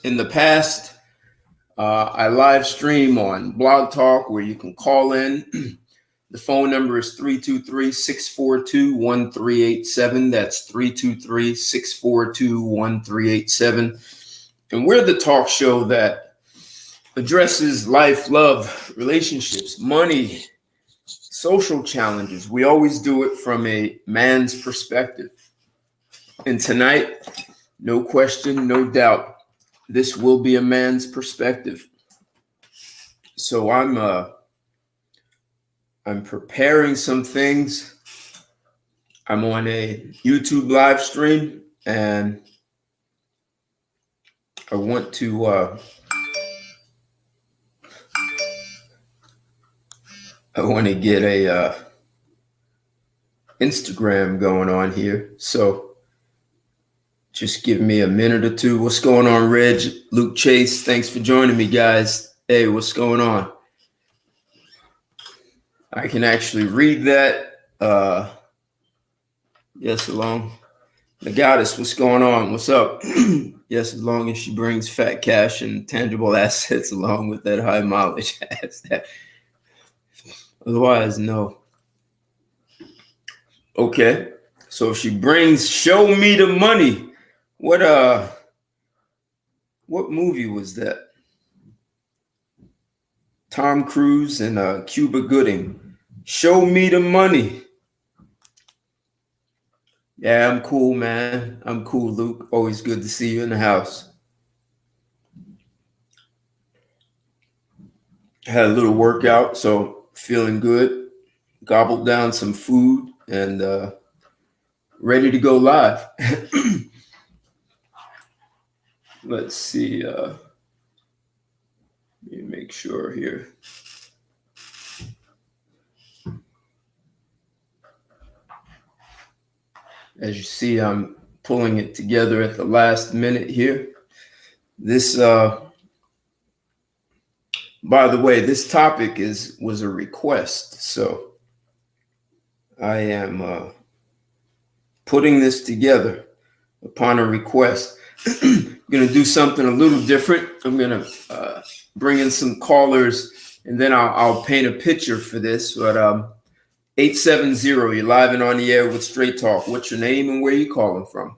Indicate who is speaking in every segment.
Speaker 1: In the past, I live stream on Blog Talk where you can call in. The phone number is 323-642-1387. That's 323-642-1387. And we're the talk show that addresses life, love, relationships, money, social challenges. We always do it from a man's perspective. And tonight, no question, no doubt, this will be a man's perspective. So I'm preparing some things. I'm on a YouTube live stream, and I want to get a Instagram going on here. So just give me a minute or two. What's going on, Reg? Luke Chase, thanks for joining me, guys. Hey, what's going on? I can actually read that. Yes, along. The goddess, what's going on? What's up? Yes, as long as she brings fat cash and tangible assets along with that high mileage. Otherwise, no. Okay. So if she brings show me the money. What movie was that? Tom Cruise and Cuba Gooding. Show me the money. Yeah, I'm cool, man. I'm cool, Luke. Always good to see you in the house. Had a little workout, so feeling good. Gobbled down some food and ready to go live. Let's see. Let me make sure here. As you see, I'm pulling it together at the last minute here. This, by the way, this topic was a request. So I am putting this together upon a request. I'm going to do something a little different. I'm going to bring in some callers, and then I'll paint a picture for this. But 870, you're live and on the air with Straight Talk. What's your name and where you calling from?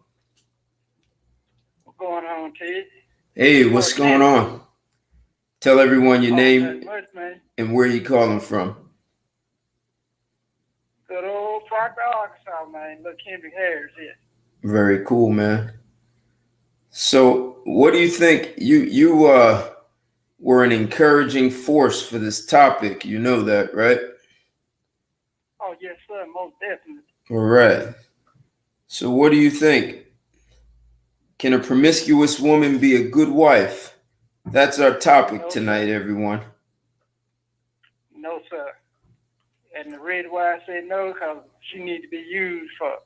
Speaker 2: What's going on, Ted?
Speaker 1: Hey, what's going on? Tell everyone your name and where you calling from.
Speaker 2: Good old Parker, Arkansas, man. Look, Kendrick Harris here.
Speaker 1: Very cool, man. So what do you think? You were an encouraging force for this topic. You know that, right?
Speaker 2: Oh, yes, sir. Most definitely.
Speaker 1: All right. So what do you think? Can a promiscuous woman be a good wife? That's our topic tonight, everyone.
Speaker 2: No, sir. And the reason why I say no, because she needs to be used for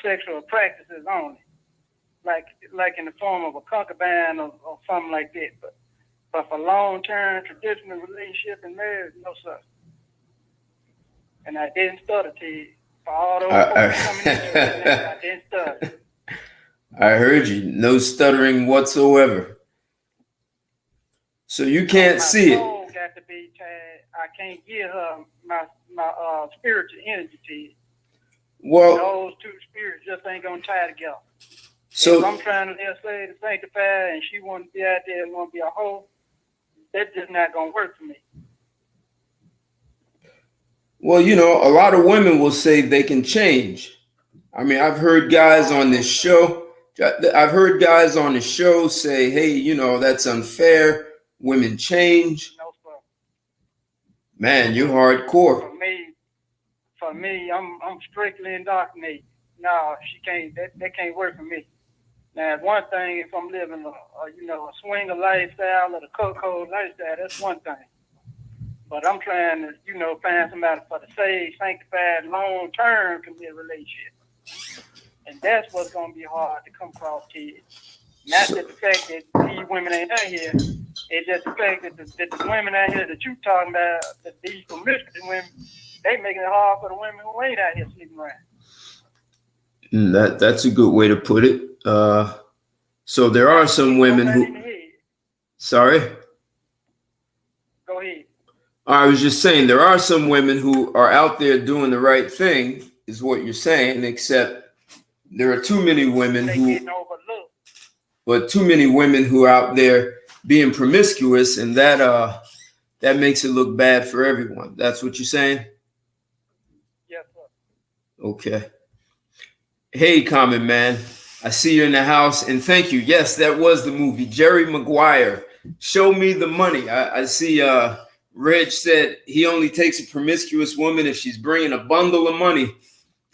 Speaker 2: sexual practices only. Like in the form of a concubine or something like that. But for long-term traditional relationship and marriage, no, sir. And I didn't stutter, Ted. For all those folks coming in here, I didn't stutter.
Speaker 1: I heard you. No stuttering whatsoever. So you can't see it.
Speaker 2: My soul got to be tied. I can't give her my spiritual energy, Ted.
Speaker 1: Well,
Speaker 2: those two spirits just ain't gonna tie together.
Speaker 1: So
Speaker 2: if I'm trying to get saved and sanctified, and she want to be out there and want to be a hoe, that's just not gonna work for me.
Speaker 1: Well, you know, a lot of women will say they can change. I mean, I've heard guys on this show. I've heard guys on the show say, "Hey, you know, that's unfair. Women change."
Speaker 2: No, sir.
Speaker 1: Man, you're hardcore.
Speaker 2: For me, I'm strictly indoctrinated. No, she can't. That can't work for me. Now, one thing, if I'm living a swinger lifestyle or the cuckold lifestyle, that's one thing. But I'm trying to, find somebody for the saved, sanctified, long-term committed relationship. And that's what's going to be hard to come across, kids. Not that the fact that these women ain't out here. It's just the fact that the women out here that you talking about, that these promiscuous women, they making it hard for the women who ain't out here sleeping around.
Speaker 1: That's a good way to put it. So there are some women who. Sorry?
Speaker 2: Go ahead.
Speaker 1: I was just saying there are some women who are out there doing the right thing, is what you're saying, except there are too many women who. But too many women who are out there being promiscuous, and that makes it look bad for everyone. That's what you're saying?
Speaker 2: Yes, sir.
Speaker 1: Okay. Hey, Common Man. I see you in the house, and thank you. Yes, that was the movie. Jerry Maguire, Show Me the Money. I see Reg said he only takes a promiscuous woman if she's bringing a bundle of money.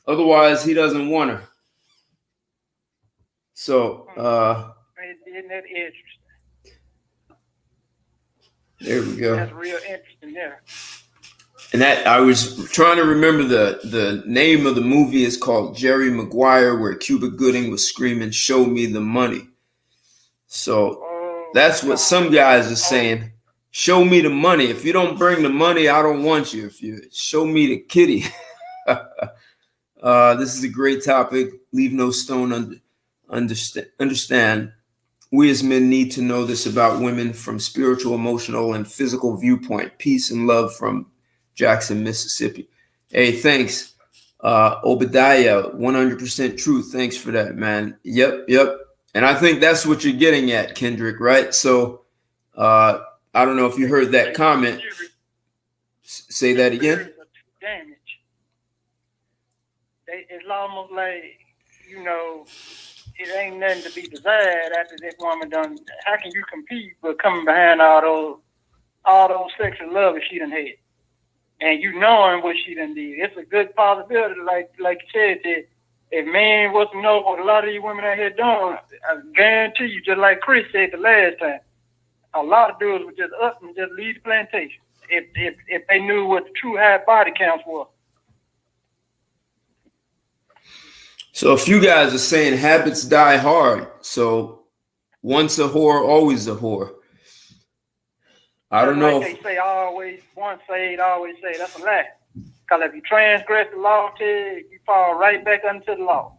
Speaker 1: Otherwise, he doesn't want her. So,
Speaker 2: isn't that interesting?
Speaker 1: There we go.
Speaker 2: That's real interesting there.
Speaker 1: And that I was trying to remember the name of the movie is called Jerry Maguire, where Cuba Gooding was screaming, "Show me the money." So that's what some guys are saying. Show me the money. If you don't bring the money, I don't want you. If you show me the kitty. This is a great topic. Leave no stone understand. We as men need to know this about women from spiritual, emotional, and physical viewpoint. Peace and love from Jackson, Mississippi. Hey, thanks. Obadiah, 100% truth. Thanks for that, man. Yep. And I think that's what you're getting at, Kendrick, right? So I don't know if you heard that comment. Say that again.
Speaker 2: Damage. It's almost like, it ain't nothing to be desired after this woman done. How can you compete with coming behind all those sexual love that she done had? And you knowing what she done did. It's a good possibility, like you said, that if men was to know what a lot of these women out here doing, I guarantee you, just like Chris said the last time, a lot of dudes would just up and just leave the plantation if they knew what the true high body counts were.
Speaker 1: So a few guys are saying habits die hard. So once a whore, always a whore. I don't know.
Speaker 2: Like they say, always once saved, always saved. That's a lie. Because if you transgress the law, you fall right back under the law.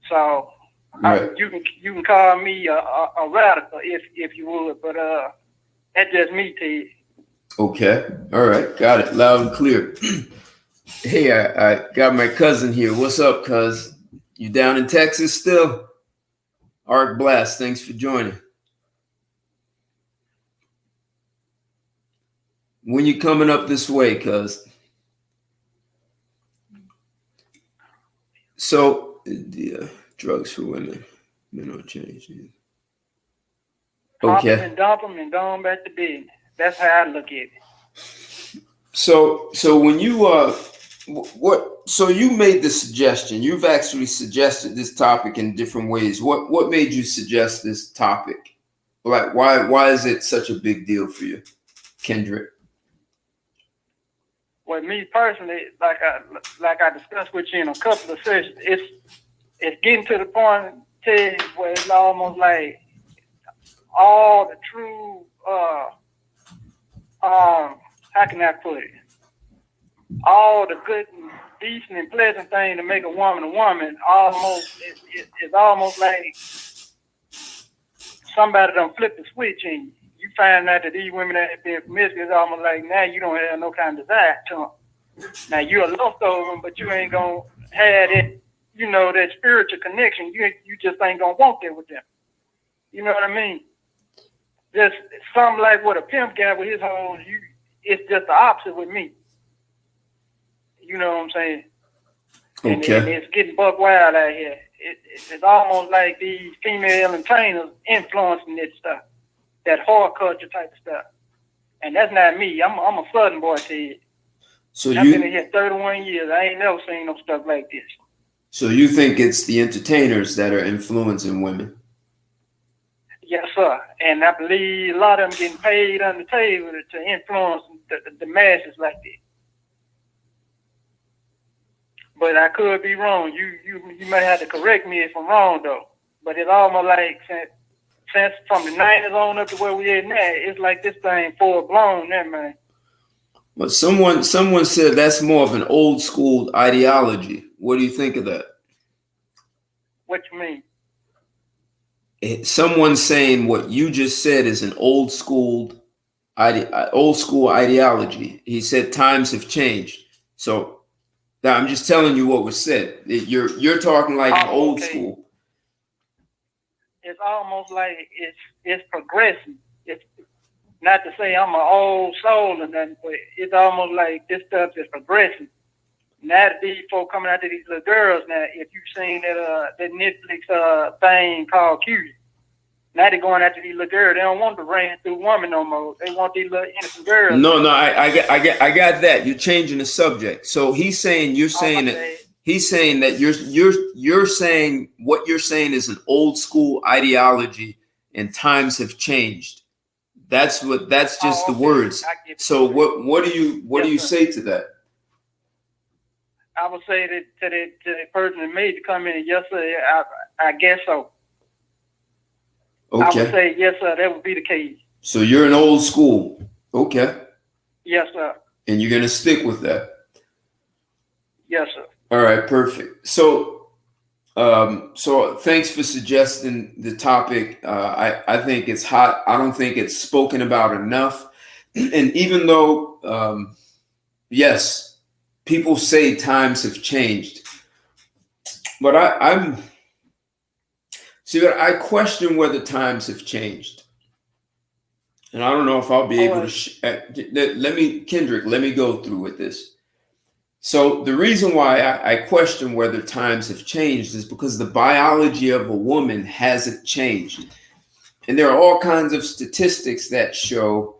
Speaker 2: So right. You can call me a radical if you would, but that's just me, Ted.
Speaker 1: Okay. All right. Got it. Loud and clear. Hey, I got my cousin here. What's up, cuz? You down in Texas still? Art Blast, thanks for joining. When you coming up this way, cuz? So, drugs for women. Men don't change.
Speaker 2: Okay. Pop them and dump them and go on back to business. That's how I look at it.
Speaker 1: So when you so you made the suggestion. You've actually suggested this topic in different ways. What made you suggest this topic? Like why is it such a big deal for you, Kendrick?
Speaker 2: Well, me personally, like I discussed with you in a couple of sessions, it's getting to the point, Ted, where it's almost like all the true how can I put it? All the good and decent and pleasant thing to make a woman, it's almost like somebody done flipped the switch and you find out that these women that have been promiscuous, it's almost like now you don't have no kind of desire to them. Now you're a lost over them, but you ain't gonna have that, that spiritual connection. You just ain't gonna want that with them. You know what I mean? Just something like what a pimp got with his hoes, it's just the opposite with me. You know what I'm saying?
Speaker 1: Okay.
Speaker 2: And it's getting buck wild out here. It's almost like these female entertainers influencing that stuff, that horror culture type of stuff. And that's not me. I'm a Southern boy, Ted. So I've been in here 31 years. I ain't never seen no stuff like this.
Speaker 1: So you think it's the entertainers that are influencing women?
Speaker 2: Yes, sir. And I believe a lot of them getting paid on the table to influence the masses like that. But I could be wrong. You may have to correct me if I'm wrong, though. But it's almost like since from the 90s on up to where we at now, it's like this thing full blown now, man.
Speaker 1: But someone said that's more of an old school ideology. What do you think of that?
Speaker 2: What you mean?
Speaker 1: someone saying what you just said is an old school ideology. He said times have changed. So now I'm just telling you what was said. You're talking like old school.
Speaker 2: It's almost like it's progressing. It's not to say I'm an old soul or nothing, but it's almost like this stuff is progressing. Now these folks coming out to these little girls now, if you've seen that Netflix thing called Cutie, now they're going after these little girls. They don't want the ran through woman no more. They want these little innocent girls.
Speaker 1: No, I got that. You're changing the subject. So he's saying you're saying that he's saying that you're saying what you're saying is an old school ideology and times have changed. That's just the words. So what do you say to that?
Speaker 2: I would say that to the person that made the comment, yes, sir, I guess so.
Speaker 1: Okay.
Speaker 2: I would say yes, sir. That would be the case.
Speaker 1: So you're an old school. Okay.
Speaker 2: Yes, sir.
Speaker 1: And you're gonna stick with that.
Speaker 2: Yes, sir.
Speaker 1: All right, perfect. So, so thanks for suggesting the topic. I think it's hot. I don't think it's spoken about enough. And even though, yes, people say times have changed, but I question whether times have changed. And I don't know if I'll be able to. Kendrick, let me go through with this. So the reason why I question whether times have changed is because the biology of a woman hasn't changed. And there are all kinds of statistics that show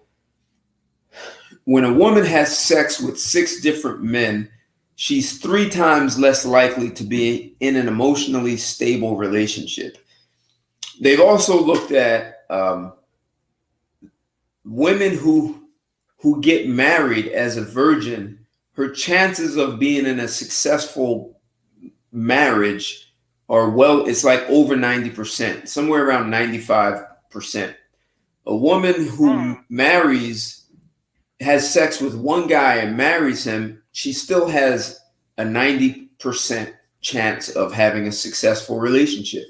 Speaker 1: when a woman has sex with 6 different men, she's 3 times less likely to be in an emotionally stable relationship. They've also looked at women who get married as a virgin. Her chances of being in a successful marriage are it's like over 90%, somewhere around 95%. A woman who has sex with one guy and marries him, she still has a 90% chance of having a successful relationship.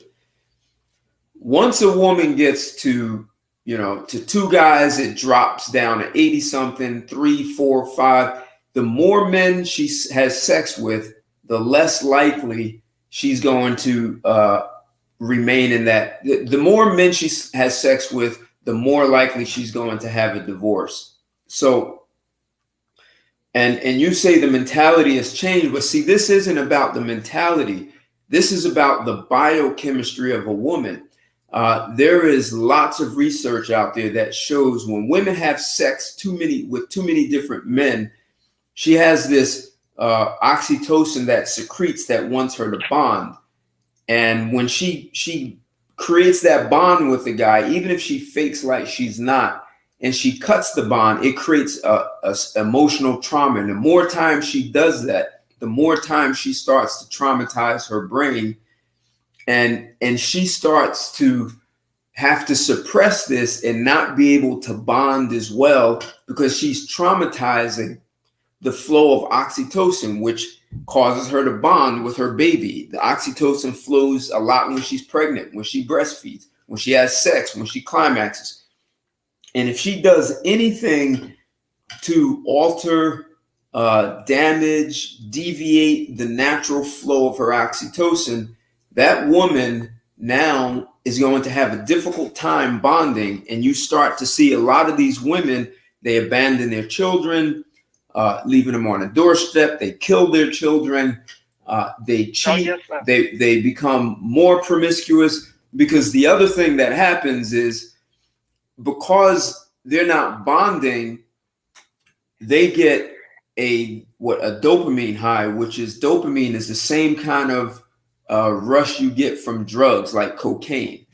Speaker 1: Once a woman gets to 2 guys, it drops down to 80 something, 3, 4, 5. The more men she has sex with, the less likely she's going to remain in that. The more men she has sex with, the more likely she's going to have a divorce. So, and you say the mentality has changed, but see, this isn't about the mentality. This is about the biochemistry of a woman. There is lots of research out there that shows when women have sex with too many different men, she has this oxytocin that secretes that wants her to bond. And when she creates that bond with the guy, even if she fakes like she's not, and she cuts the bond, it creates a emotional trauma. And the more time she does that, the more time she starts to traumatize her brain. And she starts to have to suppress this and not be able to bond as well because she's traumatizing the flow of oxytocin, which causes her to bond with her baby. The oxytocin flows a lot when she's pregnant, when she breastfeeds, when she has sex, when she climaxes. And if she does anything to alter, damage, deviate the natural flow of her oxytocin, that woman now is going to have a difficult time bonding. And you start to see a lot of these women, they abandon their children, leaving them on a doorstep. They kill their children. They cheat. They become more promiscuous, because the other thing that happens is because they're not bonding, they get a dopamine high, which is dopamine is the same kind of rush you get from drugs like cocaine.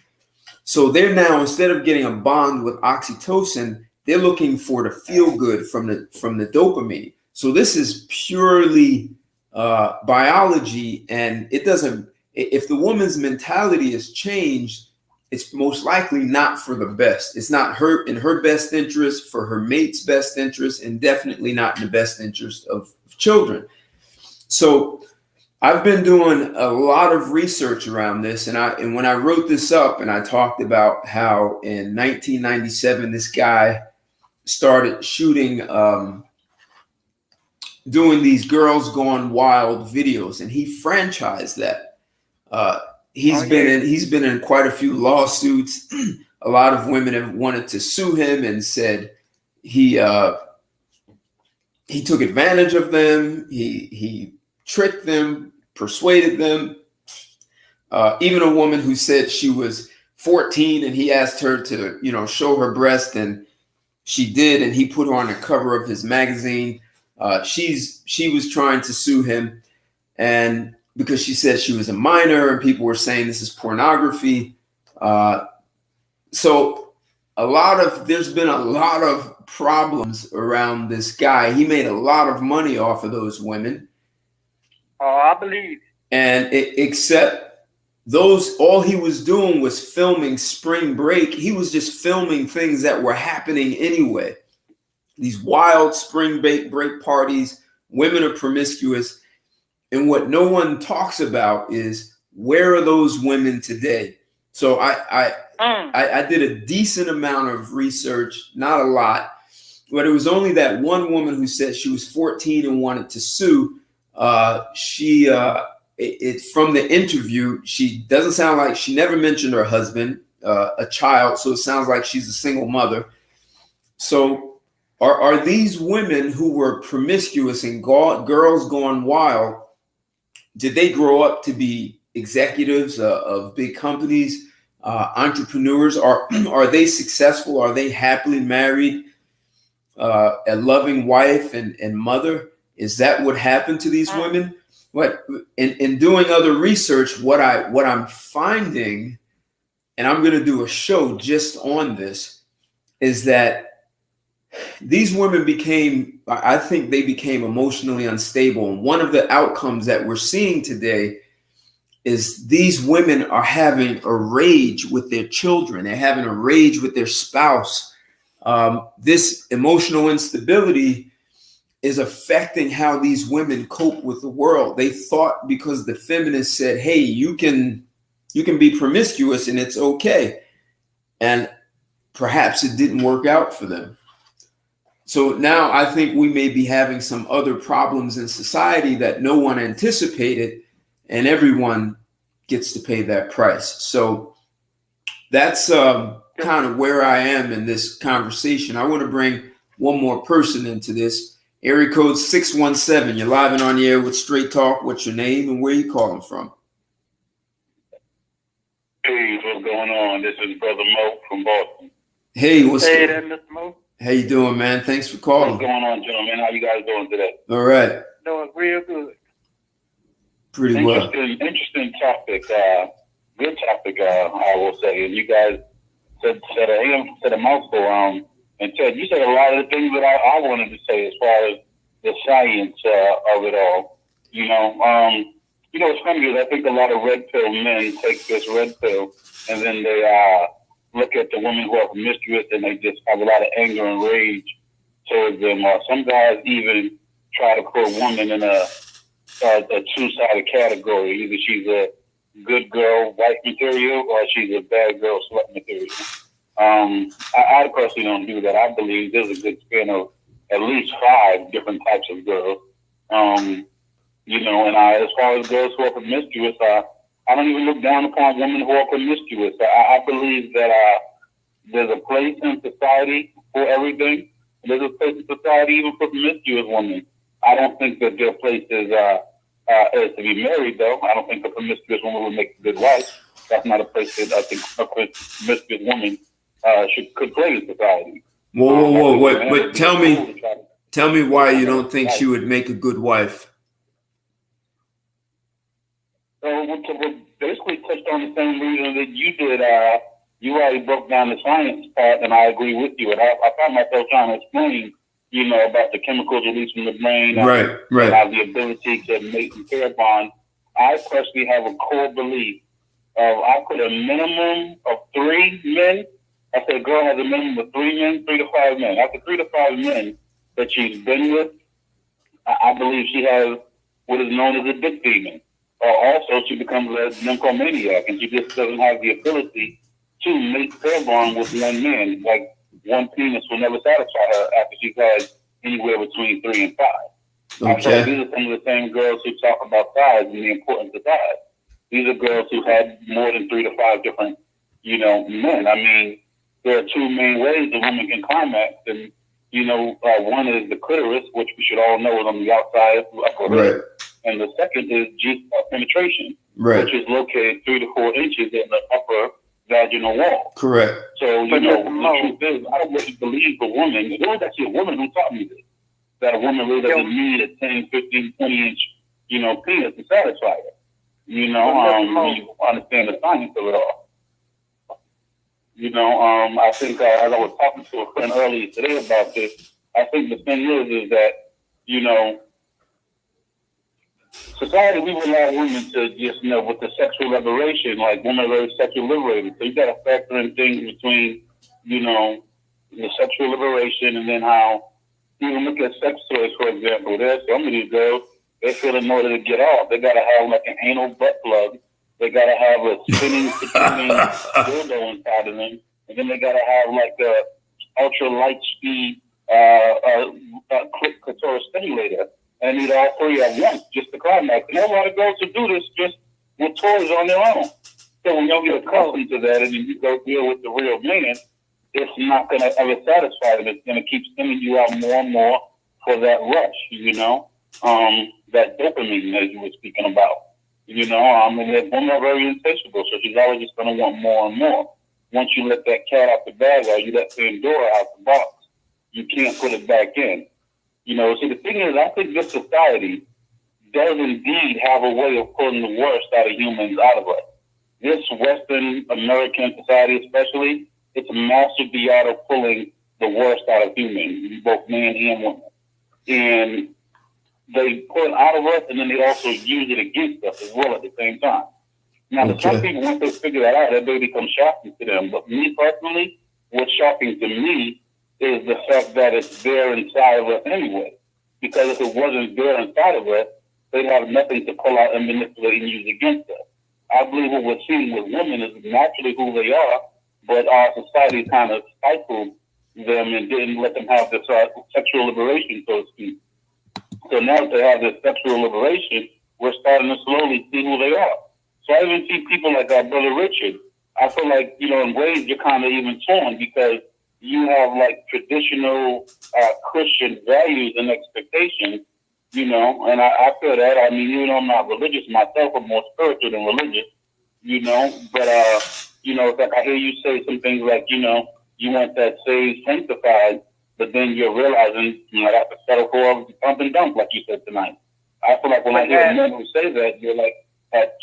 Speaker 1: So they're now, instead of getting a bond with oxytocin, they're looking for the feel good from the dopamine. So this is purely biology, and it doesn't. If the woman's mentality has changed, it's most likely not for the best. It's not in her best interest, for her mate's best interest, and definitely not in the best interest of children. So I've been doing a lot of research around this, and when I wrote this up, and I talked about how in 1997 this guy started shooting, doing these Girls Gone Wild videos, and he franchised that. He's been in quite a few lawsuits. A lot of women have wanted to sue him and said he took advantage of them. He tricked them, persuaded them. Even a woman who said she was 14 and he asked her to, show her breast, and she did, and he put her on the cover of his magazine. She was trying to sue him, and because she said she was a minor, and people were saying this is pornography. So there's been a lot of problems around this guy. He made a lot of money off of those women.
Speaker 2: I believe.
Speaker 1: And except those, all he was doing was filming Spring Break. He was just filming things that were happening anyway. These wild spring break parties, women are promiscuous. And what no one talks about is, where are those women today? So I did a decent amount of research, not a lot, but it was only that one woman who said she was 14 and wanted to sue. From the interview, she doesn't sound like, she never mentioned her husband, a child. So it sounds like she's a single mother. So are these women who were promiscuous and Girls Gone Wild, did they grow up to be executives of big companies, entrepreneurs? Are they successful? Are they happily married, a loving wife and mother? Is that what happened to these women? What in doing other research, what I'm finding, and I'm going to do a show just on this, is that these women became emotionally unstable. And one of the outcomes that we're seeing today is these women are having a rage with their children. They're having a rage with their spouse. This emotional instability is affecting how these women cope with the world. They thought because the feminists said, hey, you can be promiscuous and it's okay. And perhaps it didn't work out for them. So now I think we may be having some other problems in society that no one anticipated, and everyone gets to pay that price. So that's kind of where I am in this conversation. I want to bring one more person into this. Area code 617. You're live and on the air with Straight Talk. What's your name and where you calling from?
Speaker 3: Hey, what's going on? This is Brother Mo from Boston.
Speaker 1: Hey, what's
Speaker 2: Hey there, Mr. Mo.
Speaker 1: How you doing, man? Thanks for calling.
Speaker 3: What's going on, gentlemen? How you guys doing today?
Speaker 1: All right.
Speaker 2: Doing real good.
Speaker 1: Pretty well.
Speaker 3: Interesting topic. Good topic, I will say. And you guys said a mouthful. And Ted, you said a lot of the things that I wanted to say as far as the science of it all. It's funny because I think a lot of red pill men take this red pill and then they look at the women who are promiscuous and they just have a lot of anger and rage towards them. Some guys even try to put a woman in a two-sided category. Either she's a good girl, wife material, or she's a bad girl, slut material. I personally don't do that. I believe there's a good span of at least 5 different types of girls. And as far as girls who are promiscuous, I don't even look down upon women who are promiscuous. I believe that there's a place in society for everything. There's a place in society even for promiscuous women. I don't think that their place is to be married, though. I don't think a promiscuous woman would make a good wife. That's not a place that I think a promiscuous woman could play in society.
Speaker 1: Whoa. But tell me why you don't think she would make a good wife.
Speaker 3: So we basically touched on the same reason that you did. You already broke down the science part, and I agree with you. And I found myself trying to explain, about the chemicals released from the brain,
Speaker 1: right,
Speaker 3: and the ability to mate and pair bond. I personally have a core belief of I put a minimum of 3 men. I said a girl has a minimum of 3 men, 3 to 5 men. After 3 to 5 men that she's been with, I believe she has what is known as a dick demon. also she becomes a nymphomaniac, and she just doesn't have the ability to make her bond with one man. Like one penis will never satisfy her after she's had anywhere between 3 and 5. I feel like these are some of the same girls who talk about size and the importance of size. These are girls who had more than 3 to 5 different, men. I mean, there are 2 main ways a woman can climax, and one is the clitoris, which we should all know is on the outside upper lip, and the second is G-spot penetration, which is located 3 to 4 inches in the upper vaginal wall.
Speaker 1: Correct.
Speaker 3: So, the truth is, I don't really believe a woman. There was actually a woman who taught me this, that a woman really doesn't need a 10, 15, 20-inch, penis to satisfy her. When you understand the science of it all. I think as I was talking to a friend earlier today about this, I think the thing is that, society, we would allow women to just, with the sexual liberation, like women are very sexually liberated. So you got to factor in things between, the sexual liberation and then how, even look at sex toys, for example. There's some of these girls, they feel in order to get off, they got to have like an anal butt plug. They got to have a spinning dildo inside of them. And then they got to have like a ultra light speed clitoris stimulator. And they need all 3 at once just to climax. And there are a lot of girls who do this just with toys on their own. So when you get accustomed to that and then you go deal with the real man, it's not going to ever satisfy them. It's going to keep sending you out more and more for that rush, that dopamine that you were speaking about. And women are very insatiable, so she's always just going to want more and more. Once you let that cat out the bag or you let Pandora out the box, you can't put it back in. So the thing is, I think this society does indeed have a way of pulling the worst out of humans out of us. This Western American society especially, it's mastered the art of pulling the worst out of humans, both man and woman. And they pull it out of us, and then they also use it against us as well at the same time. Now, to some people, once they figure that out, that may become shocking to them. But me personally, what's shocking to me is the fact that it's there inside of us anyway. Because if it wasn't there inside of us, they'd have nothing to pull out and manipulate and use against us. I believe what we're seeing with women is naturally who they are, but our society kind of stifled them and didn't let them have this sexual liberation, so to speak. So now that they have this sexual liberation, we're starting to slowly see who they are. So I even see people like our brother Richard. I feel like, in ways you're kind of even torn because you have like traditional Christian values and expectations, and I feel that. I mean, even though I'm not religious myself, I'm more spiritual than religious, but, it's like I hear you say some things like, you want that saved, sanctified, but then you're realizing, I have to settle for a pump and dump, like you said tonight. I feel like when I hear men who say that, you're like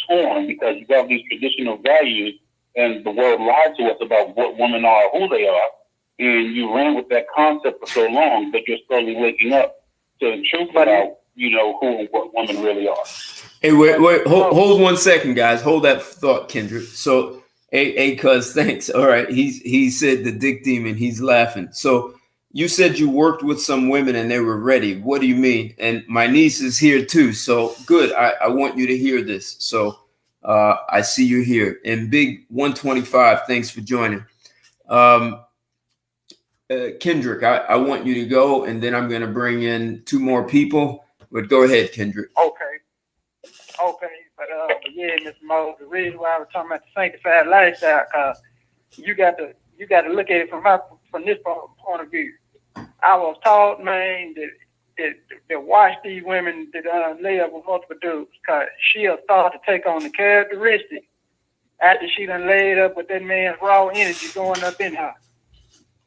Speaker 3: torn because you have these traditional values and the world lied to us about what women are, who they are, and you ran with that concept for so long that you're slowly waking up to the truth about, who and what women really are.
Speaker 1: Hey, wait, hold 1 second, guys. Hold that thought, Kendrick. So, cuz thanks. All right, he said the dick demon. He's laughing. So you said you worked with some women and they were ready. What do you mean? And my niece is here too. So good. I want you to hear this. So I see you here. And Big 125, thanks for joining. Kendrick, I want you to go, and then I'm going to bring in 2 more people. But go ahead, Kendrick.
Speaker 2: Okay. But yeah, Mr. Mo, the reason why I was talking about the sanctified lifestyle, because you got to look at it from this point of view. I was taught, man, that watch these women that lay up with multiple dudes, because she'll start to take on the characteristics after she done laid up with that man's raw energy going up in her,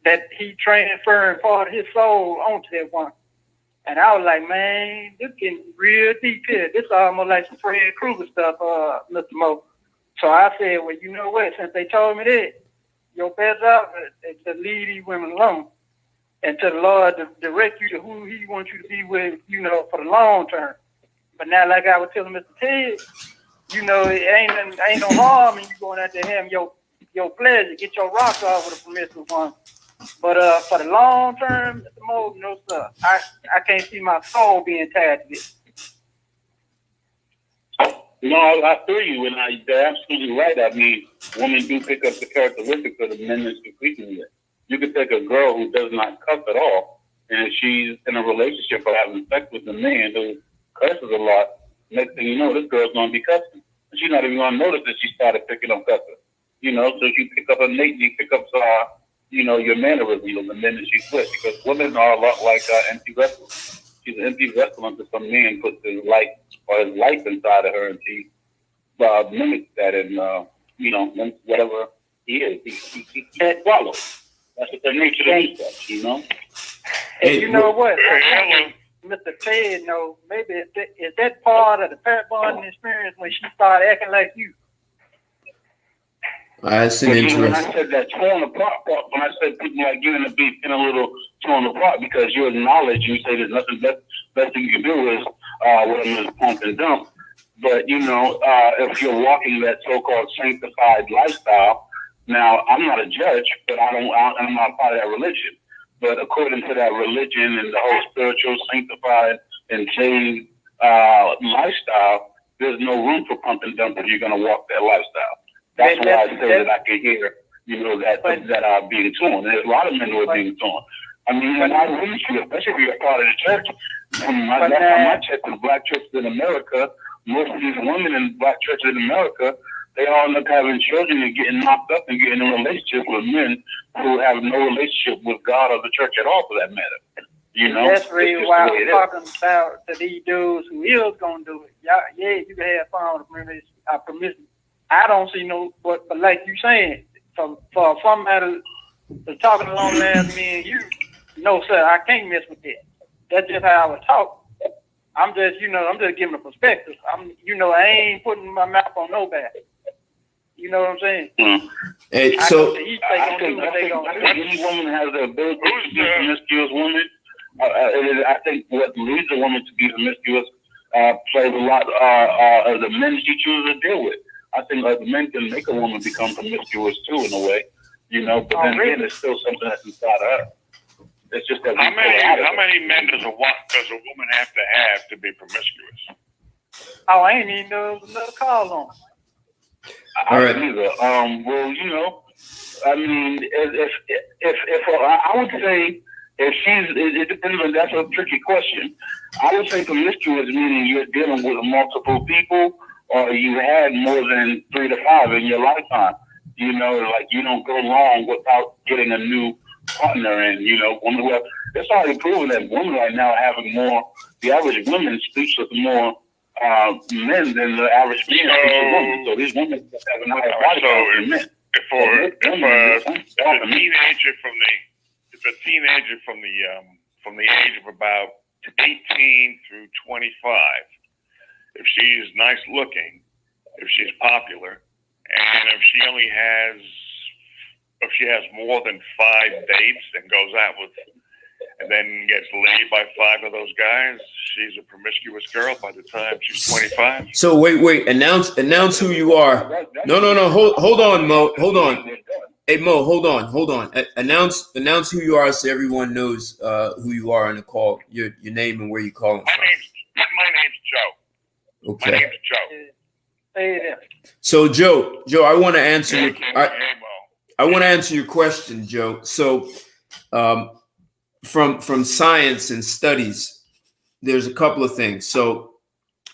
Speaker 2: that he transferring part of his soul onto that woman. And I was like, man, this getting real deep here. This is almost like some Fred Krueger stuff, Mr. Mo. So I said, well, you know what? Since they told me that, your best job is to leave these women alone and to the Lord to direct you to who he wants you to be with, for the long term. But now, like I was telling Mr. Ted, it ain't no harm in you going out there having your pleasure, get your rocks off with a promiscuous one. But for the long term, Mr. Mo, no sir. I can't see my soul being tied to this.
Speaker 3: No, I feel you, and you're absolutely right. I mean, women do pick up the characteristics of the men that she's freaking with. You could take a girl who does not cuss at all, and if she's in a relationship or having sex with a man who cusses a lot, next thing you know, this girl's going to be cussing. And she's not even going to notice that she started picking up cussing. You know, so you pick up you pick up, your mannerisms, the men that she's with, because women are a lot like empty vessels. She's an empty vessel until some man puts his life or his life inside of her, and she mimics that, and whatever he is, he can't swallow. That's what their nature is, you know.
Speaker 2: And you know what? Mr. Ted, maybe is that part of the pair bonding experience when she started acting like you?
Speaker 1: That's an interesting.
Speaker 3: When I said that torn apart part, when I said people like you in the beef in a little torn apart because you acknowledge, you say there's nothing best thing you can do is what is pump and dump. But if you're walking that so-called sanctified lifestyle, now I'm not a judge, but I'm not part of that religion. But according to that religion and the whole spiritual, sanctified, and saved lifestyle, there's no room for pump and dump if you're going to walk that lifestyle. That's why I say that I can hear, that are being torn. There's a lot of men who are being torn. I mean, and I agree with you, especially if you're a part of the church. From my check to the black churches in America, most of these women in black churches in America, they all end up having children and getting knocked up and getting in relationships with men who have no relationship with God or the church at all, for that matter.
Speaker 2: That's really why I'm talking about to these dudes who is gonna do it. Yeah, you can have fun with Promiscuous. I promise you. I don't see but like you saying, for somebody to talking along last me and you, no sir, I can't mess with that. That's just how I would talk. I'm just giving a perspective. I ain't putting my mouth on nobody. You know what I'm saying?
Speaker 3: Mm.
Speaker 1: Hey, so I
Speaker 3: think any woman has the ability to be a promiscuous woman. I think what leads a woman to be promiscuous plays a lot of the men she chooses to deal with. I think the men can make a woman become promiscuous too, in a way, but then again, it's still something that's inside of her. It's just that
Speaker 4: how many men does a woman have to be promiscuous?
Speaker 2: Oh, I ain't even know another call on.
Speaker 3: I don't either. I mean, if I would say if it depends on, that's a tricky question. I would say promiscuous meaning you're dealing with multiple people, or you had more than 3 to 5 in your lifetime. Like you don't go long without getting a new partner, and women. It's already proven that women right now are having more. The average woman sleeps with more men than the average man sleeps with women. So these women have a higher body count than men.
Speaker 4: If a teenager from the age of about 18 through 25, if she's nice looking, if she's popular, and if she has more than 5 dates and goes out with, and then gets laid by 5 of those guys, she's a promiscuous girl by the time she's 25.
Speaker 1: So wait, announce who you are. No, hold on, Mo, hold on. Hey Mo, hold on. Announce who you are so everyone knows who you are on the call. Your name and where you calling from.
Speaker 4: My name's Joe.
Speaker 1: Okay.
Speaker 4: My name's Joe.
Speaker 2: Hey,
Speaker 1: so Joe, I want to answer your. I want to answer your question, Joe. So, from science and studies, there's a couple of things. So,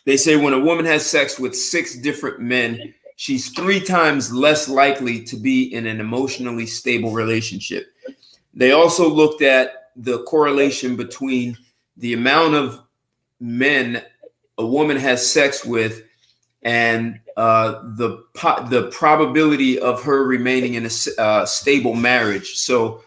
Speaker 1: they say when a woman has sex with 6 different men, she's 3 times less likely to be in an emotionally stable relationship. They also looked at the correlation between the amount of men a woman has sex with and the probability of her remaining in a stable marriage. So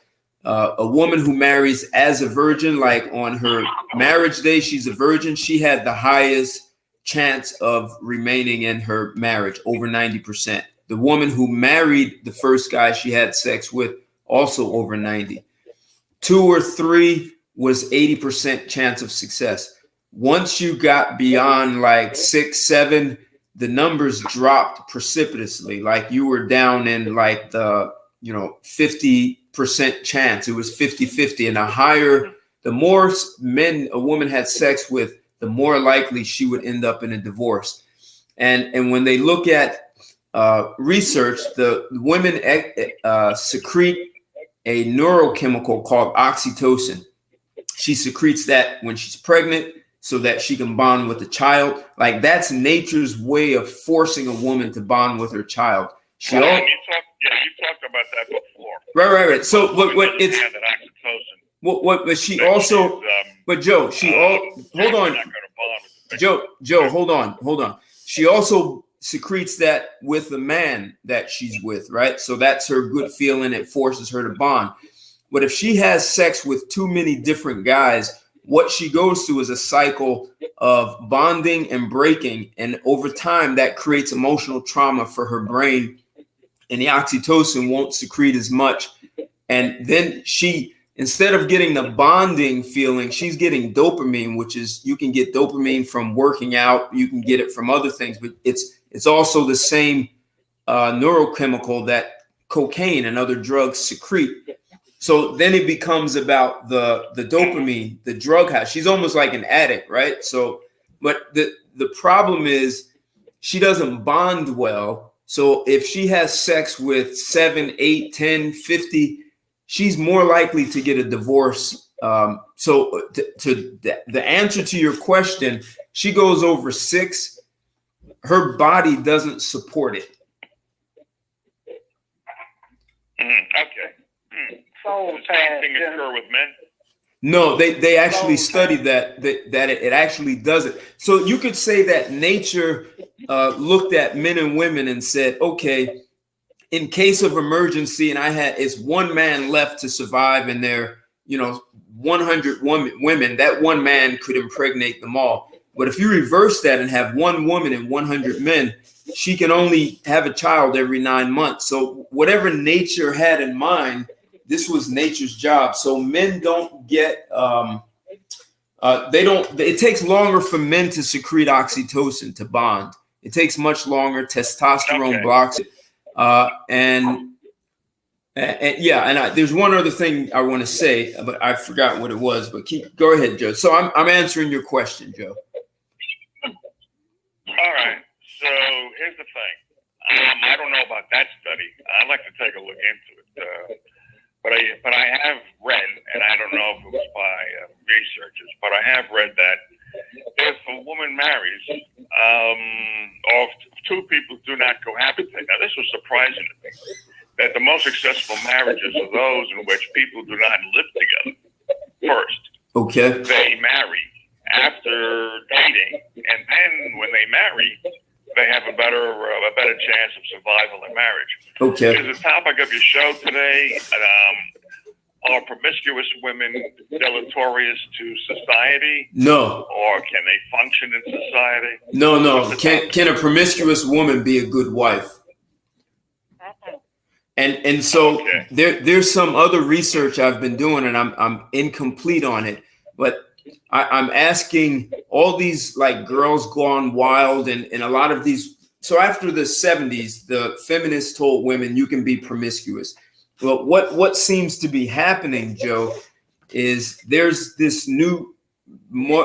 Speaker 1: a woman who marries as a virgin, like on her marriage day, she's a virgin, she had the highest chance of remaining in her marriage, over 90%. The woman who married the first guy she had sex with, also over 90. 2 or 3 was 80% chance of success. Once you got beyond like 6, 7, the numbers dropped precipitously. Like you were down in like the 50% chance. It was 50-50, and the more men a woman had sex with, the more likely she would end up in a divorce. And when they look at research, the women secrete a neurochemical called oxytocin. She secretes that when she's pregnant so that she can bond with the child. Like, that's nature's way of forcing a woman to bond with her child.
Speaker 4: You talked about that before.
Speaker 1: Right. So what it's
Speaker 4: that oxytocin.
Speaker 1: But she also, but Joe, hold on. Joe, hold on. She also secretes that with the man that she's with, right? So that's her good feeling. It forces her to bond. But if she has sex with too many different guys, what she goes through is a cycle of bonding and breaking. And over time, that creates emotional trauma for her brain. And the oxytocin won't secrete as much. And then she, instead of getting the bonding feeling, she's getting dopamine, which is, you can get dopamine from working out. You can get it from other things, but it's also the same neurochemical that cocaine and other drugs secrete. So then it becomes about the dopamine, the drug high. She's almost like an addict, right? So, but the problem is she doesn't bond well. So if she has sex with 7, 8, 10, 50, she's more likely to get a divorce. So the answer to your question, she goes over 6, her body doesn't support it.
Speaker 4: Okay. So the same thing occur with men?
Speaker 1: No, they actually studied that it actually does it. So you could say that nature looked at men and women and said, okay, in case of emergency, and it's one man left to survive, and there, 100 women, that one man could impregnate them all. But if you reverse that and have one woman and 100 men, she can only have a child every 9 months. So whatever nature had in mind, this was nature's job. So men don't get, it takes longer for men to secrete oxytocin to bond. It takes much longer. Testosterone blocks it. There's one other thing I want to say, but I forgot what it was, but go ahead, Joe. So I'm answering your question, Joe.
Speaker 4: All right. So here's the thing. I don't know about that study. I'd like to take a look into it. But I have read, and I don't know if it was by researchers, but I have read that if a woman marries, or if 2 people do not cohabitate. Now, this was surprising to me, that the most successful marriages are those in which people do not live together first.
Speaker 1: Okay.
Speaker 4: They marry after dating, and then when they marry, they have a better chance of survival in marriage.
Speaker 1: Okay.
Speaker 4: Is the topic of your show today, are promiscuous women deleterious to society?
Speaker 1: No.
Speaker 4: Or can they function in society?
Speaker 1: No. Can a promiscuous woman be a good wife? And so there's some other research I've been doing, and I'm incomplete on it, but I'm asking all these like girls gone wild and a lot of these. So after the 70s, the feminists told women you can be promiscuous. Well, what seems to be happening, Joe, is there's this new,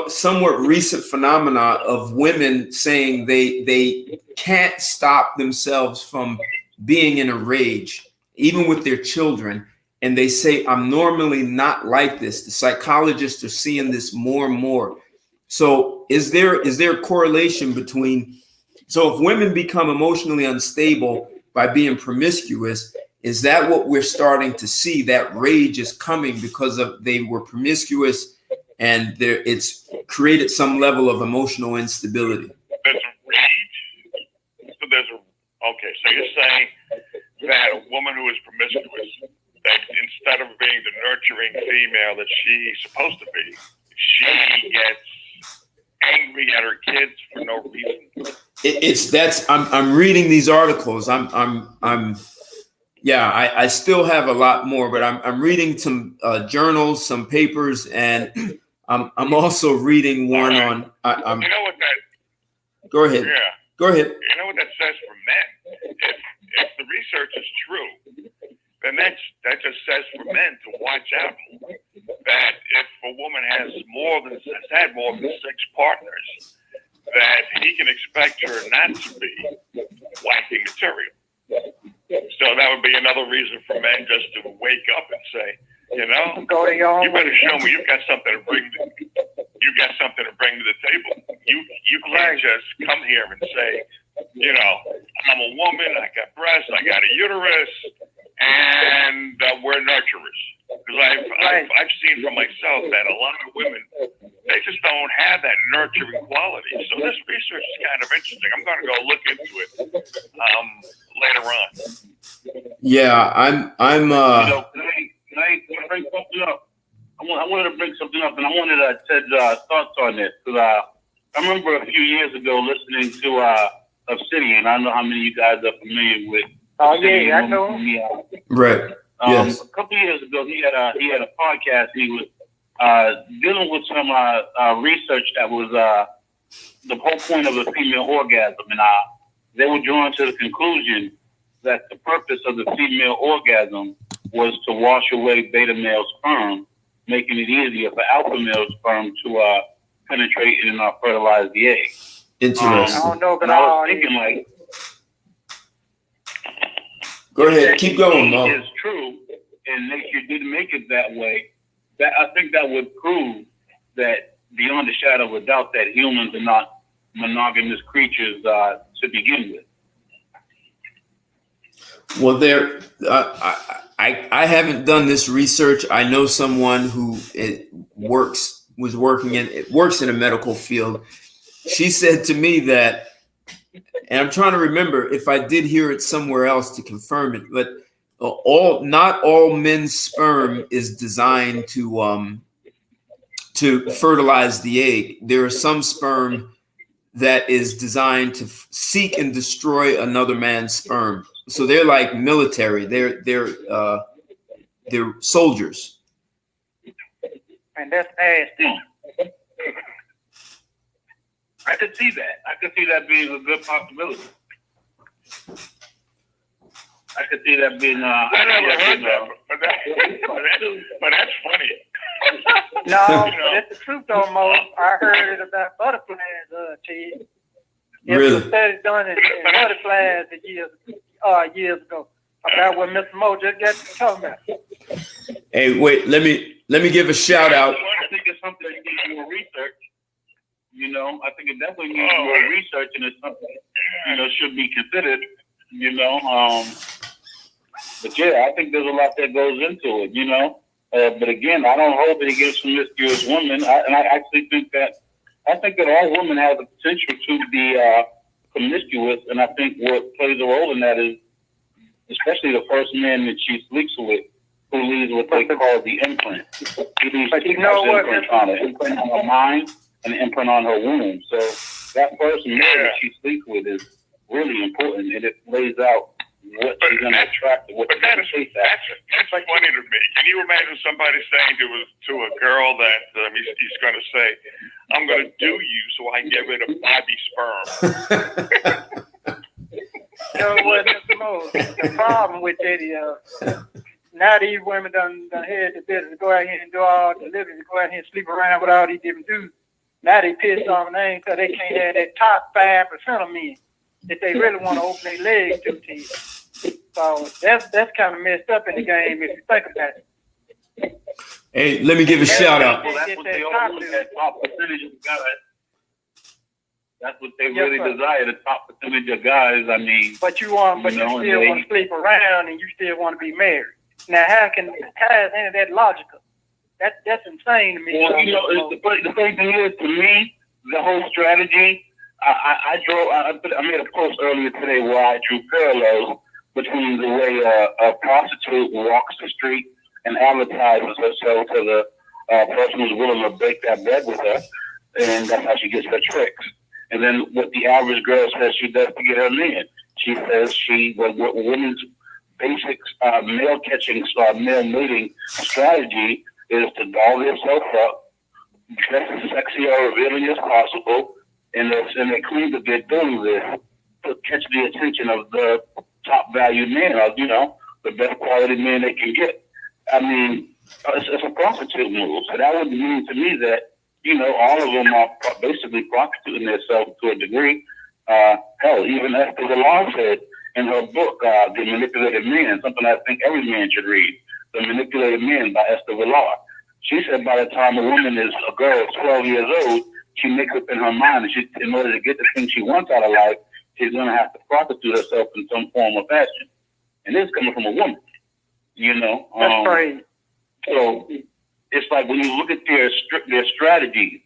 Speaker 1: somewhat recent phenomena of women saying they can't stop themselves from being in a rage, even with their children. And they say, I'm normally not like this. The psychologists are seeing this more and more. So is there a correlation between, so if women become emotionally unstable by being promiscuous, is that what we're starting to see? That rage is coming because they were promiscuous and it's created some level of emotional instability.
Speaker 4: There's a rage? So you're saying that a woman who is promiscuous, that instead of being the nurturing female that she's supposed to be, she gets angry at her kids for no reason.
Speaker 1: I'm reading these articles. I still have a lot more, but I'm reading some journals, some papers, and I'm also reading one on.
Speaker 4: You know what that?
Speaker 1: Go ahead.
Speaker 4: Yeah.
Speaker 1: Go ahead.
Speaker 4: You know what that says for men? If the research is true, then that just says for men to watch out. That if a woman has had more than 6 partners, that he can expect her not to be wifey material. So that would be another reason for men just to wake up and say, you know, you better show me you've got something to bring. You got something to bring to the table. You can't just come here and say, you know, I'm a woman, I got breasts, I got a uterus, and we're nurturers. Because I've seen for myself that a lot of women, they just don't have that nurturing quality. So this research is kind of interesting. I'm going to go look into it later on.
Speaker 1: Yeah, I'm.
Speaker 3: You know, can I bring something up? I wanted to bring something up, and I wanted Ted's thoughts on this because I remember a few years ago listening to Obsidian. I don't know how many of you guys are familiar with.
Speaker 2: Oh
Speaker 3: Obsidian.
Speaker 2: yeah, I know.
Speaker 1: right. Yes.
Speaker 3: A couple of years ago, he had a podcast. He was dealing with some research that was the whole point of the female orgasm, and they were drawn to the conclusion that the purpose of the female orgasm was to wash away beta male sperm, making it easier for alpha male sperm to penetrate and fertilize the egg.
Speaker 1: Interesting.
Speaker 2: I don't know, but
Speaker 3: I was thinking, like,
Speaker 1: go ahead, keep going, Mo.
Speaker 3: It's true, and nature didn't make it that way. That I think that would prove that beyond a shadow of a doubt that humans are not monogamous creatures to begin with.
Speaker 1: Well, I haven't done this research. I know someone who works in a medical field. She said to me that, and I'm trying to remember if I did hear it somewhere else to confirm it, but not all men's sperm is designed to fertilize the egg. There are some sperm that is designed to seek and destroy another man's sperm. So they're like military. They're soldiers.
Speaker 2: And that's nasty.
Speaker 3: I could see that. I could see that being a good possibility. I could see that being.
Speaker 4: I never heard that, but that's funny.
Speaker 2: No,
Speaker 4: You know?
Speaker 2: but it's the truth though, Mo. I heard it about butterflies, Ted.
Speaker 1: Really?
Speaker 2: It was studies done in butterflies years ago about what Mr. Mo just got to talking about.
Speaker 1: Hey, wait, let me give a shout out.
Speaker 3: I think it's something that needs more research. You know, I think it definitely needs more research, and it's something should be considered. You know, but yeah, I think there's a lot that goes into it. You know, but again, I don't hold it against promiscuous women, and I actually think that all women have the potential to be promiscuous, and I think what plays a role in that is, especially the first man that she sleeps with, who leaves what they call the imprint. He leaves two imprints on it: imprint on her mind and an imprint on her womb. So that first man that she sleeps with is really important, and it lays out what she's going to attract. But
Speaker 4: that's funny to me. Can you imagine somebody saying to a girl that he's going to say, "I'm going to do you so I can get rid of Bobby's sperm"?
Speaker 2: You know what, Mr. Mo? The problem with that is now these women done had the business to go out here and do all the living, to go out here and sleep around with all these different dudes. Now they pissed off and they ain't because they can't have that top 5% of men that they really want to open their legs to. So that's kind of messed up in the game if you think about it.
Speaker 1: Hey, let me give a shout out.
Speaker 3: Well, that's what they all want, that top percentage of guys. That's what they really desire, the top percentage of guys. I mean,
Speaker 2: but you still want to sleep around and you still want to be married. Now, how is any of that logical? That's insane to me.
Speaker 3: Well, the funny thing is, to me, the whole strategy. I made a post earlier today where I drew parallels between the way a prostitute walks the street and advertises herself to the person who's willing to break that bed with her, and that's how she gets her tricks. And then what the average girl says she does to get her man. She says what women's basic male mating strategy is to doll herself up, dress as sexy or revealing as possible, and they claim that they're doing this to catch the attention of the top valued man, or the best quality man they can get. I mean, it's a prostitute move. So that would mean to me that all of them are basically prostituting themselves to a degree. Hell, even Esther Villar said in her book, The Manipulated Men, something I think every man should read, The Manipulated Men by Esther Villar. She said by the time a girl is 12 years old, she makes up in her mind that in order to get the thing she wants out of life, she's going to have to prostitute herself in some form or fashion. And this is coming from a woman,
Speaker 2: That's crazy.
Speaker 3: So it's like when you look at their strategies,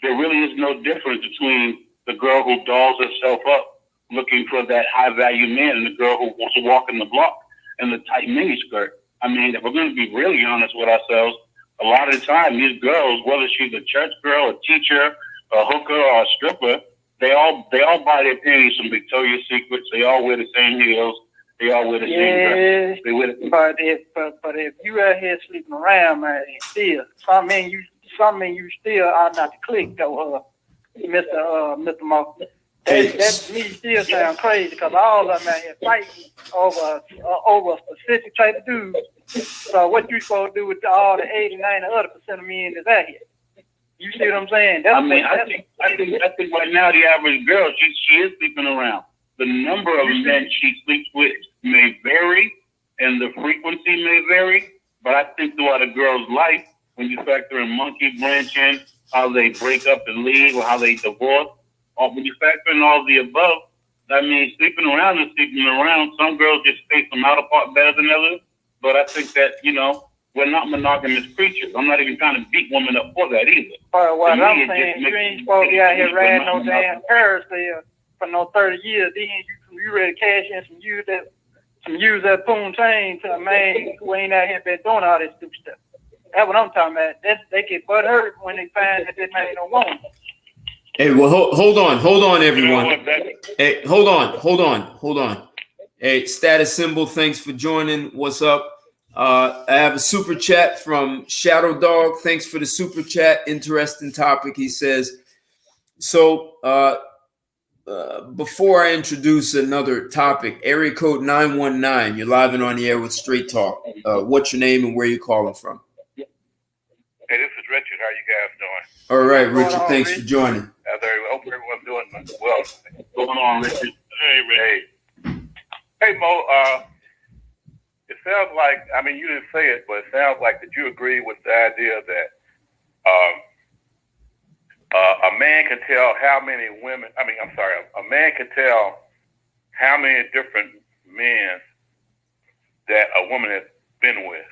Speaker 3: there really is no difference between the girl who dolls herself up looking for that high value man and the girl who wants to walk in the block in the tight mini skirt. I mean, if we're going to be really honest with ourselves, a lot of the time these girls, whether she's a church girl, a teacher, a hooker, or a stripper, they all buy their panties from Victoria's Secrets. They all wear the same heels. They all wear the same dresses.
Speaker 2: But if you out here sleeping around, man, still some men you still are not to click though, Mr. Moss. That to me still sound crazy because all of them out here fighting over a specific type of dude. So what you supposed to do with all the 80-90 other percent of men that's out here? You see what I'm saying?
Speaker 3: I think right now the average girl, she is sleeping around. The number of men she sleeps with may vary, and the frequency may vary. But I think throughout a girl's life, when you factor in monkey branching, how they break up and leave, or how they divorce, or when you factor in all of the above, I mean, sleeping around is sleeping around. Some girls just face them out apart better than others. But I think that, we're not monogamous creatures. I'm not even trying to beat women up for that either.
Speaker 2: But what I'm saying, you ain't supposed to be out here riding no damn carousel for no 30 years. Then you ready to cash in some use that poontang to a man who ain't out here been doing all this stupid stuff. That's what I'm talking about. They get butt hurt when they find that this man don't want them.
Speaker 1: Hey, well, hold on, everyone. Hey, hold on. Hey, status symbol, thanks for joining. What's up? I have a super chat from Shadow Dog. Thanks for the super chat. Interesting topic. He says, so before I introduce another topic, area code 919, you're live and on the air with Straight Talk. What's your name and where you calling from?
Speaker 4: Hey, this is Richard. How you guys doing?
Speaker 1: All right, Richard, thanks for joining.
Speaker 4: I hope everyone's doing well.
Speaker 3: What's going on, Richard?
Speaker 4: Hey, Mo, it sounds like, you didn't say it, but it sounds like that you agree with the idea that a man can tell how many women, a man can tell how many different men that a woman has been with.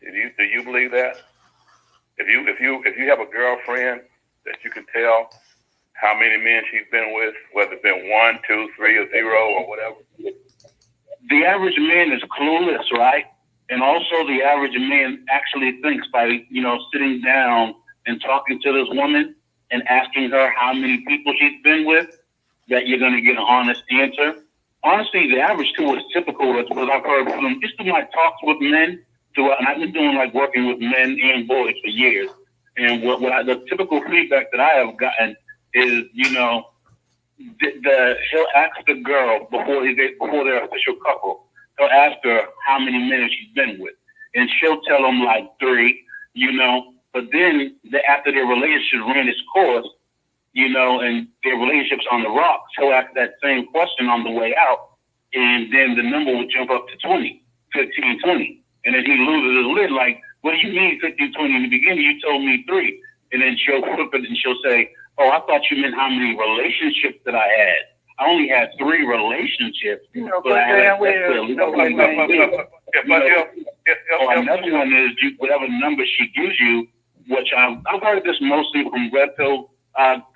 Speaker 4: Do you believe that? If you have a girlfriend that you can tell how many men she's been with, whether it's been 1, 2, 3, or 0, or whatever.
Speaker 3: The average man is clueless, right? And also the average man actually thinks by, sitting down and talking to this woman and asking her how many people she's been with, that you're going to get an honest answer. Honestly, the average too is typical. That's what I've heard from just through my talks with men. And I've been doing working with men and boys for years. And the typical feedback that I have gotten is, he'll ask the girl before they're official couple. He'll ask her how many men she's been with, and she'll tell him 3. But then after their relationship ran its course, and their relationship's on the rocks, he'll ask that same question on the way out, and then the number will jump up to 15, 20. And then he loses his lid what do you mean 15, 20? In the beginning, you told me 3. And then she'll flip it and she'll say, oh, I thought you meant how many relationships that I had. I only had 3 relationships. But I had another one is whatever number she gives you, which I've heard this mostly from red pill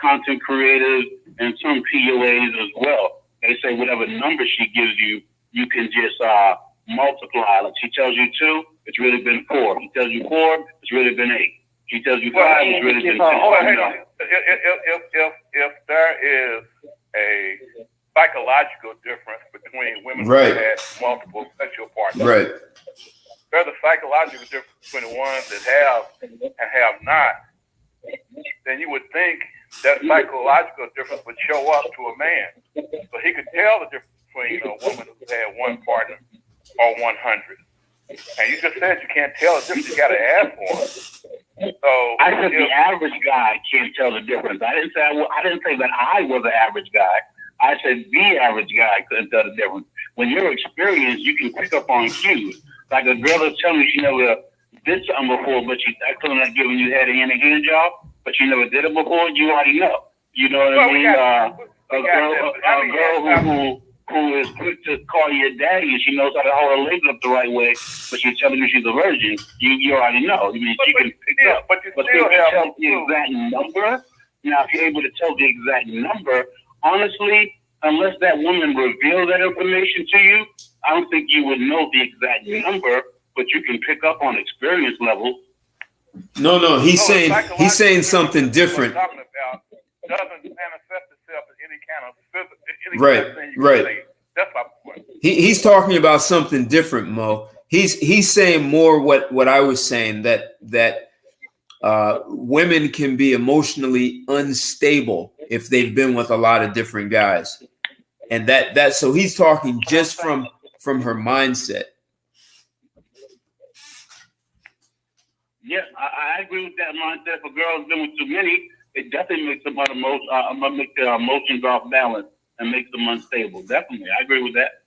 Speaker 3: content creators and some POAs as well. They say whatever number she gives you, you can just multiply. Like she tells you 2, it's really been 4. She tells you 4, it's really been 8. She tells you 5, it's really been 10.
Speaker 4: If there is a psychological difference between women who had multiple sexual partners,
Speaker 1: right?
Speaker 4: There's a psychological difference between the ones that have and have not. Then you would think that psychological difference would show up to a man, so he could tell the difference between a woman who had 1 partner or 100. And you just said you can't tell the difference. You got to ask for it. So
Speaker 3: I said the average guy can't tell the difference. I didn't say that I was an average guy. I said the average guy couldn't tell the difference. When you're experienced, you can pick up on cues. Like a girl that's telling you she never did something before, but she's actually not giving you head and hand job, but she never did it before. You already know. You know what I mean? A girl who is quick to call you a daddy and she knows how to hold her legs up the right way, but she's telling you she's a virgin. You already know. I mean, she can pick up. But if you tell the exact number, now if you're able to tell the exact number, honestly, unless that woman reveals that information to you, I don't think you would know the exact number, but you can pick up on experience level.
Speaker 1: No, he's saying something different.
Speaker 4: Talking about doesn't manifest itself in any kind of physical,
Speaker 1: Right.
Speaker 4: That's my point.
Speaker 1: He's talking about something different, Mo. He's saying more what I was saying, that women can be emotionally unstable if they've been with a lot of different guys, and that so he's talking just from her mindset.
Speaker 3: Yeah, I agree with that mindset. If a girl's been with too many, it definitely makes them make their emotions off balance and makes them unstable. Definitely, I agree with that.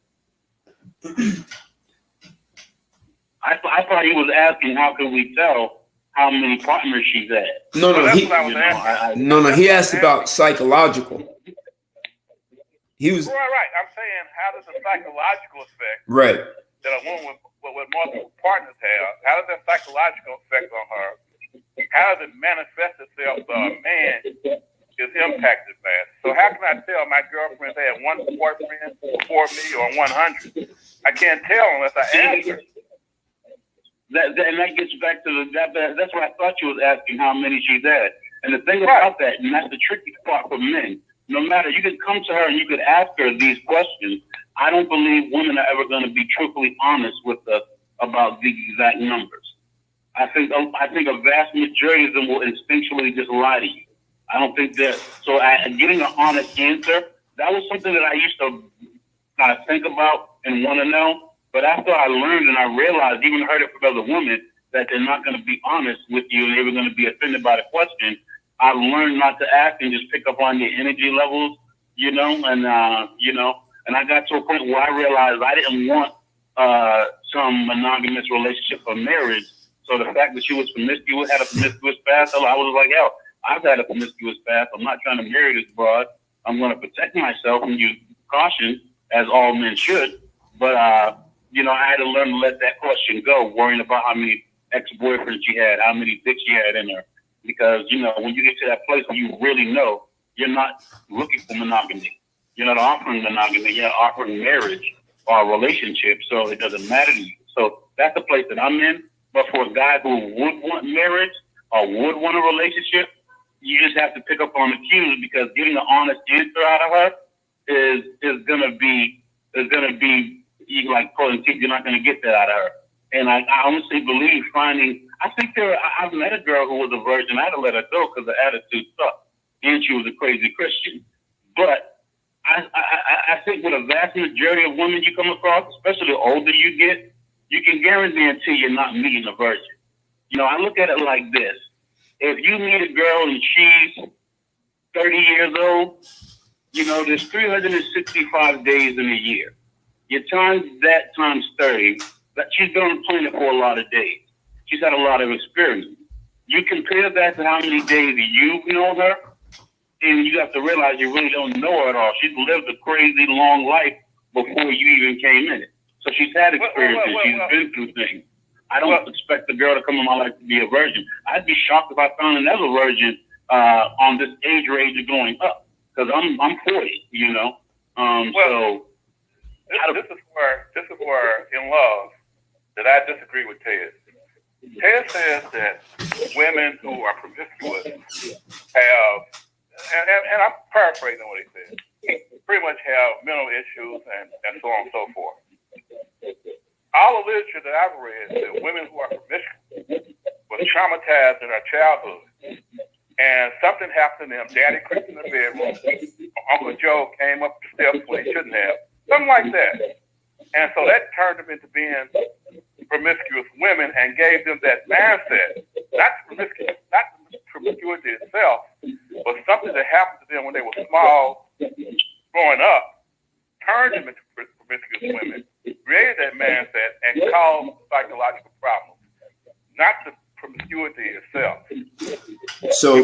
Speaker 3: I thought he was asking how can we tell how many partners she's had.
Speaker 1: No, he asked about psychological. He was
Speaker 4: right. I'm saying, how does the psychological effect that a woman with multiple partners have, how does that psychological effect on her? How does it manifest itself so a man is impacted by it? So how can I tell my girlfriend had one boyfriend before me or 100? I can't tell unless I ask her.
Speaker 3: And that gets back to that's what I thought you was asking, how many she's had. And the thing about that, and that's the tricky part for men, no matter, you could come to her and you could ask her these questions. I don't believe women are ever going to be truthfully honest with us about the exact numbers. I think a vast majority of them will instinctually just lie to you. I don't think that. So getting an honest answer, that was something that I used to kind of think about and want to know. But after I learned and I realized, even heard it from other women, that they're not going to be honest with you and they were going to be offended by the question, I learned not to act and just pick up on their energy levels, and I got to a point where I realized I didn't want some monogamous relationship or marriage. So the fact that she was promiscuous, had a promiscuous past, I was like, hell, I've had a promiscuous past. I'm not trying to marry this broad. I'm going to protect myself and use caution, as all men should. But, I had to learn to let that question go, worrying about how many ex-boyfriends she had, how many dicks she had in her. Because, when you get to that place where you really know you're not looking for monogamy, you're not offering monogamy, you're offering marriage or a relationship, so it doesn't matter to you. So that's the place that I'm in. But for a guy who would want marriage or would want a relationship, you just have to pick up on the cues, because getting an honest answer out of her is gonna be like pulling teeth. You're not gonna get that out of her. And I honestly believe I've met a girl who was a virgin. I had to let her go because the attitude sucked, and she was a crazy Christian. But I think with a vast majority of women you come across, especially the older you get, you can guarantee you're not meeting a virgin. I look at it like this. If you meet a girl and she's 30 years old, there's 365 days in a year. You times that times 30, but she's been on the planet for a lot of days. She's had a lot of experience. You compare that to how many days you've known her, and you have to realize you really don't know her at all. She's lived a crazy long life before you even came in it. So she's had experiences. She's been through things. I don't expect the girl to come in my life to be a virgin. I'd be shocked if I found another virgin on this age range of going up, because I'm 40. So this is where in love that I disagree with Ted. Ted says that women who are promiscuous have, and I'm paraphrasing what he said, pretty much have mental issues and so on and so forth. All the literature that I've read that women who are promiscuous was traumatized in their childhood, and something happened to them. Daddy crept in the bedroom, Uncle Joe came up the steps when he shouldn't have, something like that. And so that turned them into being promiscuous women and gave them that mindset, not to
Speaker 4: promiscuous, not the promiscuity itself, but something that happened to them when they were small, growing up, turned them into promiscuous women, created that mindset, and caused psychological problems, not the promiscuity itself.
Speaker 1: So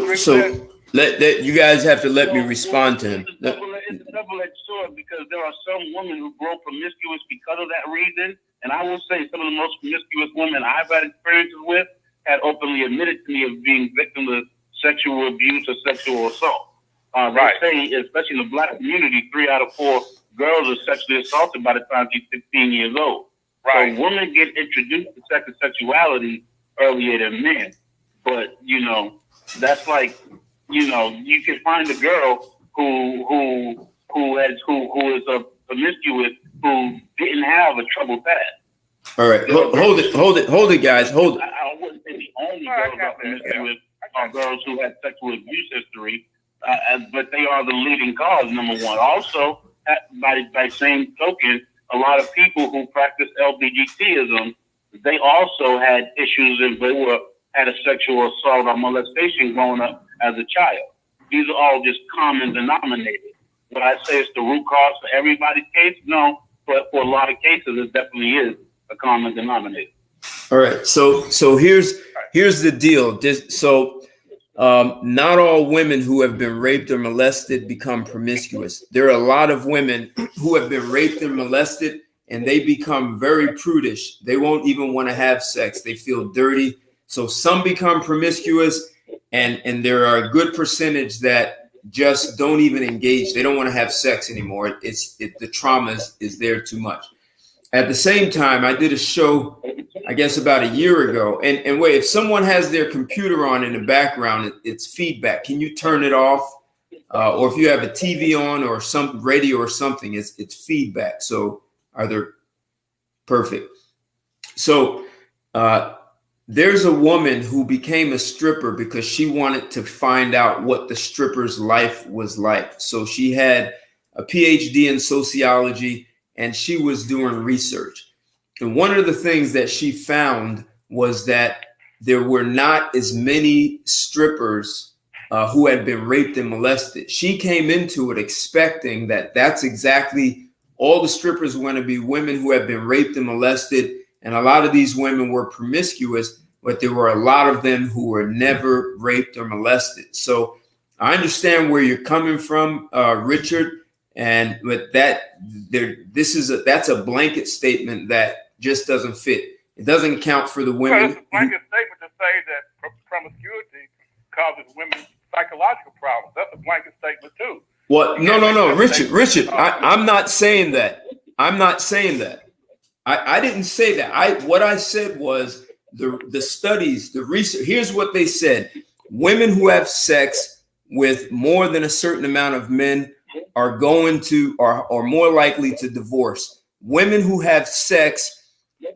Speaker 1: let you guys have to let me respond to him.
Speaker 3: It's a double-edged sword because there are some women who grow promiscuous because of that reason. And I will say some of the most promiscuous women I've had experiences with had openly admitted to me of being victims of sexual abuse or sexual assault. Right. They say, especially in the Black community, 3 out of 4 girls are sexually assaulted by the time she's 15 years old. Right. So women get introduced to sex and sexuality earlier than men. But, you know, that's like, you know, you can find a girl who is a promiscuous who didn't have a troubled past.
Speaker 1: All right, hold it, guys, hold it.
Speaker 3: I wouldn't say the only girls are promiscuous are girls who had sexual abuse history, but they are the leading cause, number one. Also, by same token, a lot of people who practice LBGTism, they also had issues and had a sexual assault or molestation growing up as a child. These are all just common denominators. Would I say it's the root cause for everybody's case? No, but for a lot of cases, it definitely is a common denominator.
Speaker 1: All right, so here's the deal. Not all women who have been raped or molested become promiscuous. There are a lot of women who have been raped and molested, and they become very prudish. They won't even want to have sex. They feel dirty. So some become promiscuous, and there are a good percentage that just don't even engage. They don't want to have sex anymore. The trauma is there too much. At the same time, I did a show, I guess about a year ago. And wait, if someone has their computer on in the background, it's feedback. Can you turn it off? Or if you have a TV on or some radio or something, it's feedback. So perfect. So there's a woman who became a stripper because she wanted to find out what the stripper's life was like. So she had a PhD in sociology and she was doing research. And one of the things that she found was that there were not as many strippers who had been raped and molested. She came into it expecting that that's exactly all the strippers were going to be women who had been raped and molested. And a lot of these women were promiscuous, but there were a lot of them who were never raped or molested. So I understand where you're coming from, Richard, but that's a blanket statement that just doesn't fit. It doesn't account for the women.
Speaker 4: Well, it's a blanket statement to say that promiscuity causes women psychological problems. That's a blanket statement too.
Speaker 1: What? No, Richard. I'm not saying that. I didn't say that. What I said was the studies, the research. Here's what they said: women who have sex with more than a certain amount of men are more likely to divorce. Women who have sex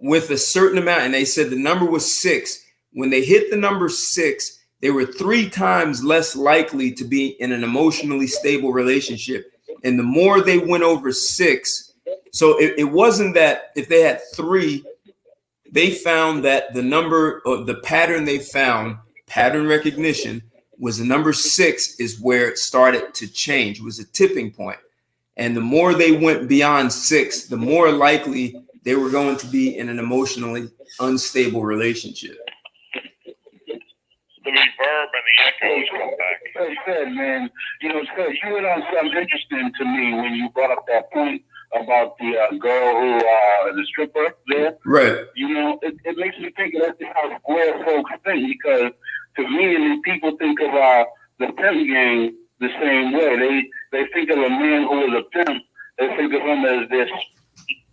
Speaker 1: with a certain amount, and they said the number was 6. When they hit the number 6, they were 3 times less likely to be in an emotionally stable relationship. And the more they went over 6, so it wasn't that if they had 3, they found that the number or the pattern they found, pattern recognition, was the number 6 is where it started to change. It was a tipping point. And the more they went beyond 6, the more likely they were going to be in an emotionally unstable relationship.
Speaker 4: The reverb and the echoes come back.
Speaker 3: Like I said, man, you know, Scott, you hit on something interesting to me when you brought up that point about the girl who, the stripper there.
Speaker 1: Right.
Speaker 3: You know, it makes me think that's how square folks think, because to me, and people think of the pimp gang the same way. They think of a man who is a pimp. They think of him as this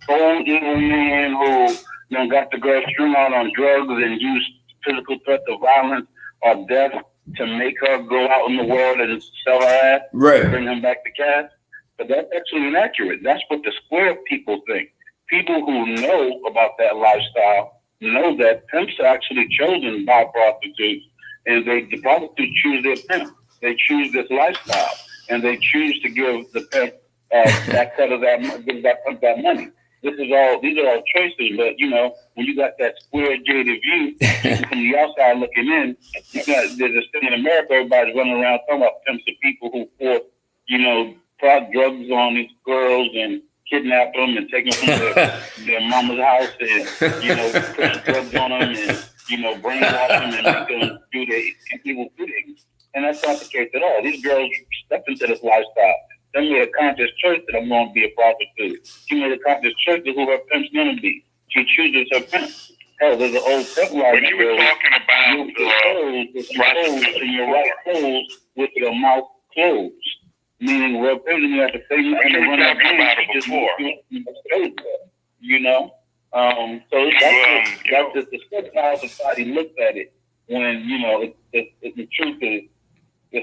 Speaker 3: old evil man who got the girl strung out on drugs and used physical threats of violence or death to make her go out in the world and sell her ass,
Speaker 1: right,
Speaker 3: bring him back to cash. But that's actually inaccurate. That's what the square people think. People who know about that lifestyle know that pimps are actually chosen by prostitutes, and the prostitutes choose their pimp. They choose this lifestyle, and they choose to give the pimp that cut of that, give that pimp that money. these are all choices, but you know, when you got that square jaded view from the outside looking in, there's a thing in America, everybody's running around talking about pimps of people who force, you know, prod drugs on these girls and kidnap them and take them from their mama's house and, you know, push drugs on them and, you know, brainwash them and make them do their evil things. And that's not the case at all. These girls step into this lifestyle. They made a conscious choice that I'm going to be a prostitute. She made a conscious choice of who her pimp's going to be. She chooses her pimp. Hell, there's an old pimp line.
Speaker 4: When you were talking about
Speaker 3: prostitutes in your right clothes with your mouth closed, meaning we're pimping you at the same time.
Speaker 4: You were talking about it before.
Speaker 3: You know? So that's just the how society looks at it when, you know, the truth is,
Speaker 4: you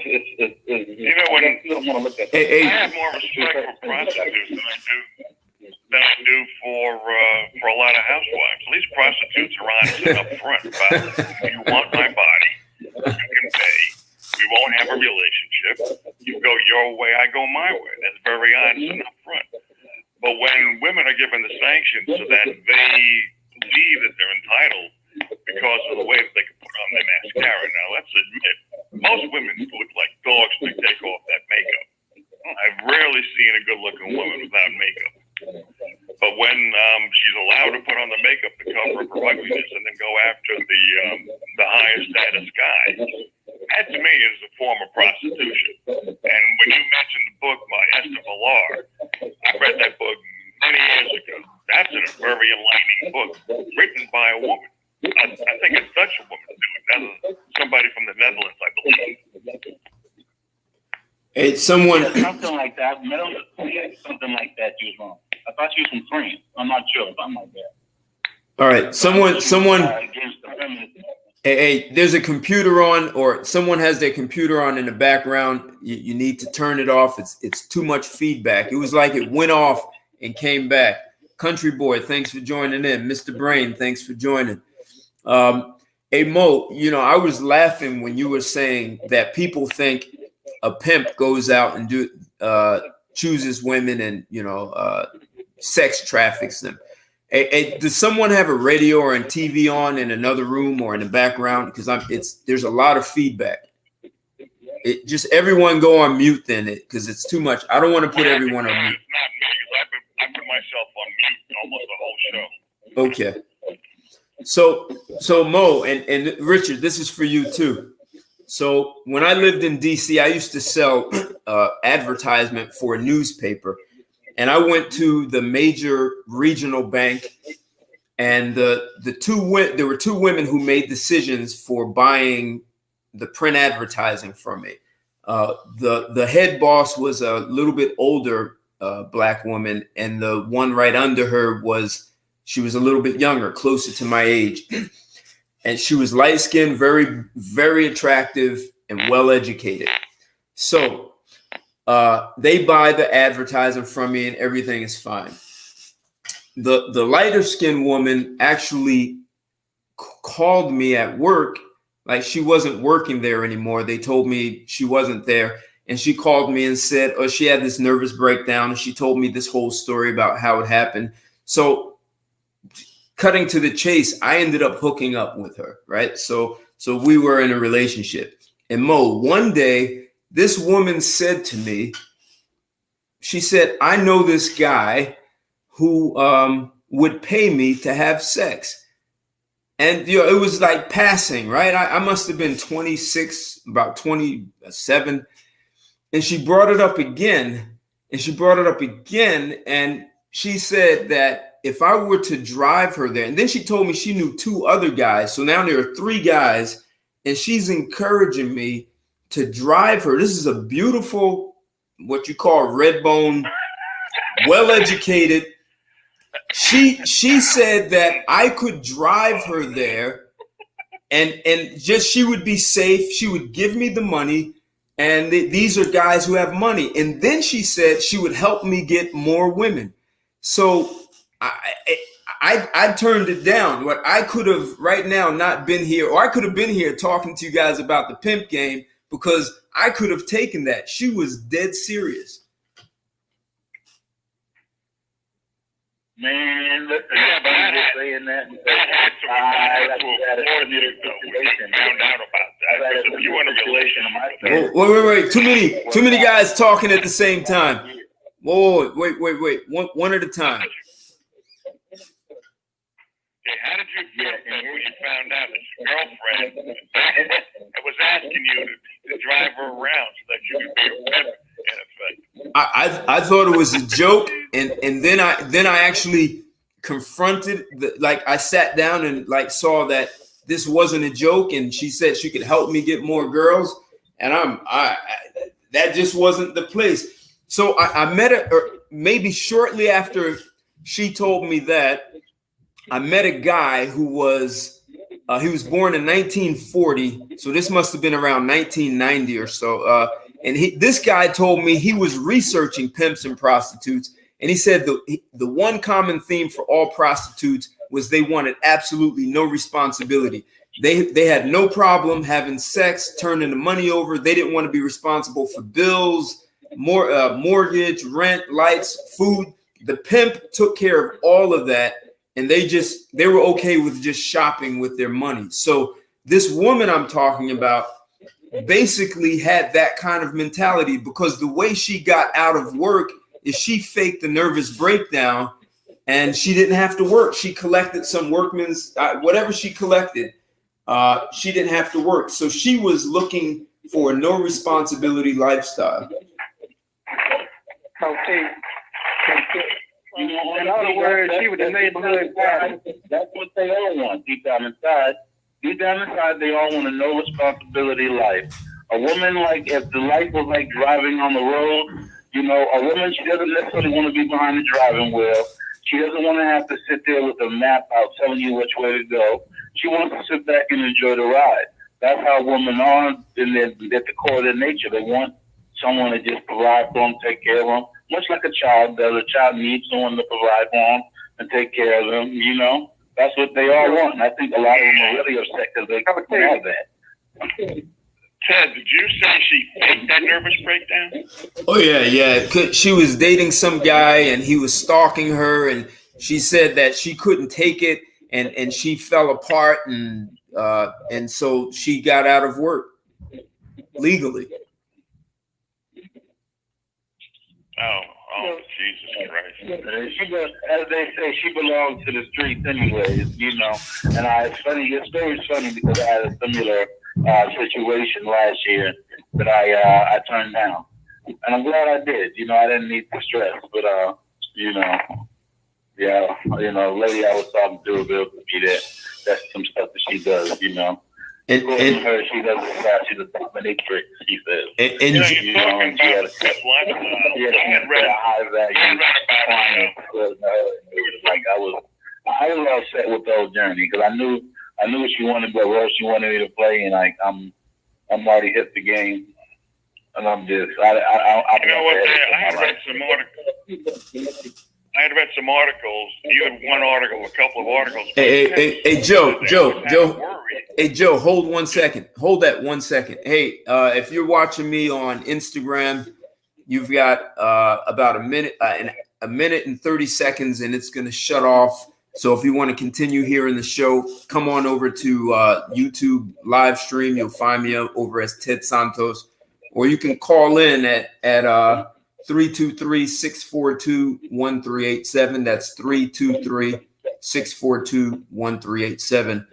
Speaker 4: know, when
Speaker 3: you don't want to look at
Speaker 4: I have more respect for prostitutes than I do for a lot of housewives. At least prostitutes are honest and upfront about, if you want my body, you can pay. We won't have a relationship. You go your way, I go my way. That's very honest and upfront. But when women are given the sanctions so that they believe that they're entitled because of the way that they can put on their mascara. Now, let's admit, most women look like dogs when they take off that makeup. I've rarely seen a good-looking woman without makeup. But when she's allowed to put on the makeup to cover up her ugliness and then go after the higher status guy, that to me is a form of prostitution. And when you mentioned the book by Esther Villar, I read that book many years ago. That's a very enlightening book, written by a woman. I think it's Dutch woman doing it. Somebody from the Netherlands, I believe.
Speaker 1: It's someone.
Speaker 3: Something like that. Something like that. You was wrong. I thought she was from France. I'm not sure. Something like that.
Speaker 1: All right. Someone. Hey, there's a computer on, or someone has their computer on in the background. You need to turn it off. It's too much feedback. It was like it went off and came back. Country Boy, thanks for joining in. Mr. Brain, thanks for joining. Hey, Mo, you know, I was laughing when you were saying that people think a pimp goes out and chooses women and, you know, sex traffics them. Hey, does someone have a radio or a TV on in another room or in the background? Because there's a lot of feedback. Just everyone go on mute then, because it's too much. I don't want to put everyone on mute.
Speaker 4: It's not me, because I put myself on mute almost the whole show.
Speaker 1: Okay. So Mo and Richard, this is for you too. So when I lived in DC, I used to sell advertisement for a newspaper, and I went to the major regional bank, and there were two women who made decisions for buying the print advertising from me. The head boss was a little bit older black woman, and the one right under her she was a little bit younger, closer to my age. And she was light-skinned, very, very attractive, and well-educated. So they buy the advertising from me, and everything is fine. The lighter-skinned woman actually called me at work, like she wasn't working there anymore. They told me she wasn't there. And she called me and said, she had this nervous breakdown. And she told me this whole story about how it happened. So cutting to the chase, I ended up hooking up with her, right? So we were in a relationship. And Mo, one day, this woman said to me, she said, I know this guy who would pay me to have sex. And you know, it was like passing, right? I must have been 26, about 27. And she brought it up again. And she said that if I were to drive her there, and then she told me she knew two other guys. So now there are three guys, and she's encouraging me to drive her. This is a beautiful, what you call red bone, well-educated. She said that I could drive her there and just she would be safe. She would give me the money. And these are guys who have money. And then she said she would help me get more women. So I turned it down. What I could have right now not been here, or I could have been here talking to you guys about the pimp game, because I could have taken that. She was dead serious.
Speaker 3: Man, listen,
Speaker 4: Yeah, but
Speaker 3: I'm just saying that.
Speaker 4: That had to have gone to a board meeting, though, when you found out about that. Because if you were in a relationship,
Speaker 1: Wait. Too many guys talking at the same time. Whoa, wait. One at a time.
Speaker 4: okay, how did you feel when you found out that your girlfriend was asking you to drive her around so that you could be a pimp, in effect?
Speaker 1: I thought it was a joke, and then I actually confronted I sat down and saw that this wasn't a joke, and she said she could help me get more girls, and that just wasn't the place. So I met her, or maybe shortly after she told me that, I met a guy who was he was born in 1940, so this must have been around 1990 or so. And this guy told me he was researching pimps and prostitutes, and he said the one common theme for all prostitutes was they wanted absolutely no responsibility. They had no problem having sex, turning the money over. They didn't want to be responsible for bills, mortgage, rent, lights, food. The pimp took care of all of that, and they were okay with just shopping with their money. So this woman I'm talking about basically had that kind of mentality, because the way she got out of work is she faked a nervous breakdown, and she didn't have to work. She collected some workman's whatever she collected. She didn't have to work, so she was looking for a no responsibility lifestyle.
Speaker 2: Okay. In other words, she was the neighborhood guy.
Speaker 3: That's what they all want deep down inside. Deep down inside, they all want a no responsibility life. A woman, if the life was like driving on the road, a woman, she doesn't necessarily want to be behind the driving wheel. She doesn't want to have to sit there with a map out telling you which way to go. She wants to sit back and enjoy the ride. That's how women are at the core of their nature. They want someone to just provide for them, take care of them, much like a child does. A child needs someone to provide for them and take care of them, That's what they all want. And I think a lot of them are really upset because they can't have that.
Speaker 4: Ted, did you say she faked that nervous breakdown?
Speaker 1: Oh yeah. She was dating some guy, and he was stalking her, and she said that she couldn't take it, and she fell apart, and so she got out of work legally.
Speaker 4: Oh, Jesus Christ.
Speaker 3: As they say, she belongs to the streets anyways, And it's funny, your story's funny because I had a similar situation last year that I turned down. And I'm glad I did. I didn't need the stress, but, lady I was talking to about to be there. That's some stuff that she does, And her, she doesn't stop. She's a dominatrix, she says.
Speaker 4: And you're talking about pimp lifestyle. I had read about
Speaker 3: I was all set with the whole journey because I knew what she wanted, what role she wanted me to play, and I'm already hit the game, and I'm just I
Speaker 4: you know what? I had read some articles. Even one article, a couple of articles.
Speaker 1: Hey, Joe. Hey, Joe, hold 1 second. Hold that 1 second. Hey, if you're watching me on Instagram, you've got about a minute and 30 seconds, and it's going to shut off. So if you want to continue hearing the show, come on over to YouTube live stream. You'll find me over as Ted Santos, or you can call in at 323-642-1387. That's 323-642-1387.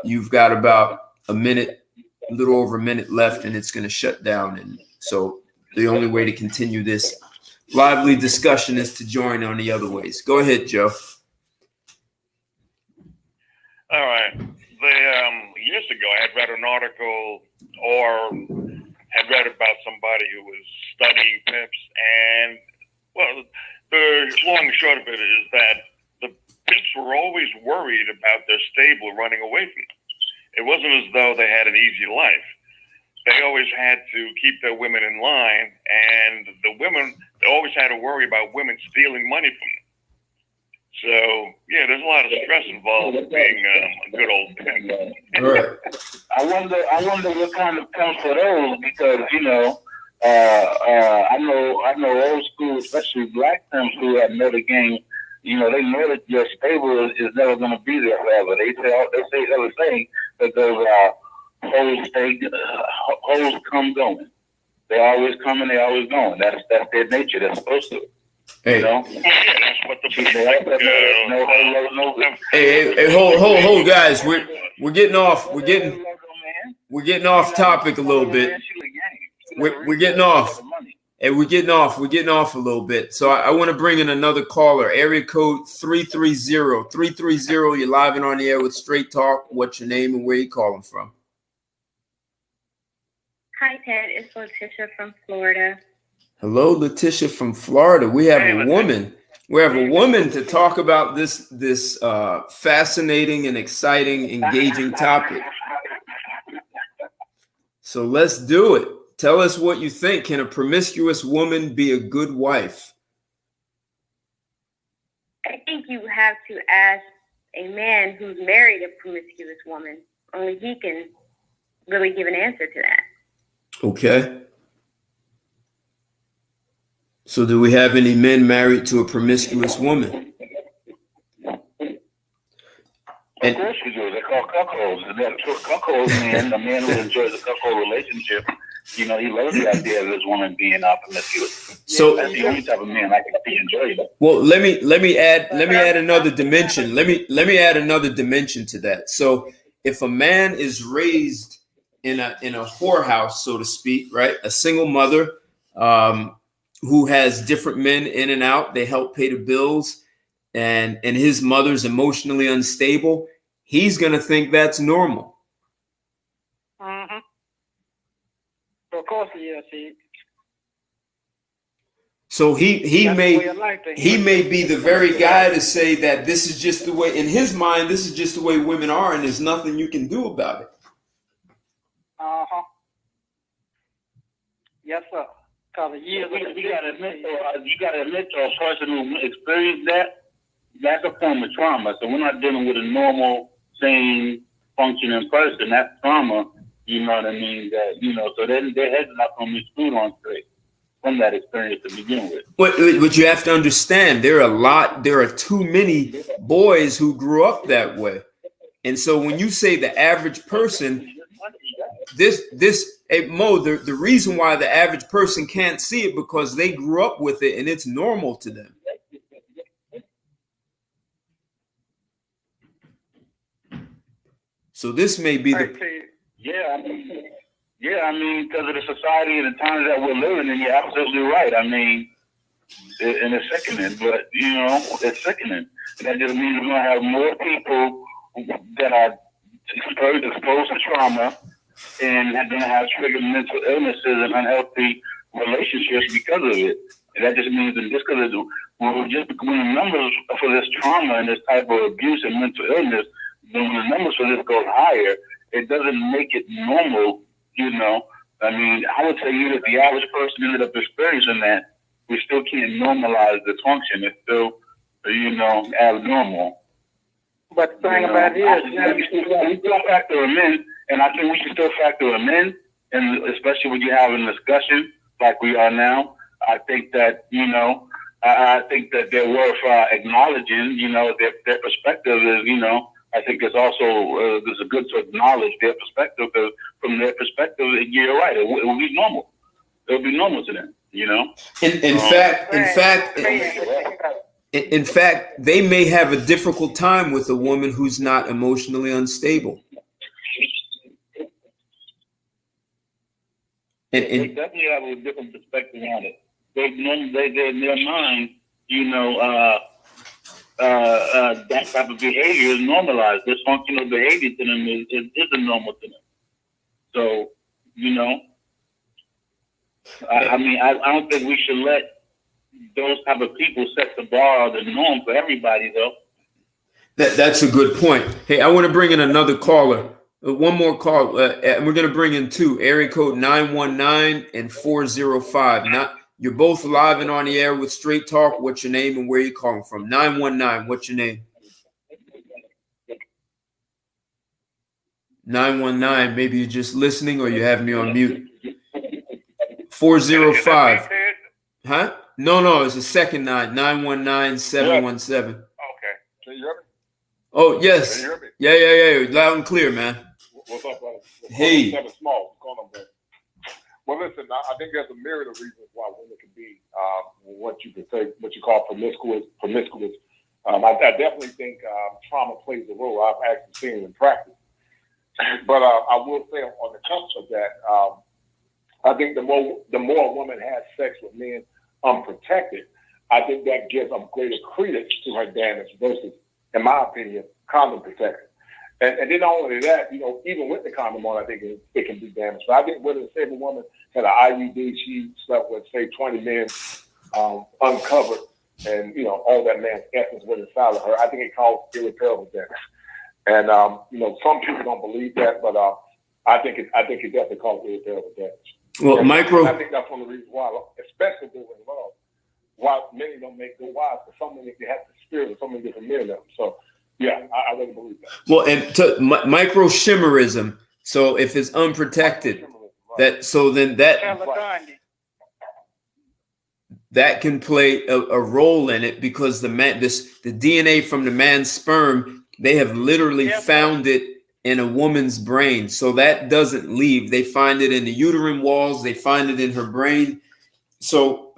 Speaker 1: You've got about a little over a minute left, and it's going to shut down. And so the only way to continue this lively discussion is to join on the other ways. Go ahead, Joe.
Speaker 4: All right. Years ago, I had read an article or had read about somebody who was studying pimps, and the long and short of it is that the pimps were always worried about their stable running away from them. It wasn't as though they had an easy life. They always had to keep their women in line, and they always had to worry about women stealing money from them. So, yeah, there's a lot of stress involved with being a good old pimp.
Speaker 1: Right.
Speaker 3: I wonder what kind of pimps are those, because I know old school, especially black pimps who have never gained you know, they know that your stable is never going to be there forever. They say the saying that those hoes come going. They always coming, they always going. That's their nature. They're supposed to.
Speaker 1: Hey.
Speaker 3: You know?
Speaker 4: Yeah, that's what the
Speaker 1: Hey, hold, guys. We're getting off. We're getting off topic a little bit. We're getting off. Hey, we're getting off a little bit. So I want to bring in another caller. Area code 330. 330. You're live and on the air with Straight Talk. What's your name and where you calling from?
Speaker 5: Hi, Ted. It's Letitia from Florida.
Speaker 1: Hello, Letitia from Florida. We have a woman. We have a woman to talk about this fascinating and exciting, engaging topic. So let's do it. Tell us what you think. Can a promiscuous woman be a good wife?
Speaker 5: I think you have to ask a man who's married a promiscuous woman. Only he can really give an answer to that.
Speaker 1: Okay. So do we have any men married to a promiscuous woman?
Speaker 3: Of course you do. They're called cuckolds. And they're cuckold men, a man who enjoys a cuckold relationship, you know, he loves the idea of this woman being promiscuous.
Speaker 1: So
Speaker 3: that's the only type of man I can see enjoying it.
Speaker 1: Well, let me add another dimension. Let me add another dimension to that. So if a man is raised in a whorehouse, so to speak, right? A single mother who has different men in and out, they help pay the bills, and his mother's emotionally unstable, he's gonna think that's normal.
Speaker 2: Mm-hmm. Of course he is.
Speaker 1: So he may be the very guy to say that this is just the way, in his mind, this is just the way women are, and there's nothing you can do about it.
Speaker 2: Uh-huh. Yes, sir. Because you gotta admit,
Speaker 3: to a person who experienced that's a form of trauma. So we're not dealing with a normal, sane, functioning person. That's trauma. You know what I mean? That, you know, so then their head's not going to be screwed on straight from that experience to begin with.
Speaker 1: But you have to understand, there are too many boys who grew up that way. And so when you say the average person, Mo, the reason why the average person can't see it because they grew up with it and it's normal to them. So this may be
Speaker 3: Yeah, I mean, because of the society and the times that we're living in, you're absolutely right. I mean, and it's sickening, but, you know, it's sickening. That just means we're going to have more people that are exposed to trauma and are going to have triggered mental illnesses and unhealthy relationships because of it. And that just means that just because when the numbers for this trauma and this type of abuse and mental illness, when the numbers for this goes higher, it doesn't make it normal, you know. I mean, I would tell you that the average person ended up experiencing that. We still can't normalize dysfunction. It's still, you know, abnormal.
Speaker 2: But the thing about it is,
Speaker 3: we still factor them in, and I think we should still factor them in, and especially when you're having a discussion like we are now. I think that, you know, I think that they're worth acknowledging, you know, their perspective is, you know, I think it's also it's good to acknowledge their perspective, because from their perspective, you're right. It will be normal. It'll be normal to them, you know.
Speaker 1: In fact, they may have a difficult time with a woman who's not emotionally unstable.
Speaker 3: They definitely have a different perspective on it. They in their mind, you know. That type of behavior is normalized. Dysfunctional behavior to them isn't normal to them. So, you know, I mean, I don't think we should let those type of people set the bar or the norm for everybody, though.
Speaker 1: That's a good point. Hey, I want to bring in another caller. One more call. And we're going to bring in two. Area code 919 and 405. You're both live and on the air with Straight Talk. What's your name and where you calling from? 919, what's your name? 919, maybe you're just listening or you have me on mute. 405. Huh? No, it's a second 919-717.
Speaker 6: Okay. Can you hear me?
Speaker 1: Oh, yes.
Speaker 6: Can you hear me?
Speaker 1: Yeah. Loud and clear, man.
Speaker 6: What's up, brother?
Speaker 1: Hey.
Speaker 6: Seven Small. What's going on, man? Well, listen, I think there's a myriad of reasons why women can be what you could say, what you call promiscuous. I definitely think trauma plays a role. I've actually seen it in practice. But I will say on the cusp of that, I think the more a woman has sex with men unprotected, I think that gives a greater credence to her damage versus, in my opinion, condom protection. And then not only that, even with the condom on, I think it can be damaged. But I think whether say a woman had an IUD, she slept with, say, 20 men uncovered, and, all that man's essence went inside of her, I think it caused irreparable damage. And, some people don't believe that, but I think it definitely caused irreparable damage.
Speaker 1: Well,
Speaker 6: and
Speaker 1: micro.
Speaker 6: I think that's one of the reasons why, especially during love, why many don't make good wives, because so many they have the spirit of so many different men in them. So, yeah, I really believe that.
Speaker 1: Well, and micro chimerism. So if it's unprotected,
Speaker 6: right.
Speaker 1: that can play a role in it, because the DNA from the man's sperm, they have literally found it in a woman's brain. So that doesn't leave. They find it in the uterine walls. They find it in her brain. So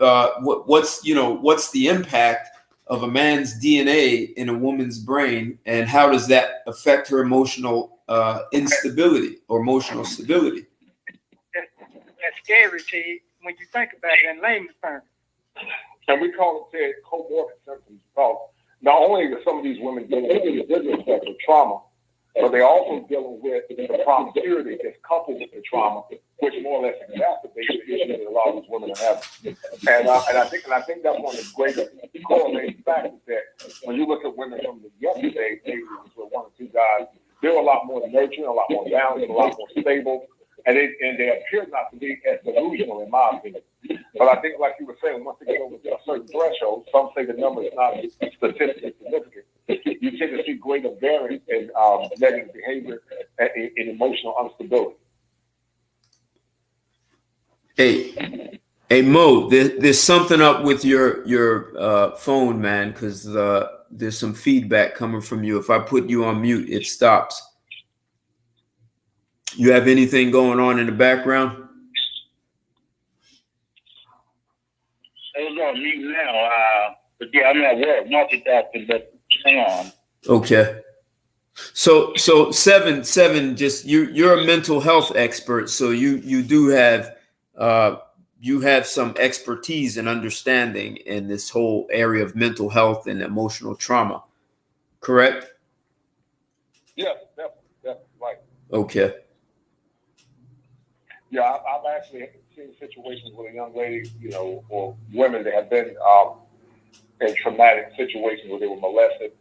Speaker 1: what's the impact of a man's DNA in a woman's brain, and how does that affect her emotional instability or emotional stability?
Speaker 2: That's scary to you when you think about it in layman's terms.
Speaker 6: And we call it comorbid symptoms, because not only are some of these women dealing with individual sexual trauma, but they're also dealing with the promiscuity that's coupled with the trauma, which more or less exacerbates the issue that a lot of these women are having. And I think that's one of the greatest correlating factors, that when you look at women from the younger days, with one or two guys, they're a lot more nurturing, a lot more balanced, a lot more stable, and they appear not to be as delusional, in my opinion. But I think, like you were saying, once they get over a certain threshold, some say the number is not statistically significant. You tend to see greater variance in negative behavior and in emotional instability.
Speaker 1: Hey Mo, there's something up with your phone, man, because there's some feedback coming from you. If I put you on mute, it stops. You have anything going on in the background?
Speaker 3: I was on mute now, but yeah, I'm at work, multitasking, but hang on.
Speaker 1: Okay. So seven, just you're a mental health expert, so you do have some expertise and understanding in this whole area of mental health and emotional trauma, correct?
Speaker 6: Yeah, definitely, right.
Speaker 1: Okay.
Speaker 6: Yeah, I've actually seen situations with a young lady, or women that have been in traumatic situations where they were molested,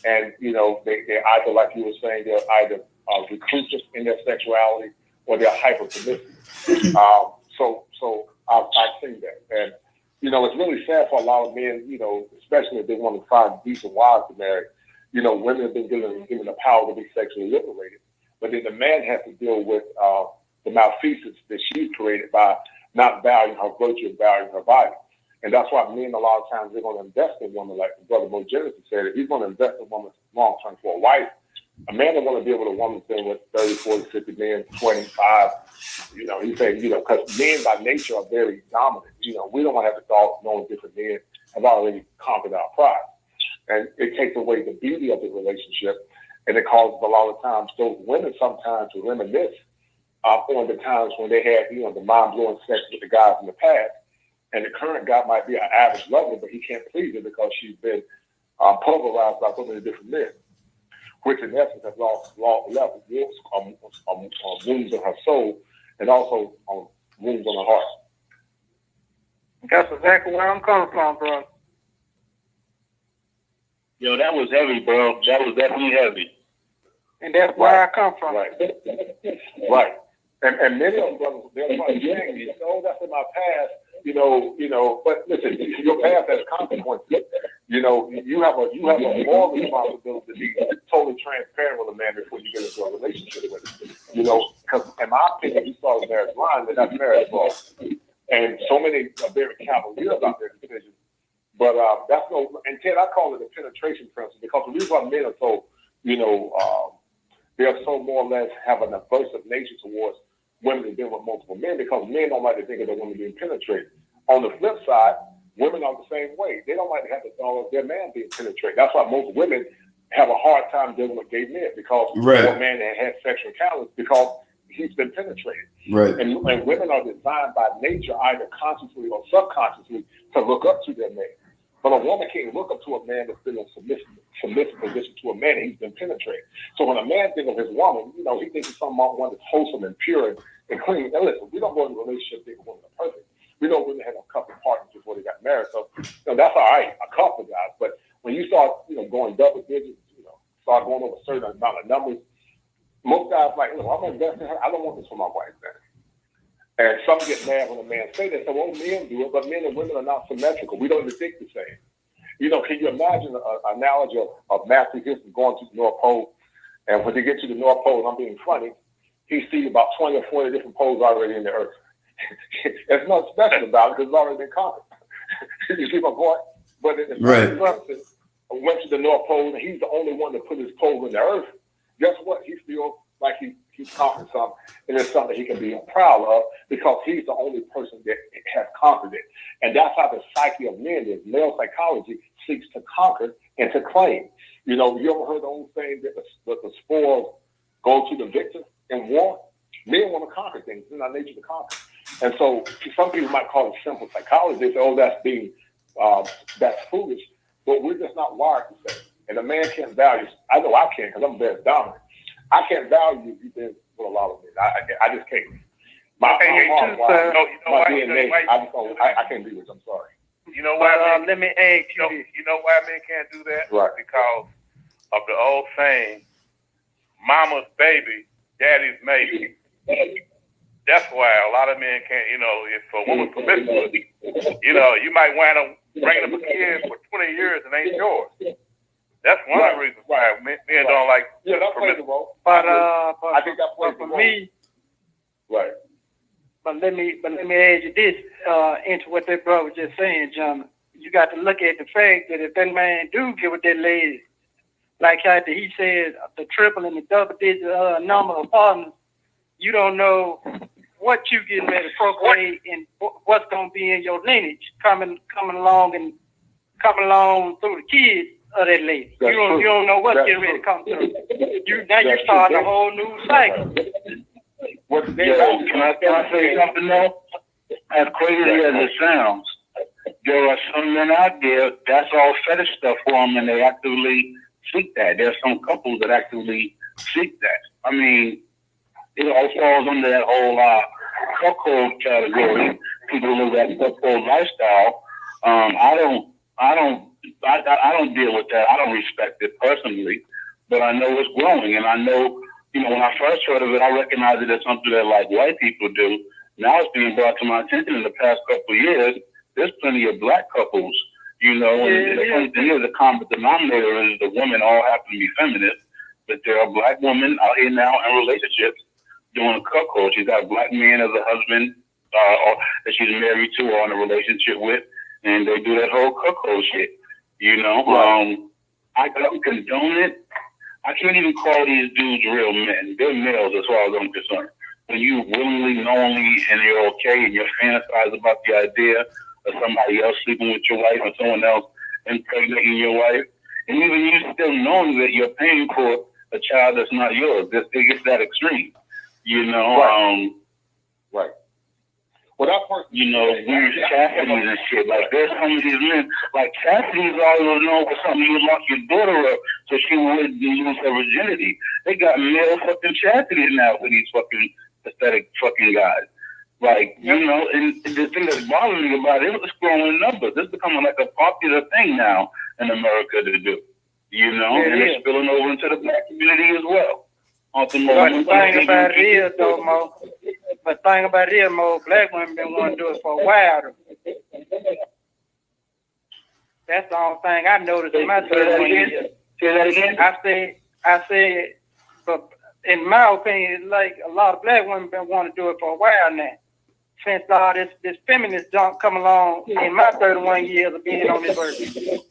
Speaker 6: and they're either, like you were saying, they're either reclusive in their sexuality, or they're hyper promiscuous. So I've seen that, and it's really sad for a lot of men, especially if they want to find decent wives to marry. Women have been given the power to be sexually liberated, but then the man has to deal with the malfeasance that she's created by not valuing her virtue and valuing her body. And that's why men, a lot of times, they're going to invest in women, like Brother Mo Genesis said, if he's going to invest in a woman long term for a wife, a man will want to be able to woman's been with 30, 40, 50 men, 25. He said, because men by nature are very dominant. We don't want to have the thought of knowing different men have already conquered our pride. And it takes away the beauty of the relationship. And it causes a lot of times those women sometimes to reminisce on the times when they had, the mind-blowing sex with the guys in the past. And the current guy might be an average lover, but he can't please her because she's been pulverized by so many different men, which in essence has left wounds in her soul and also wounds on her heart.
Speaker 2: That's exactly where I'm coming from, bro.
Speaker 3: Yo, that was heavy, bro. That was definitely heavy.
Speaker 2: And that's where I come from.
Speaker 6: Right. Right. And many of them, they're probably saying, that's in my past, but listen, your past has consequences. You have a moral responsibility to be totally transparent with a man before you get into a relationship with him. Because in my opinion, you saw the marriage line, but that's marriage law. And so many are very cavalier about their decisions But that's no. And Ted, I call it the penetration principle because the reason why men are so, they're so more or less have an aversive nature towards women that deal with multiple men because men don't like to think of their women being penetrated. On the flip side, women are the same way. They don't like to have the thought of their man being penetrated. That's why most women have a hard time dealing with gay men because a man that has sexual encounters because he's been penetrated.
Speaker 1: Right.
Speaker 6: And women are designed by nature, either consciously or subconsciously, to look up to their man. But a woman can't look up to a man that's been in a submissive position to a man and he's been penetrated. So when a man thinks of his woman, he thinks of someone that's wholesome and pure and clean. And listen, we don't go into a relationship thinking women are perfect. We don't really have a couple of partners before they got married. So that's all right, a couple guys. But when you start, going double digits, start going over a certain amount of numbers, most guys like, I'm gonna invest in her. I don't want this for my wife, man. And some get mad when a man say that. So, men do it, but men and women are not symmetrical. We don't even think the same. Can you imagine an analogy of Matthew Houston going to the North Pole? And when they get to the North Pole, and I'm being funny, he sees about 20 or 40 different poles already in the earth. There's nothing special about it because it's already been conquered. You see my point? But if Matthew Houston went to the North Pole and he's the only one that put his pole in the earth, guess what? He feels like he's conquered something, and it's something he can be proud of because he's the only person that has conquered it. And that's how the psyche of men is. Male psychology seeks to conquer and to claim. You ever heard the old saying that the spoils go to the victor in war? Men want to conquer things. It's in our nature to conquer. And so some people might call it simple psychology. They say, that's foolish. But we're just not wired to say. And a man can't value. I know I can't because I'm very dominant. I can't value you been with a lot of men. I just can't. My DNA. I can't be with you. I'm sorry.
Speaker 7: You know why?
Speaker 2: Let me ask you.
Speaker 7: You know why men can't do that?
Speaker 6: Right.
Speaker 7: Because of the old saying, "Mama's baby, daddy's maybe." That's why a lot of men can't. If a woman's promiscuous, you might wind up bringing up a kid for 20 years and ain't yours. That's one of the reasons why men don't like.
Speaker 6: Yeah, that plays a role.
Speaker 2: But
Speaker 6: I think that plays
Speaker 2: for
Speaker 6: a role.
Speaker 2: me,
Speaker 6: right.
Speaker 2: But let me add you this into what that brother was just saying, John. You got to look at the fact that if that man do get with that lady, like he said, the triple and the double digit number of partners, you don't know what you getting ready to procreate and what's gonna be in your lineage coming along through the kids of that lady. You don't know what's getting ready to come through. You start a whole new cycle.
Speaker 3: Can I say something though? As crazy as it sounds, there are some men out there that's all fetish stuff for them, and they actively seek that. There's some couples that actively seek that. I mean, it all falls under that whole cuckold category. People live that cuckold lifestyle. I don't deal with that. I don't respect it personally, but I know it's growing, and I know, when I first heard of it, I recognized it as something that like white people do. Now it's being brought to my attention in the past couple of years. There's plenty of black couples, and the funny thing is, the common denominator is the women all happen to be feminists, but there are black women out here now in relationships doing a cuckold. She's got a black man as a husband that she's married to or in a relationship with, and they do that whole cuckold shit. I don't condone it. I can't even call these dudes real men. They're males as far as I'm concerned. When you willingly, knowingly, and you're okay, and you fantasize about the idea of somebody else sleeping with your wife or someone else impregnating your wife, and even you still knowing that you're paying for a child that's not yours, it gets that extreme.
Speaker 6: Right. Well, that person,
Speaker 3: weird chastities and shit. Like, there's some of these men, like, chastity's always known for something you lock your daughter up so she wouldn't lose her virginity. They got male fucking chastities now for these fucking pathetic fucking guys. Like, and the thing that's bothering me about it, it's growing numbers. It's becoming like a popular thing now in America to do. And it's spilling over into the black community as well.
Speaker 2: But the thing about it is, though, Mo, black women been wanting to do it for a while. That's the only thing I noticed in my 31 years.
Speaker 3: Say that again?
Speaker 2: I said, but in my opinion, it's like a lot of black women been wanting to do it for a while now. since this feminist junk come along in my 31 years of being on this earth.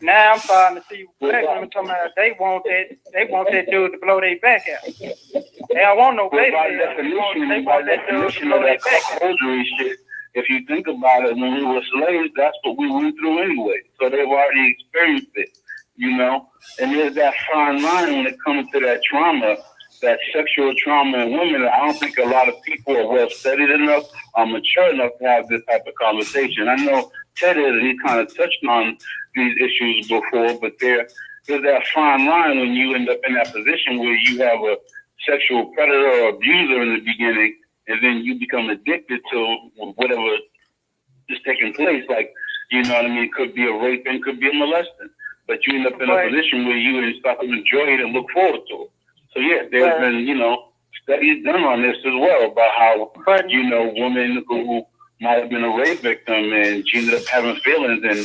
Speaker 2: Now I'm starting to see black women talking about they want that dude to blow their back out. They don't want no baby. They want that dude to blow their back out.
Speaker 3: Shit. If you think about it, when we were slaves, that's what we went through anyway. So they've already experienced it, you know? And there's that fine line when it comes to that trauma, that sexual trauma in women. I don't think a lot of people are well studied enough or mature enough to have this type of conversation. I know Ted is, he kind of touched on these issues before, but there's that fine line when you end up in that position where you have a sexual predator or abuser in the beginning, and then you become addicted to whatever is taking place. Like, you know what I mean? It could be a rape and could be a molesting. But you end up in a position where you start to enjoy it and look forward to it. So, yeah, there's been, you know, studies done on this as well about how, you know, women who might have been a rape victim and she ended up having feelings and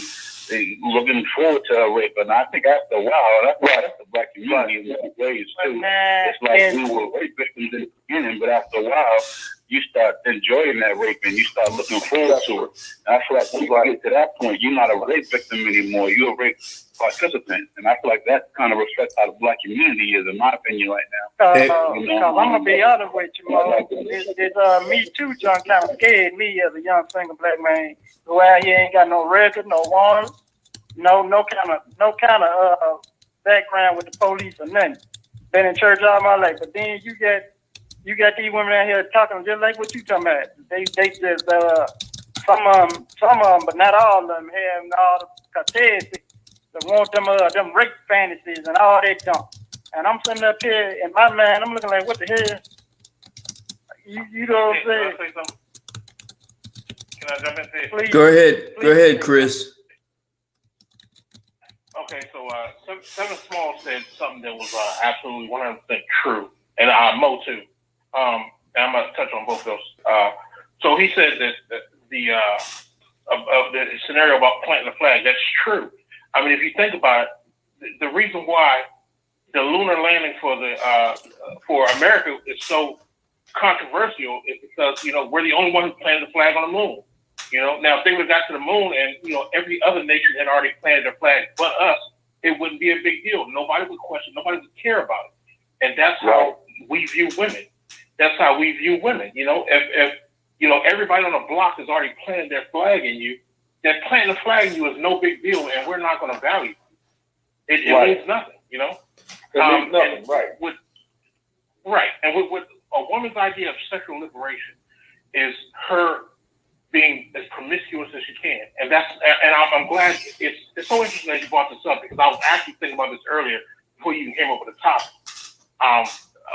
Speaker 3: they looking forward to a rape. And I think after a while, that's the black community in many ways, too. It's like we were rape victims in the beginning, but after a while, you start enjoying that rape and you start looking forward to it. And I feel like when you get to that point, you're not a rape victim anymore. You're a rape participant. And I feel like that kind of reflects how the black community is, in my opinion, right now.
Speaker 2: Because I'm going to be honest with you, Mo. This Me Too junk kind of scared me as a young single black man who out here ain't got no record, no warrant, no kind of background with the police or nothing. Been in church all my life. But then you got these women out here talking just like what you talking about. They just some of them, but not all of them, have all the cartels that want them rape fantasies and all that junk. And I'm sitting up here in my mind, I'm looking like, what the hell? You know what I'm saying?
Speaker 7: Can I jump in there?
Speaker 2: Please.
Speaker 1: Go ahead, Chris.
Speaker 7: Okay, so Seven Small said something that was absolutely 100% true, and Mo too. And I'm gonna touch on both of those. So he said that the scenario about planting the flag, that's true. I mean, if you think about it, the reason why the lunar landing for America is so controversial is because, you know, we're the only one who planted the flag on the moon. You know, now if they would have got to the moon and, you know, every other nation had already planted their flag but us, it wouldn't be a big deal. Nobody would question, nobody would care about it. And that's how we view women. That's how we view women. You know, if you know, everybody on the block has already planted their flag in you, then planting the flag in you is no big deal, and we're not going to value it. It means nothing, you know?
Speaker 6: It means nothing, right.
Speaker 7: And with a woman's idea of sexual liberation is her being as promiscuous as she can. And I'm glad it's so interesting that you brought this up, because I was actually thinking about this earlier before you even came up with the topic.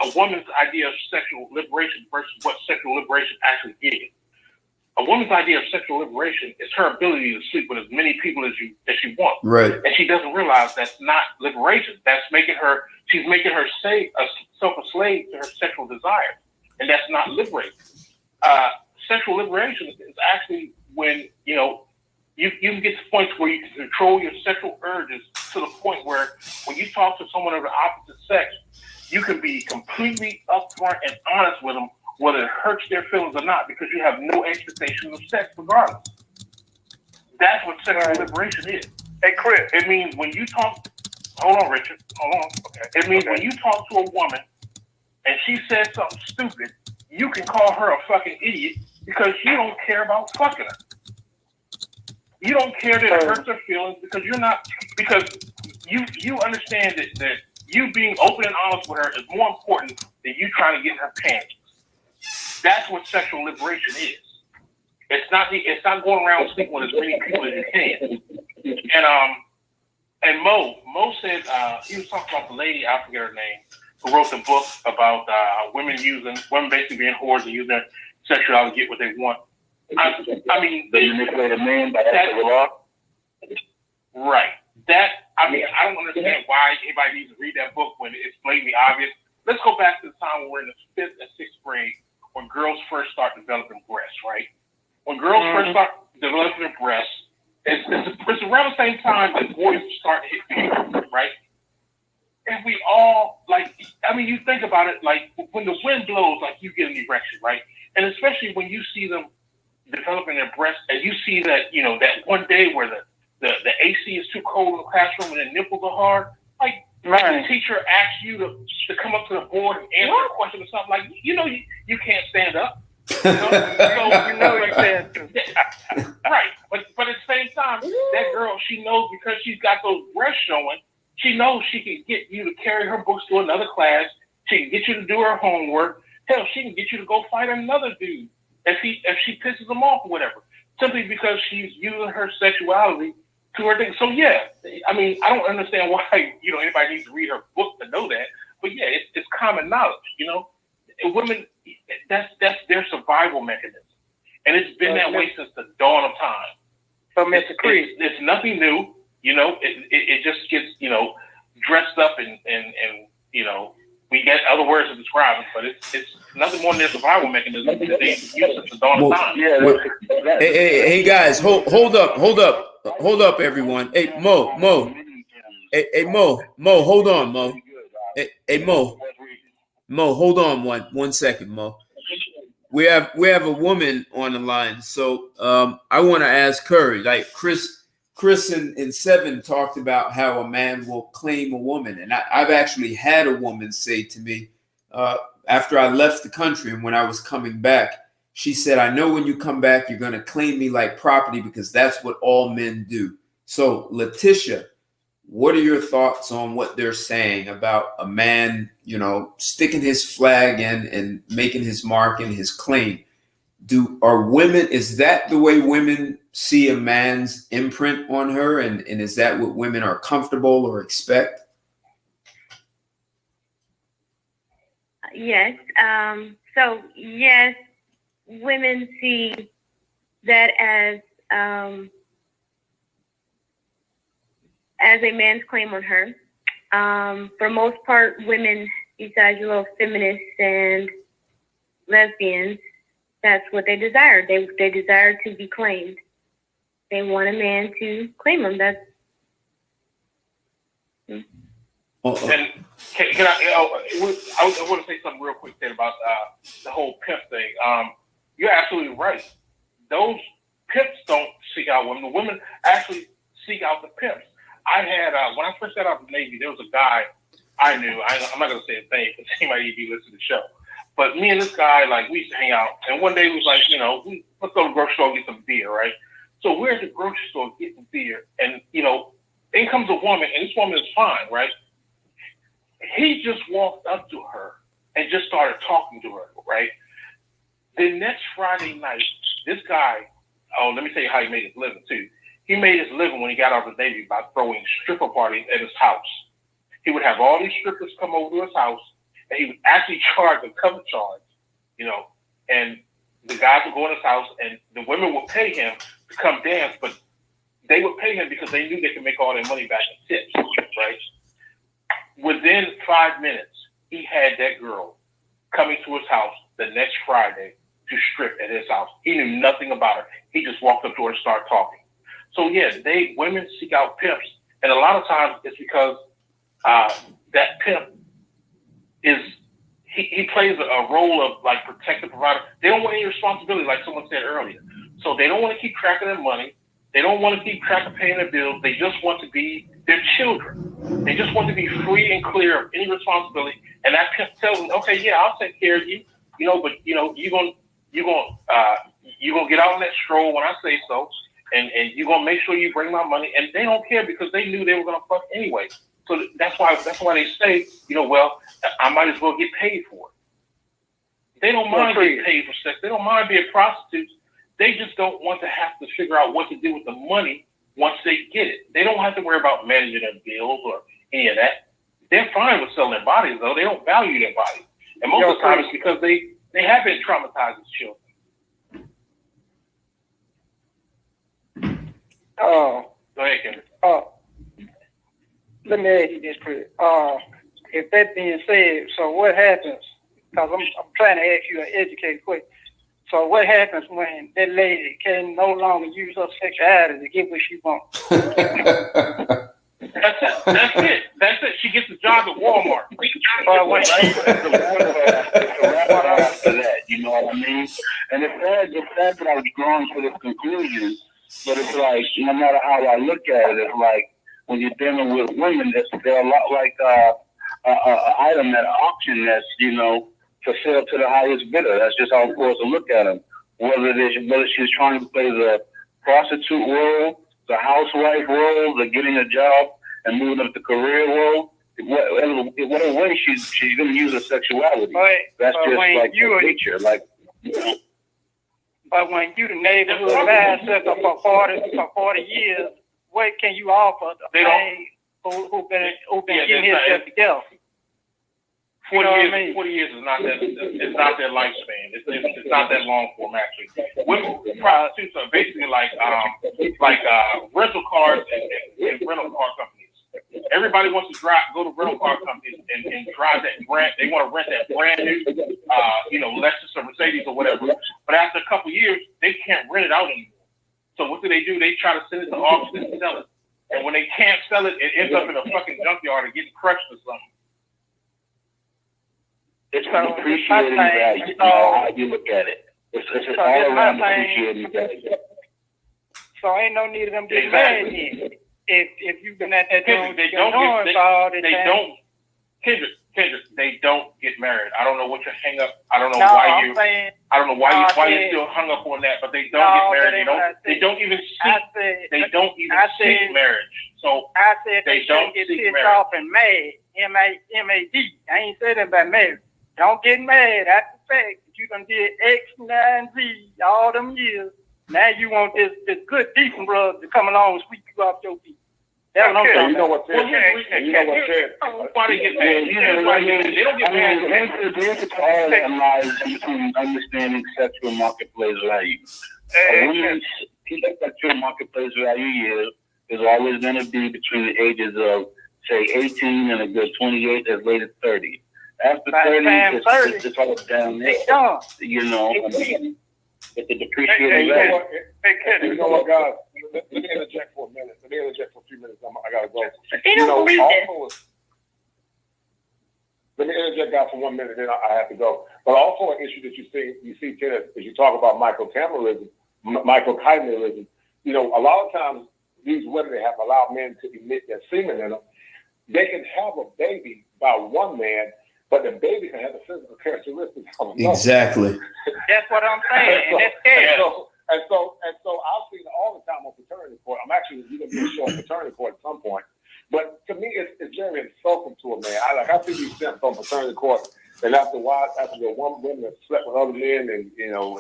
Speaker 7: A woman's idea of sexual liberation versus what sexual liberation actually is. A woman's idea of sexual liberation is her ability to sleep with as many people as she wants.
Speaker 1: Right.
Speaker 7: And she doesn't realize that's not liberation. She's making herself a slave to her sexual desire. And that's not liberating. Sexual liberation is actually when, you know, you can get to points where you can control your sexual urges to the point where when you talk to someone of the opposite sex, you can be completely upfront and honest with them, whether it hurts their feelings or not, because you have no expectation of sex regardless. That's what sexual liberation is.
Speaker 6: Hey, Chris.
Speaker 7: It means when you talk, hold on, Richard, hold on. Okay. It means when you talk to a woman and she says something stupid, you can call her a fucking idiot because you don't care about fucking her. You don't care that it hurts her feelings because you understand that you being open and honest with her is more important than you trying to get in her pants. That's what sexual liberation is. It's not going around sleeping with as many people as you can. And Mo said he was talking about the lady, I forget her name, who wrote the book about women basically being whores and using their sexuality to get what they want. I mean,
Speaker 3: They manipulate a man by that law.
Speaker 7: Right. I don't understand why anybody needs to read that book when it's blatantly obvious. Let's go back to the time when we're in the 5th and 6th grade, when girls first start developing breasts, right? When girls first start developing their breasts, it's around the same time that boys start hitting puberty, right? And we all, you think about it, like when the wind blows, like you get an erection, right? And especially when you see them developing their breasts, and you see that, you know, that one day where the AC is too cold in the classroom and the nipples are hard, like the teacher asks you to come up to the board and answer a question or something, like, you know, you can't stand up. You know? So, you know, like that. Right. But at the same time, that girl, she knows because she's got those breasts showing, she knows she can get you to carry her books to another class. She can get you to do her homework. Hell, she can get you to go fight another dude if she pisses him off or whatever, simply because she's using her sexuality to her thing. So yeah, I mean, I don't understand why, you know, anybody needs to read her book to know that. But yeah, it's common knowledge, you know. And women, that's their survival mechanism, and it's been that way since the dawn of time.
Speaker 2: So, Mr. Chris,
Speaker 7: it's nothing new, you know. It just gets, you know, dressed up and you know, we get other words to describe it, but it's nothing more than their survival mechanism that they use since the dawn of time.
Speaker 1: Yeah. Hey guys, hold up, everyone. Hey Mo. Hey Mo, hold on, Mo. Hey Mo, hold on one second, Mo. We have a woman on the line, so I want to ask her. Like Chris and Seven talked about how a man will claim a woman, and I've actually had a woman say to me after I left the country and when I was coming back, she said, "I know when you come back, you're going to claim me like property because that's what all men do." So, Letitia, what are your thoughts on what they're saying about a man, you know, sticking his flag in and making his mark and his claim? Is that the way women see a man's imprint on her? And is that what women are comfortable or expect?
Speaker 5: Yes. So yes, women see that as a man's claim on her. For most part, women, besides your little feminists and lesbians, that's what they desire. They desire to be claimed. They want a man to claim them. That's.
Speaker 7: And can I want to say something real quick then about the whole pimp thing. You're absolutely right. Those pimps don't seek out women. The women actually seek out the pimps. I had, when I first got out of the Navy, there was a guy I knew. I'm not going to say his name because he might even be listening to the show. But me and this guy, like, we used to hang out. And one day we was like, you know, let's go to the grocery store and get some beer, right? So we're at the grocery store getting beer. And, you know, in comes a woman, and this woman is fine, right? He just walked up to her and just started talking to her, right? The next Friday night, this guy, let me tell you how he made his living, too. He made his living when he got out of the Navy by throwing stripper parties at his house. He would have all these strippers come over to his house, and he would actually charge a cover charge, you know, and the guys would go in his house, and the women would pay him to come dance, but they would pay him because they knew they could make all their money back in tips, right? Within 5 minutes, he had that girl coming to his house the next Friday to strip at his house. He knew nothing about her. He just walked up to her and started talking. So yeah, women seek out pimps, and a lot of times it's because that pimp he plays a role of like protective provider. They don't want any responsibility, like someone said earlier. So they don't want to keep track of their money. They don't want to keep track of paying their bills. They just want to be their children. They just want to be free and clear of any responsibility. And that pimp tells them, okay, yeah, I'll take care of you, you know, but you know, you're gonna get out on that stroll when I say so. And you're gonna make sure you bring my money, and they don't care because they knew they were gonna fuck anyway. So that's why they say, you know, well, I might as well get paid for it. They don't mind being paid for sex. They don't mind being prostitutes. They just don't want to have to figure out what to do with the money once they get it. They don't have to worry about managing their bills or any of that. They're fine with selling their bodies, though. They don't value their bodies, and most of the time it's because they have been traumatized as children.
Speaker 2: Go
Speaker 7: ahead, Kendrick.
Speaker 2: Let me ask you this, Chris. If that being said, so what happens? Because I'm trying to ask you an educated question. So what happens when that lady can no longer use her sexuality to get what she wants?
Speaker 7: That's it. She gets a job at Walmart.
Speaker 3: After that, you know what I mean? And it's sad that I was drawn to this conclusion, but it's like, no matter how I look at it, it's like when you're dealing with women, they're a lot like an item at an auction that's, you know, for sale to the highest bidder. That's just how I'm supposed to look at them. Whether she's trying to play the prostitute role, the housewife role, the getting a job and moving up the career role, whatever way she's going to use her sexuality. That's just like her nature. Like, you know.
Speaker 2: But when you the neighborhood master for 40 years, what can you offer the man who been getting himself together?
Speaker 7: 40 years is not that. It's not their lifespan. It's not that long for them actually. Women prostitutes are basically like rental cars and rental car companies. Everybody wants to go to rental car companies and drive that brand. They want to rent that brand new, Lexus or Mercedes or whatever. But after a couple of years, they can't rent it out anymore. So what do? They try to send it to auction and sell it. And when they can't sell it, it ends up in a fucking junkyard or getting crushed or something.
Speaker 3: It's an appreciating value. You know how you look at it. It's all around appreciating value.
Speaker 2: So ain't no need of them getting mad then. If you've been at that
Speaker 7: Kendrick, they don't get married. I don't know what your hang up. I don't know why you're still hung up on that, but they don't get married. They don't even seek marriage. So
Speaker 2: I said they don't get pissed off and mad. M-A-D. I ain't said that about marriage. Don't get mad at the fact that you done did X, Y, and Z all them years. Now you want this good, decent brother to come along and sweep you off your feet. That's what I'm talking about.
Speaker 6: You know what, Ted?
Speaker 7: Nobody gets mad. They don't get mad.
Speaker 3: The answer to all that lies between understanding sexual marketplace value. A woman's sexual marketplace value is always going to be between the ages of, say, 18 and a good 28, as late as 30. After 30, it's all down there. You know, I mean, it's a depreciating value.
Speaker 6: You know what, guys? Let me interject for a minute. Let me interject for a few minutes. I got to go.
Speaker 5: They don't believe this.
Speaker 6: Let me interject, guys, for 1 minute, then I have to go. But also an issue that you see, Kenneth, is you talk about microchimerism. You know, a lot of times these women that have allowed men to emit their semen in them, they can have a baby by one man, but the baby can have the physical characteristics of another.
Speaker 1: Exactly.
Speaker 2: That's what I'm saying. And that's
Speaker 6: so I've seen it all the time on paternity court. I'm actually going to be a show on paternity court at some point. But to me, it's very insulting to a man. I see these sent on paternity court, and after the one woman that slept with other men, and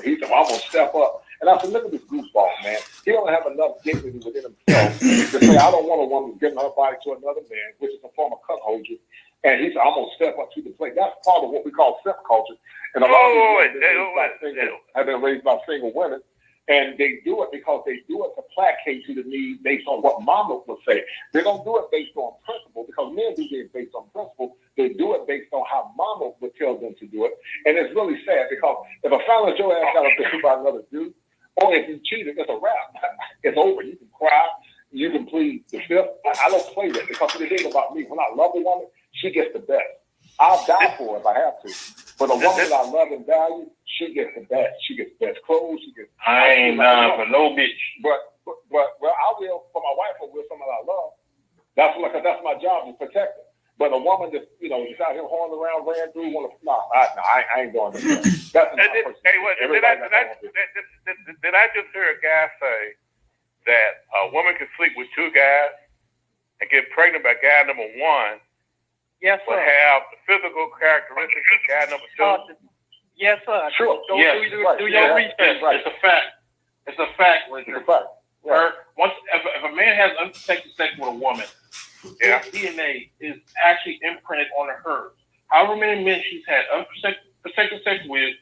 Speaker 6: he said, "I'm gonna step up." And I said, "Look at this goofball, man. He don't have enough dignity within himself to say, I don't want a woman giving her body to another man, which is a form of cuckoldry." And he said, "I'm gonna step up to the plate." That's part of what we call simp culture. And a lot of these have been raised by single women. And they do it because they do it to placate to the need based on what mama would say. They don't do it based on principle, because men do it based on principle. They do it based on how mama would tell them to do it. And it's really sad, because if a fella your ass got a bitch by another dude, or if you cheated, it's a wrap. It's over. You can cry. You can plead the fifth. I don't play that, because the thing about me, when I love a woman, she gets the best. I'll die for her if I have to. But a woman that I love and value, she gets the best. She gets the best clothes.
Speaker 7: I ain't for no bitch.
Speaker 6: But I will for my wife, or with someone I love. That's my job, to protect her. But a woman that's just out here horning around, ran through, I ain't doing this. That's
Speaker 4: did I just hear a guy say that a woman can sleep with two guys and get pregnant by guy number one?
Speaker 2: Yes, sir.
Speaker 4: But have the physical characteristics of guy number two?
Speaker 2: Yes, sir.
Speaker 6: Sure.
Speaker 2: Do your research.
Speaker 7: It's a fact. It's a fact, Richard.
Speaker 6: It's a fact. Right.
Speaker 7: If a man has unprotected sex with a woman, his DNA is actually imprinted on hers. However many men she's had unprotected sex with,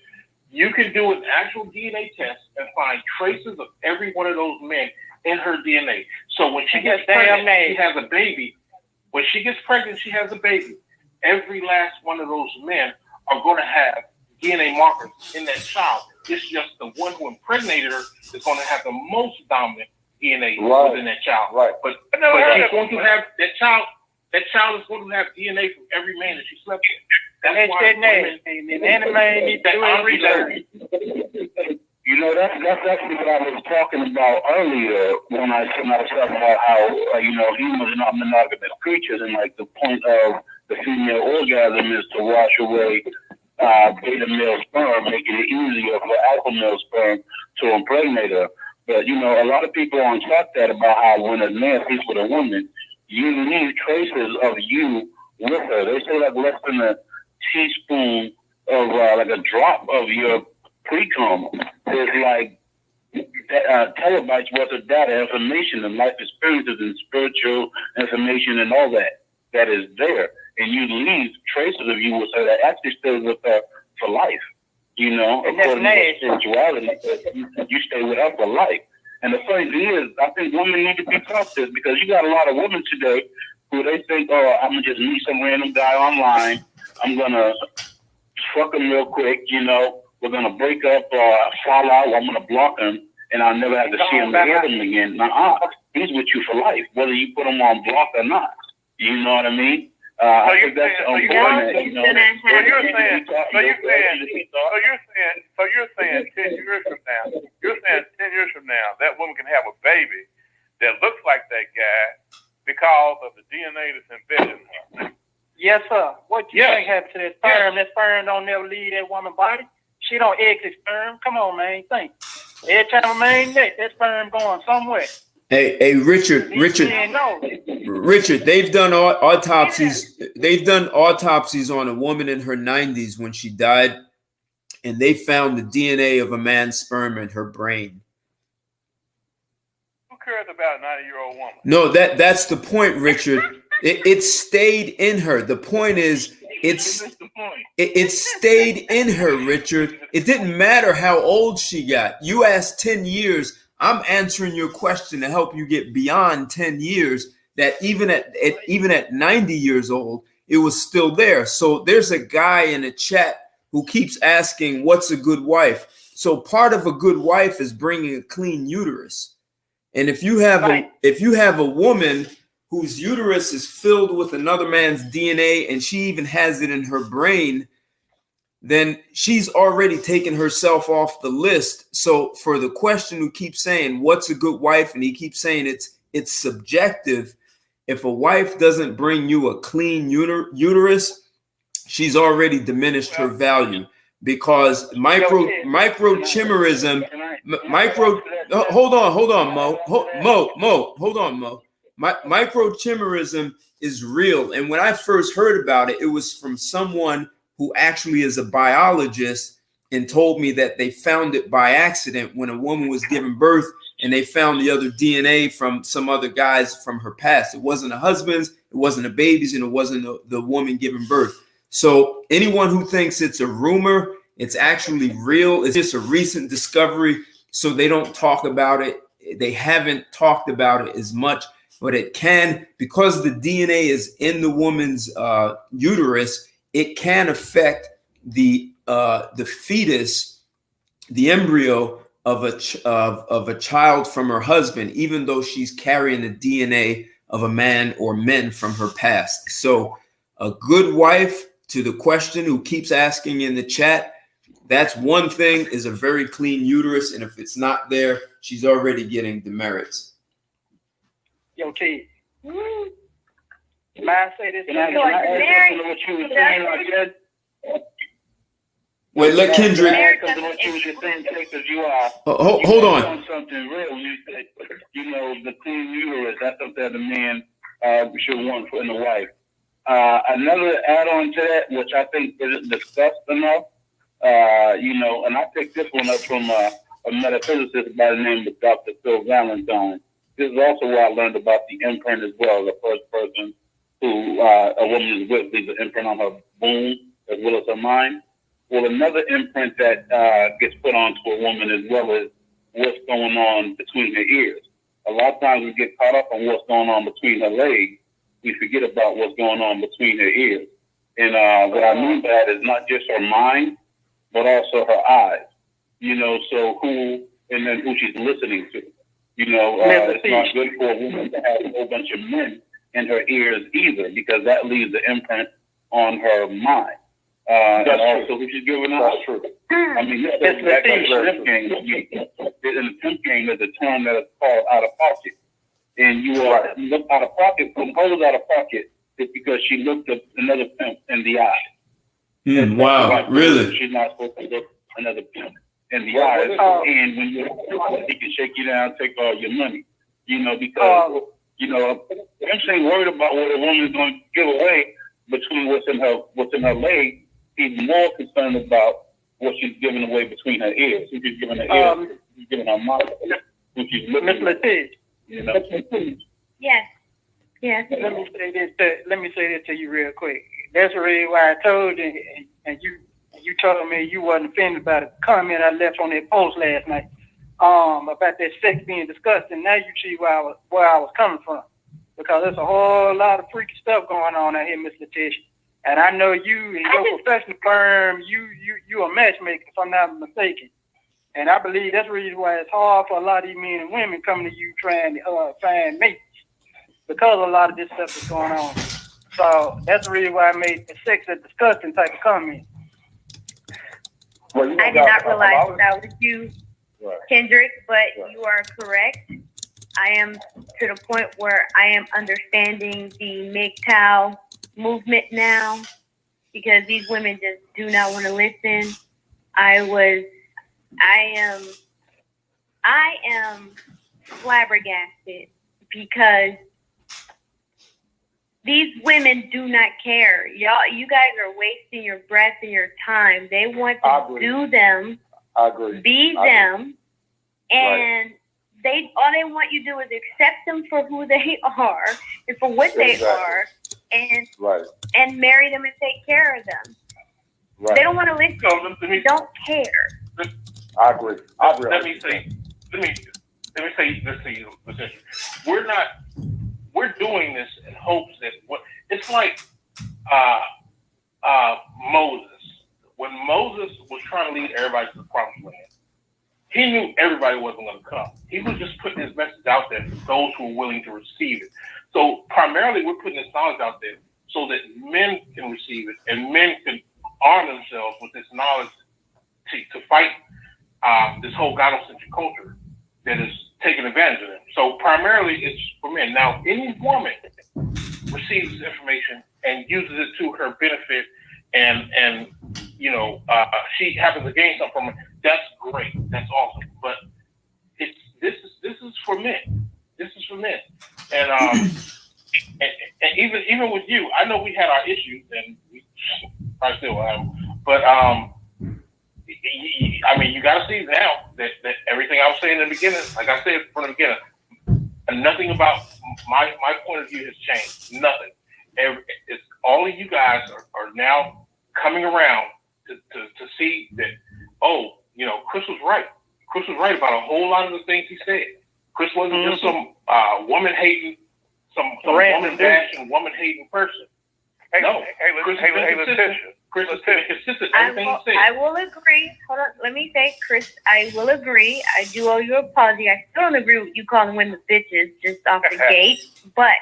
Speaker 7: you can do an actual DNA test and find traces of every one of those men in her DNA. So when she gets pregnant, she has a baby. When she gets pregnant, she has a baby. Every last one of those men are going to have DNA markers in that child. It's just the one who impregnated her is going to have the most dominant
Speaker 8: DNA
Speaker 6: Right.
Speaker 8: within that child.
Speaker 6: Right.
Speaker 8: But
Speaker 4: I never heard
Speaker 8: she's
Speaker 4: of
Speaker 8: going to have that child. That child is going to have DNA from every man that she slept with.
Speaker 2: That's
Speaker 8: why
Speaker 2: that
Speaker 8: women-
Speaker 2: nasty. And any man needs to do his research.
Speaker 3: You know, that's actually what I was talking about earlier when I was talking about how, you know, humans are not monogamous creatures, and like the point of the female orgasm is to wash away beta male sperm, making it easier for alpha male sperm to impregnate her. But, you know, a lot of people aren't taught that about how when a man sleeps with a woman, you leave traces of you with her. They say like less than a teaspoon of like a drop of your pre-cum is like terabytes worth of data, information, and life experiences and spiritual information and all that is there. And you leave traces of you with her that actually stays with her for life. You know,
Speaker 2: And that's
Speaker 3: according to
Speaker 2: nasty.
Speaker 3: spirituality, you stay with her for life. And the funny thing is, I think women need to be taught this, because you got a lot of women today who they think, oh, I'm going to just meet some random guy online. I'm going to fuck him real quick, you know. We're going to break up or fall out. I'm going to block him, and I'll never have to see him or hear him again. He's with you for life, whether you put him on block or not. You know what I mean? I think that's
Speaker 4: so you're saying 10 years from now, that woman can have a baby that looks like that guy because of the DNA that's embedded in her.
Speaker 2: Yes, sir. What you think happened to that sperm? That sperm don't never leave that woman's body. She don't exit sperm. Come on, man. Think. Every time a man neck, that sperm going somewhere.
Speaker 1: Hey, Richard, they've done autopsies. They've done autopsies on a woman in her 90s when she died, and they found the DNA of a man's sperm in her brain.
Speaker 4: Who cares about a 90-year-old woman?
Speaker 1: No, that's the point, Richard. It stayed in her. The point is, it stayed in her, Richard. It didn't matter how old she got. You asked 10 years. I'm answering your question to help you get beyond 10 years, that even at 90 years old, it was still there. So there's a guy in the chat who keeps asking, what's a good wife? So part of a good wife is bringing a clean uterus. And if you have a woman whose uterus is filled with another man's DNA and she even has it in her brain, then she's already taken herself off the list. So for the question who keeps saying, what's a good wife? And he keeps saying it's subjective. If a wife doesn't bring you a clean uterus, she's already diminished her value, because microchimerism, hold on, Mo. Hold on, Mo. Microchimerism is real. And when I first heard about it, it was from someone who actually is a biologist and told me that they found it by accident when a woman was giving birth, and they found the other DNA from some other guys from her past. It wasn't a husband's, it wasn't a baby's, and it wasn't the woman giving birth. So anyone who thinks it's a rumor, it's actually real. It's just a recent discovery. So they don't talk about it. They haven't talked about it as much, but it can, because the DNA is in the woman's uterus, it can affect the fetus, the embryo of a child from her husband, even though she's carrying the DNA of a man or men from her past. So a good wife, to the question who keeps asking in the chat, that's one thing, is a very clean uterus. And if it's not there, she's already getting demerits.
Speaker 2: Yo, T. Can I say this?
Speaker 1: Wait, let Kendrick. Hold on.
Speaker 3: Something real. You said, you know, the clean uterus. That's something that a man should want in a wife. Another add-on to that, which I think isn't discussed enough, you know, and I picked this one up from a metaphysicist by the name of Dr. Phil Valentine. This is also where I learned about the imprint as well. The first person who a woman is with leaves an imprint on her womb as well as her mind. Well, another imprint that gets put onto a woman as well is what's going on between her ears. A lot of times we get caught up on what's going on between her legs. We forget about what's going on between her ears. And what I mean by that is not just her mind, but also her eyes. You know, so who she's listening to. You know, it's not good for a woman to have a whole bunch of men in her ears either, because that leaves an imprint on her mind. And also, who she's giving up. That's true. I mean, this is back in the pimp game. In the pimp game, there's a term that is called out of pocket. And you look out of pocket, from holding out of pocket, it's because she looked at another pimp in the eye.
Speaker 1: Wow, really?
Speaker 3: She's not supposed to look another pimp in the eye. And when he can shake you down, take all your money. You know, because, you know, pimps ain't worried about what a woman's going to give away between what's in her leg. He's more concerned about what she's giving away between her ears. If she's giving her ears, she's giving her mouth. If she's looking,
Speaker 2: Miss Latif.
Speaker 3: You know.
Speaker 5: Yes. Yes.
Speaker 2: Let me say this to you real quick. That's the reason why I told you, and you told me you wasn't offended by the comment I left on that post last night, about that sex being discussed. And now you see where I was coming from, because there's a whole lot of freaky stuff going on out here, Miss Letitia. And I know you in your professional firm, you a matchmaker, if I'm not mistaken. And I believe that's the reason why it's hard for a lot of these men and women coming to you trying to find mates, because a lot of this stuff is going on. So that's the reason why I made the sex a disgusting type of comment.
Speaker 6: Well,
Speaker 5: I did not realize that was you, Kendrick, but you are correct. I am to the point where I am understanding the MGTOW movement now, because these women just do not want to listen. I am flabbergasted, because these women do not care. You guys are wasting your breath and your time. They want to do them, be them, and all they want you to do is accept them for who they are and for what they are, and marry them and take care of them. They don't want to listen.
Speaker 8: So
Speaker 5: they don't care.
Speaker 6: I agree.
Speaker 8: Let me say this to you. We're doing this in hopes that it's like Moses. When Moses was trying to lead everybody to the promised land, he knew everybody wasn't going to come. He was just putting his message out there for those who were willing to receive it. So primarily, we're putting this knowledge out there so that men can receive it, and men can arm themselves with this knowledge to fight this whole gynocentric culture that is taking advantage of them. So primarily, it's for men. Now, any woman receives this information and uses it to her benefit, and you know, she happens to gain something from it. That's great. That's awesome. But this is for men. This is for men. And even with you, I know we had our issues, and we probably still have. But I mean, you got to see now that everything I was saying in the beginning, like I said from the beginning, nothing about my point of view has changed. Nothing. It's all of you guys are now coming around to see that, oh, you know, Chris was right. Chris was right about a whole lot of the things he said. Chris wasn't just some woman hating, some woman bashing, woman hating person. No, Chris is consistent.
Speaker 5: I will agree. Hold on, let me say, Chris, I will agree. I do owe you an apology. I still don't agree with you calling women bitches just off the gate, but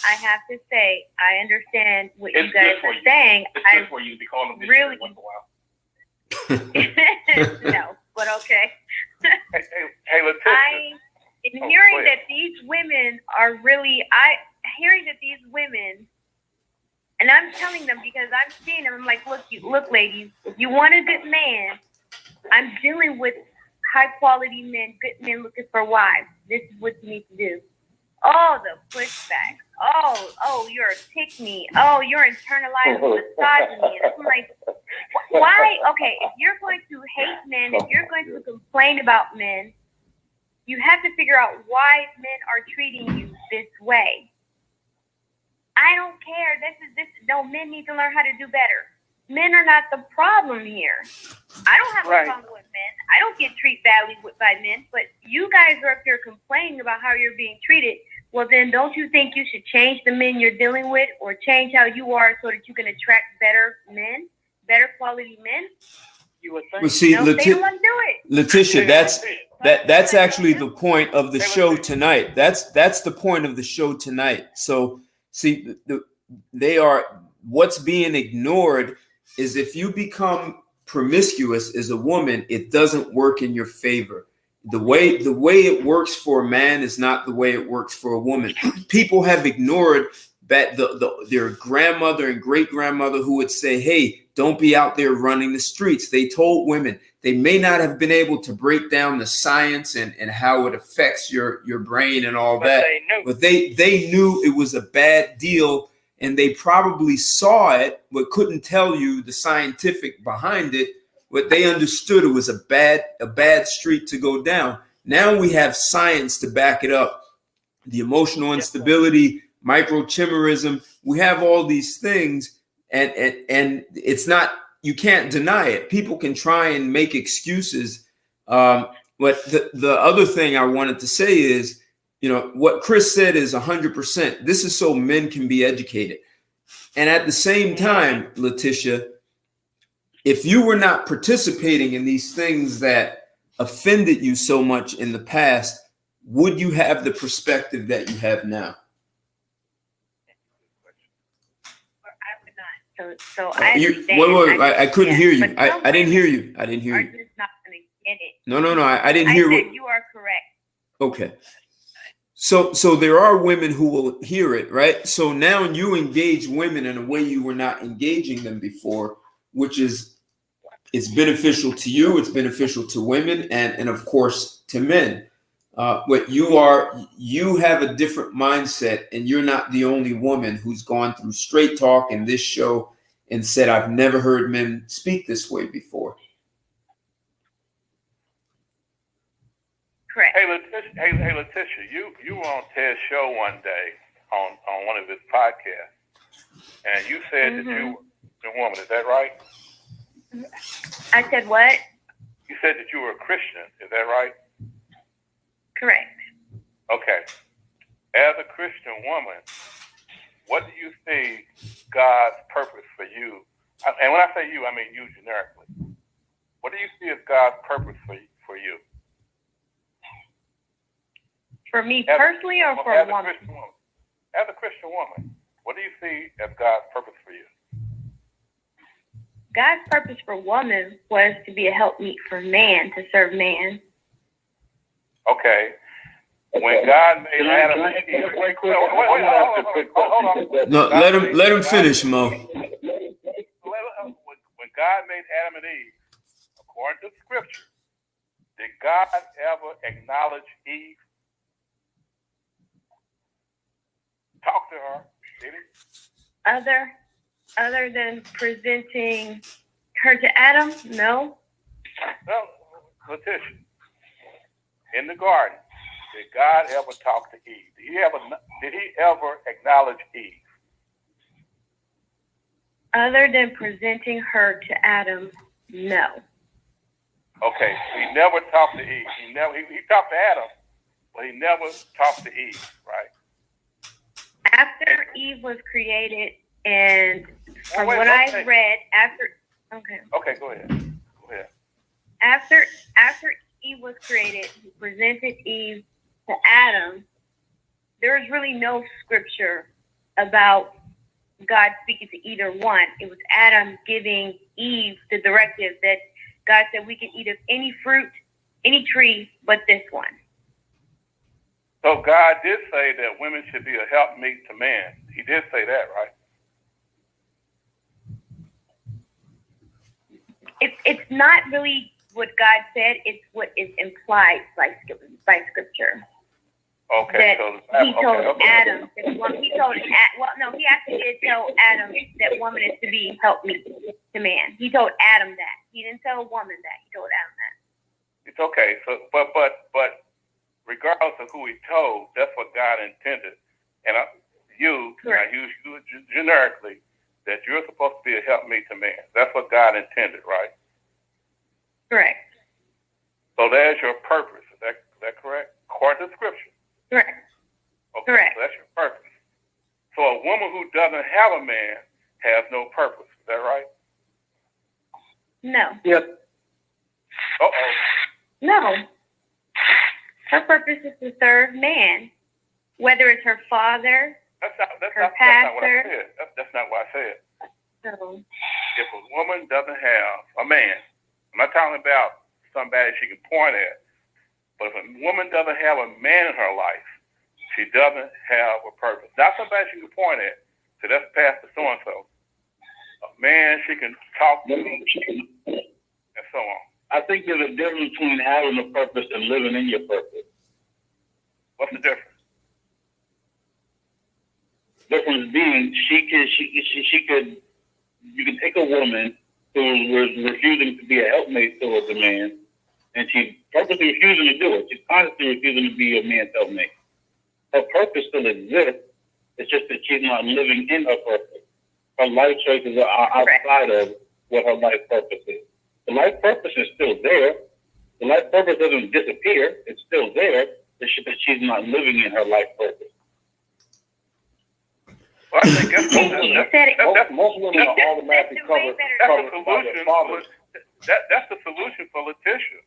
Speaker 5: I have to say, I understand what you guys are saying.
Speaker 8: It's good for you to be calling them bitches
Speaker 5: really
Speaker 8: once in a while.
Speaker 5: No, but okay.
Speaker 7: Hey, Latif.
Speaker 5: Hearing that these women are really, hearing that these women, and I'm telling them because I'm seeing them, I'm like, look, ladies, if you want a good man, I'm dealing with high quality men, good men looking for wives. This is what you need to do. Oh, the pushback. Oh, you're a pick-me. Oh, you're internalizing misogyny. And I'm like, why? Okay, if you're going to hate men, if you're going to complain about men, you have to figure out why men are treating you this way. I don't care. No, men need to learn how to do better. Men are not the problem here. I don't have a problem with men. I don't get treated badly by men, but you guys are up here complaining about how you're being treated. Well, then don't you think you should change the men you're dealing with, or change how you are so that you can attract better men, better quality men?
Speaker 2: You would think.
Speaker 1: Well, see,
Speaker 5: no, they don't want to do it.
Speaker 1: Letitia, That's actually the point of the show tonight. That's the point of the show tonight. So see, they are, what's being ignored is if you become promiscuous as a woman, it doesn't work in your favor. The way it works for a man is not the way it works for a woman. People have ignored that their grandmother and great grandmother who would say, hey, don't be out there running the streets. They told women. They may not have been able to break down the science and how it affects your brain and all that, but they knew it was a bad deal, and they probably saw it but couldn't tell you the scientific behind it. But they understood it was a bad street to go down. Now we have science to back it up. The emotional instability, microchimerism, we have all these things, and it's not, you can't deny it. People can try and make excuses. But the other thing I wanted to say is, what Chris said is 100%. This is so men can be educated. And at the same time, Letitia, if you were not participating in these things that offended you so much in the past, would you have the perspective that you have now?
Speaker 5: So I understand.
Speaker 1: Wait, I couldn't hear you. I didn't hear you. I didn't hear you.
Speaker 5: Are just not going to get it.
Speaker 1: No. I didn't hear
Speaker 5: what you are correct.
Speaker 1: Okay. So there are women who will hear it, right? So now you engage women in a way you were not engaging them before, which is, it's beneficial to you, it's beneficial to women, and of course to men. But you have a different mindset, and you're not the only woman who's gone through Straight Talk in this show and said, I've never heard men speak this way before.
Speaker 5: Correct.
Speaker 7: Hey, Letitia, you were on Ted's show one day on one of his podcasts, and you said that you were a woman. Is that right?
Speaker 5: I said what?
Speaker 7: You said that you were a Christian. Is that right?
Speaker 5: Correct.
Speaker 7: Okay. As a Christian woman, what do you see God's purpose for you? And when I say you, I mean you generically. What do you see as God's purpose for you?
Speaker 5: For me personally, or for a woman?
Speaker 7: As a Christian woman, what do you see as God's purpose for you?
Speaker 5: God's purpose for woman was to be a helpmeet for man, to serve man.
Speaker 7: Okay. When God made Adam and Eve,
Speaker 1: No, let him finish, Mo.
Speaker 7: When God made Adam and Eve, according to Scripture, did God ever acknowledge Eve? Talk to her, did he?
Speaker 5: Other than presenting her to Adam, no.
Speaker 7: No, Letitia. In the garden, did God ever talk to Eve? Did he ever acknowledge Eve?
Speaker 5: Other than presenting her to Adam, no.
Speaker 7: Okay, he never talked to Eve. He talked to Adam, but he never talked to Eve, right?
Speaker 5: After Eve was created, and from what I read,
Speaker 7: Okay, go ahead.
Speaker 5: After Eve was created, he presented Eve to Adam. There is really no scripture about God speaking to either one. It was Adam giving Eve the directive that God said we can eat of any fruit, any tree, but this one.
Speaker 7: So God did say that women should be a helpmeet to man. He did say that, right?
Speaker 5: It's not really what God said, it's what is implied by scripture.
Speaker 7: Okay,
Speaker 5: that he told Adam, he actually did tell Adam that woman is to be helpmeet to man. He told Adam that. He didn't tell a woman that. He told Adam that.
Speaker 7: It's okay. So, but regardless of who he told, that's what God intended. And I use you generically that you're supposed to be a helpmeet to man. That's what God intended, right?
Speaker 5: Correct.
Speaker 7: So there's your purpose. Is that correct? According to Scripture.
Speaker 5: Correct.
Speaker 7: Okay,
Speaker 5: correct.
Speaker 7: So that's your purpose. So a woman who doesn't have a man has no purpose. Is that right?
Speaker 5: No.
Speaker 6: Yes.
Speaker 7: Uh-oh.
Speaker 5: No. Her purpose is to serve man, whether it's her father,
Speaker 7: That's not what I
Speaker 5: pastor.
Speaker 7: said. That's not what I said.
Speaker 5: So,
Speaker 7: If a woman doesn't have a man, I'm not talking about somebody she can point at, but if a woman doesn't have a man in her life, she doesn't have a purpose. Not somebody she can point at. So that's Pastor so-and-so. A man she can talk to, and so on.
Speaker 3: I think there's a difference between having a purpose and living in your purpose.
Speaker 7: What's the difference?
Speaker 3: Difference being, you can take a woman who was refusing to be a helpmate towards a man, and she's purposely refusing to do it. She's constantly refusing to be a man's helpmate. Her purpose still exists. It's just that she's not living in her purpose. Her life choices are outside of what her life purpose is. The life purpose is still there. The life purpose doesn't disappear. It's still there. It's just that she's not living in her life purpose.
Speaker 7: Well, I think
Speaker 6: most women are automatically covered by their fathers.
Speaker 7: That's the solution for Letitia.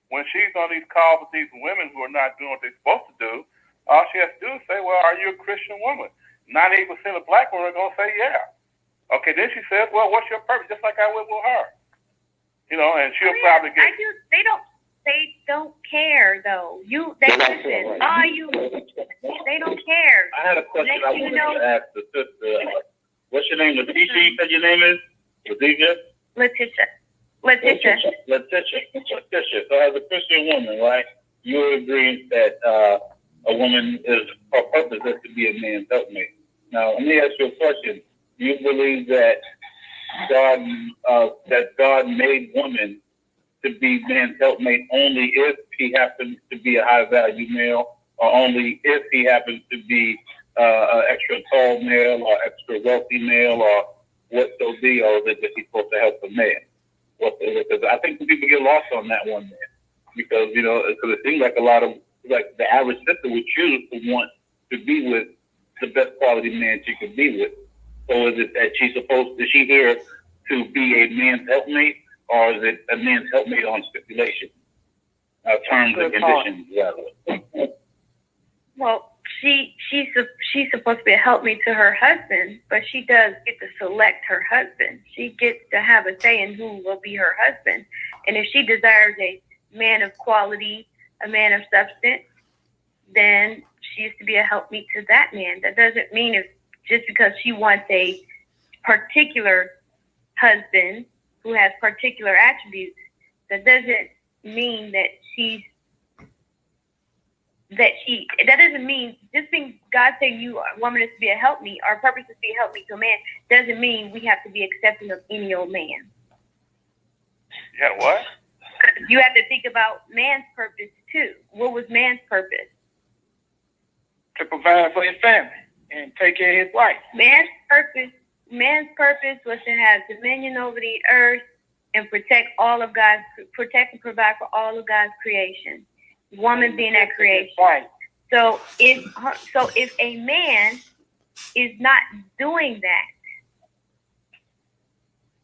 Speaker 7: When she's on these calls with these women who are not doing what they're supposed to do, all she has to do is say, well, are you a Christian woman? 98% of black women are going to say, yeah. Okay, then she says, well, what's your purpose? Just like I would with her. You know, and she'll probably get...
Speaker 5: They don't care, though. They listen. They don't care.
Speaker 3: I had a question I wanted to ask the sister. What's your name? Letitia, you said your name is? Letitia? Letitia. So as a Christian woman, right, you agree that a woman her purpose is to be a man's helpmate. Now, let me ask you a question. Do you believe that God made woman to be man's helpmate only if he happens to be a high-value male, or only if he happens to be an extra tall male or extra wealthy male, or what so be, or is it that he's supposed to help the man? Because I think people get lost on that one, man. Because, it seems like the average sister would choose to want to be with the best quality man she could be with. So is it that is she here to be a man's helpmate, or is it a man's helpmate on stipulation? Terms and conditions, rather.
Speaker 5: Well, she's supposed to be a helpmate to her husband, but she does get to select her husband. She gets to have a say in who will be her husband. And if she desires a man of quality, a man of substance, then she is to be a helpmeet to that man. That doesn't mean just because she wants a particular husband who has particular attributes, that doesn't mean that that doesn't mean just being God saying you a woman is to be a helpmeet, our purpose is to be a helpmeet to a man, doesn't mean we have to be accepting of any old man.
Speaker 7: Yeah, what?
Speaker 5: You have to think about man's purpose too. What was man's purpose?
Speaker 2: To provide for his family and take care of his wife.
Speaker 5: Man's purpose was to have dominion over the earth and protect and provide for all of God's creation. Woman being that creation.
Speaker 2: Right.
Speaker 5: So if a man is not doing that,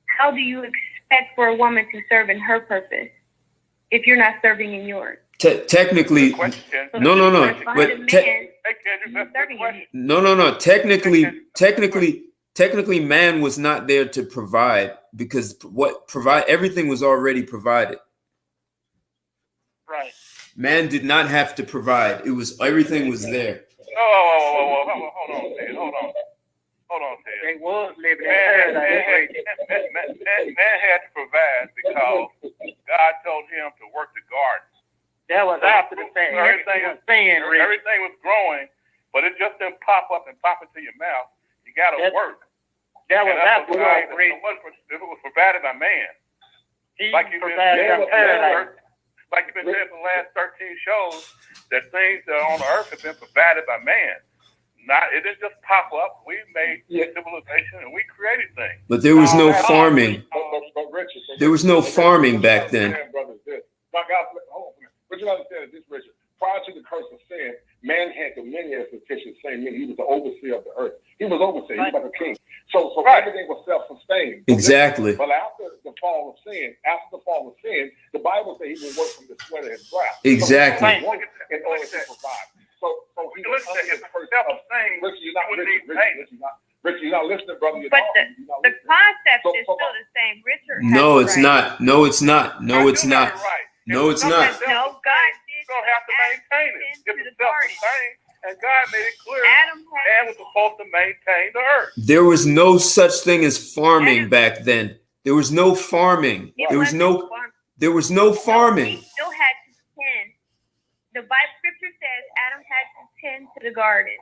Speaker 5: how do you expect for a woman to serve in her purpose if you're not serving in yours?
Speaker 1: Technically, no. Technically, man was not there to provide, because everything was already provided.
Speaker 2: Right.
Speaker 1: Man did not have to provide. Everything was there.
Speaker 7: Oh, hold on, Ted.
Speaker 2: They was living in paradise.
Speaker 7: Man had to provide because God told him to work the garden.
Speaker 2: That was after the fact.
Speaker 7: Everything was growing, but it just didn't pop up and pop into your mouth. You got to work.
Speaker 2: That was after the fact.
Speaker 7: It was provided by man.
Speaker 2: Like you've been saying
Speaker 7: for the last 13 shows, that things that are on the earth have been provided by man. It didn't just pop up. We made civilization and we created things.
Speaker 1: But there was no farming. There was no farming back then.
Speaker 6: My God, hold on. But you understand this, Richard. Prior to the curse of sin, man had dominion as Letitia saying. He was the overseer of the earth. He was overseer. He was like a king. So everything was self-sustained.
Speaker 1: Exactly.
Speaker 6: But after the fall of sin, the Bible says he will work from the sweat of his brow.
Speaker 1: Exactly.
Speaker 6: So in ability to provide. So he was
Speaker 7: listen, it's
Speaker 6: under the
Speaker 7: self-same.
Speaker 6: Richard, you're not listening, brother.
Speaker 5: But the concept is still the same. Richard.
Speaker 1: No, it's not. No, it's not. No, it's not.
Speaker 7: Right.
Speaker 1: No, it's not.
Speaker 5: No, God did.
Speaker 7: You don't have to maintain it. It's self-sustained, and God made it clear.
Speaker 5: Adam
Speaker 7: was supposed to maintain the earth.
Speaker 1: There was no such thing as farming back then. There was no farming. There was no farming.
Speaker 5: He still had to tend. The Bible scripture says Adam had to tend to the garden.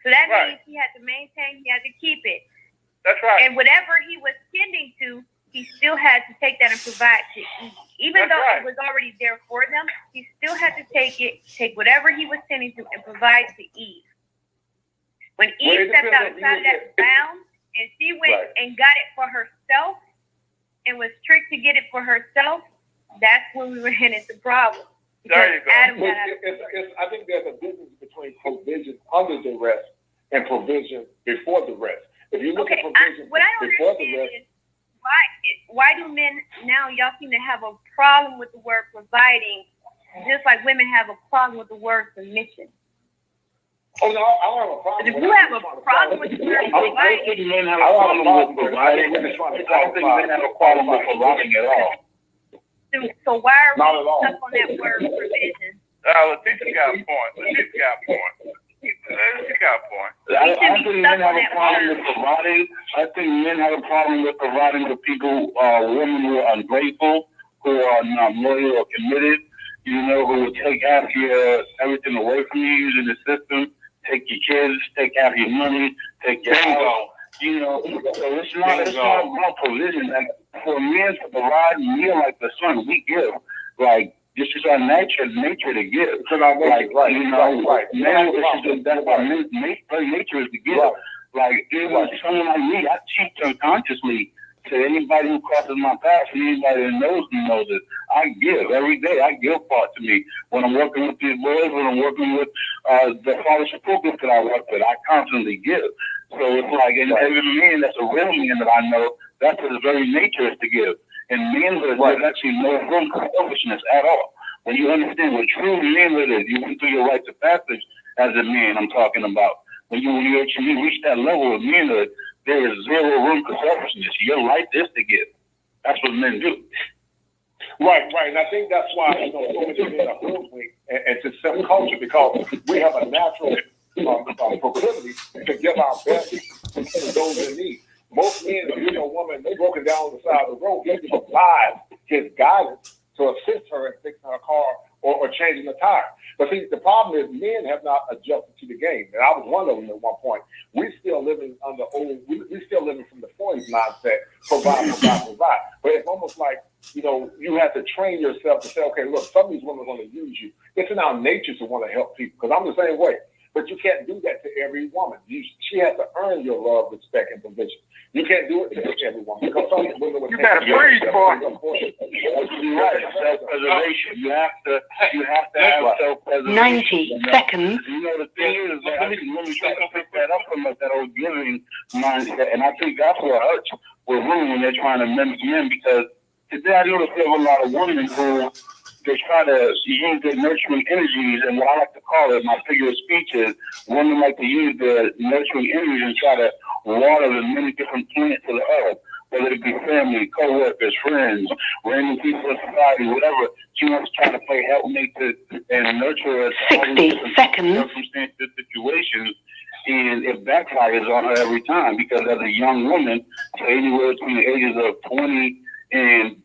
Speaker 5: So that means he had to maintain, he had to keep it.
Speaker 7: That's right.
Speaker 5: And whatever he was tending to, he still had to take that and provide to Eve. Even though it was already there for them, he still had to take whatever he was tending to and provide to Eve. When Eve stepped outside of that bound and she went and got it for herself and was tricked to get it for herself, that's when we ran into problems.
Speaker 7: There you go.
Speaker 6: I think there's a difference between provision under duress and provision before duress. If you look at provision
Speaker 5: what I don't
Speaker 6: before
Speaker 5: understand
Speaker 6: duress,
Speaker 5: is why do men now, y'all seem to have a problem with the word providing, just like women have a problem with the word submission?
Speaker 6: Oh no, I don't have a problem.
Speaker 5: If you have a problem with the word providing,
Speaker 3: I don't think men have a problem with providing. I don't think men have a problem with providing at all.
Speaker 5: So why are we stuck on that word provision?
Speaker 7: Letitia got a point.
Speaker 3: I think men have a problem with providing. I think men have a problem with providing for people, women who are ungrateful, who are not loyal or committed, who will take half everything away from you using the system, take your kids, take half your money, take your house. So it's not about provision. Like, for men to provide, we are like the son. We give. Like, this is our nature to give.
Speaker 6: Because our nature,
Speaker 3: That's our nature is to give. Like, someone like me, I teach unconsciously to anybody who crosses my path, and anybody that knows me knows it. I give every day. I give part to me. When I'm working with these boys, when I'm working with the father support group that I work with, I constantly give. So it's like, and every man that's a real man that I know, that's his very nature is to give. In manhood, there's actually no room for selfishness at all. When you understand what true manhood is, you went through your rites of passage as a man, I'm talking about. When you actually reach that level of manhood, there is zero room for selfishness. Your right is to give. That's what men do.
Speaker 6: Right. And I think that's why, women men are moving and to self-culture, because we have a natural proclivity to give our best to those in need. Most men, if you know a woman, they're broken down on the side of the road. He provides his guidance to assist her in fixing her car or changing the tire. But see, the problem is men have not adjusted to the game. And I was one of them at one point. We're still living under we're still living from the 40s mindset, provide. But it's almost like, you have to train yourself to say, okay, look, some of these women are going to use you. It's in our nature to want to help people, because I'm the same way. But you can't do that to every woman. She has to earn your love, respect, and provision. You can't do it to every woman, because some women would.
Speaker 7: You got to breathe, boy.
Speaker 3: You're right. Self-preservation. You have to have self-preservation.
Speaker 9: 90 seconds.
Speaker 3: The thing is, let me try to pick that up from that old giving mindset, and I think that's what hurts with women when they're trying to mimic men, because today I notice we have a lot of women who they try to use their nurturing energies, and what I like to call it, my figure of speech is, women like to use their nurturing energies and try to water the many different planets of the earth, whether it be family, co-workers, friends, random people in society, whatever. She wants to try to play helpmate and nurture us.
Speaker 9: 60 seconds.
Speaker 3: Circumstances, situations, and it backfires on her every time, because as a young woman, so anywhere between the ages of 20 and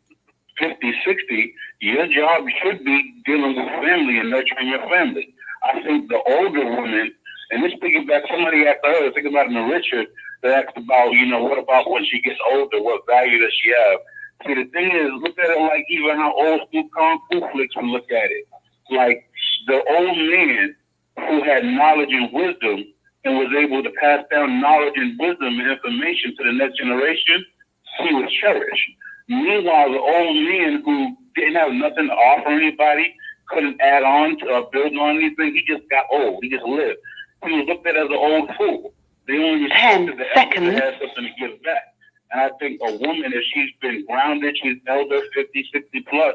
Speaker 3: 50, 60, your job should be dealing with family and nurturing your family. I think the older woman, and this piggybacks, somebody asked her, think about it in Richard, they asked about, what about when she gets older, what value does she have? See, the thing is, look at it like even how old school kung fu flicks would look at it. Like the old man who had knowledge and wisdom and was able to pass down knowledge and wisdom and information to the next generation, he was cherished. Meanwhile, the old man who didn't have nothing to offer anybody, couldn't add on to or build on anything, he just got old. He just lived. He was looked at as an old fool. They only respected the elder that had something to give back. And I think a woman, if she's been grounded, she's elder, 50, 60 plus,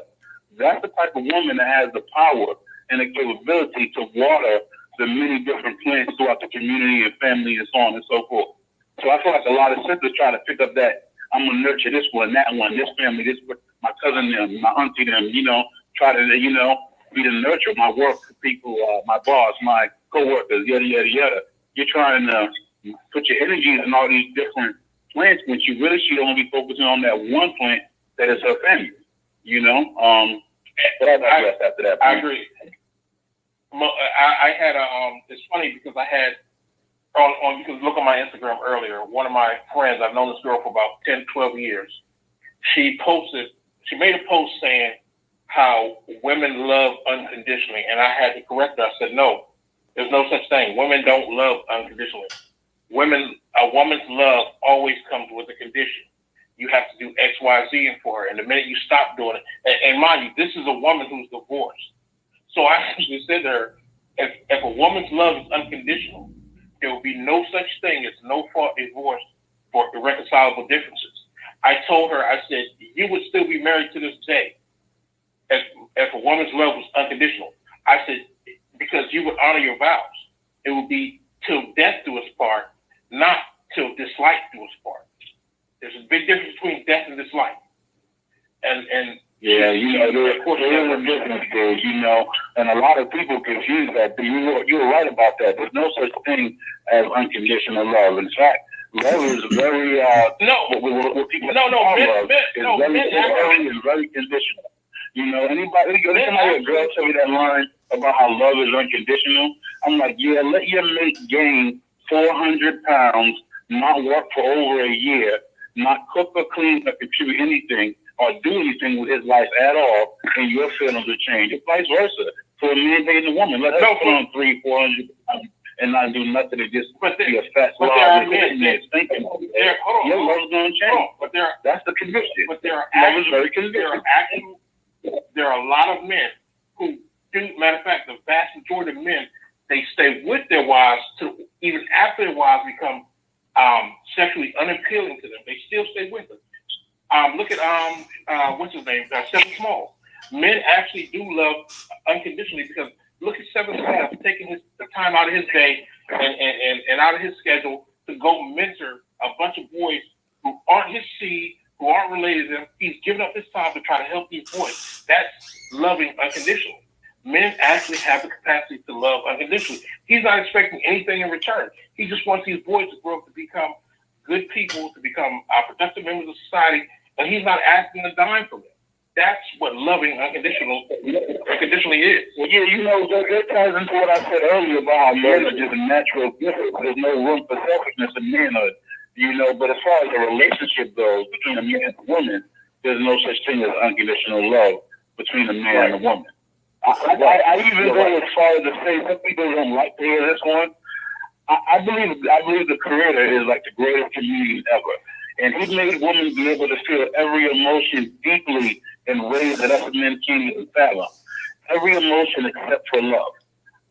Speaker 3: that's the type of woman that has the power and the capability to water the many different plants throughout the community and family and so on and so forth. So I feel like a lot of sisters try to pick up that I'm gonna nurture this one, that one, this family, this my cousin them, my auntie them, try to, be the nurturer, my work people, my boss, my coworkers, yada yada yada. You're trying to put your energies in all these different plants when you really should only be focusing on that one plant that is her family. But I digress after that.
Speaker 8: I agree. I had it's funny because I had on you can look on my Instagram earlier, one of my friends, I've known this girl for about 10, 12 years. She made a post saying how women love unconditionally. And I had to correct her. I said, no, there's no such thing. Women don't love unconditionally. A woman's love always comes with a condition. You have to do X, Y, Z for her. And the minute you stop doing it, and mind you, this is a woman who's divorced. So I actually said to her, if a woman's love is unconditional, there will be no such thing as no fault divorce for irreconcilable differences. I told her, I said, you would still be married to this day if a woman's love was unconditional. I said, because you would honor your vows. It would be till death do us part, not till dislike do us part. There's a big difference between death and dislike. And
Speaker 3: yeah, there is a difference there, and a lot of people confuse that. You're right about that. There's no such thing as unconditional love. In fact, love is very what people is very conditional. Anybody a girl tell me that line about how love is unconditional, I'm like, yeah, let your mate gain 400 pounds, not work for over a year, not cook or clean or contribute anything or do anything with his life at all, and your feelings will change. It's vice versa. For a man dating a woman, let her put on 300-400 pounds and not do nothing to just be a fat slob. Your love's going to change. That's the conviction.
Speaker 8: But there are a lot of men who do. Matter of fact, the vast majority of men, they stay with their wives to even after their wives become sexually unappealing to them. They still stay with them. Look at what's his name? Seven Smalls. Men actually do love unconditionally because look at Seven Smalls taking the time out of his day and out of his schedule to go mentor a bunch of boys who aren't his seed, who aren't related to him. He's given up his time to try to help these boys. That's loving unconditionally. Men actually have the capacity to love unconditionally. He's not expecting anything in return. He just wants these boys to grow up to become good people, to become productive members of society, and he's not asking a dime from them. That's what loving unconditionally is.
Speaker 3: Well, yeah, that ties into what I said earlier about how men are just a natural gift. There's no room for selfishness in manhood, but as far as a relationship goes between a man and a woman, there's no such thing as unconditional love between a man and a woman. I even go as far as to say some people don't like to hear this one. I believe the Creator is like the greatest comedian ever. And he made women be able to feel every emotion deeply in ways that us men can't even fathom. Every emotion except for love.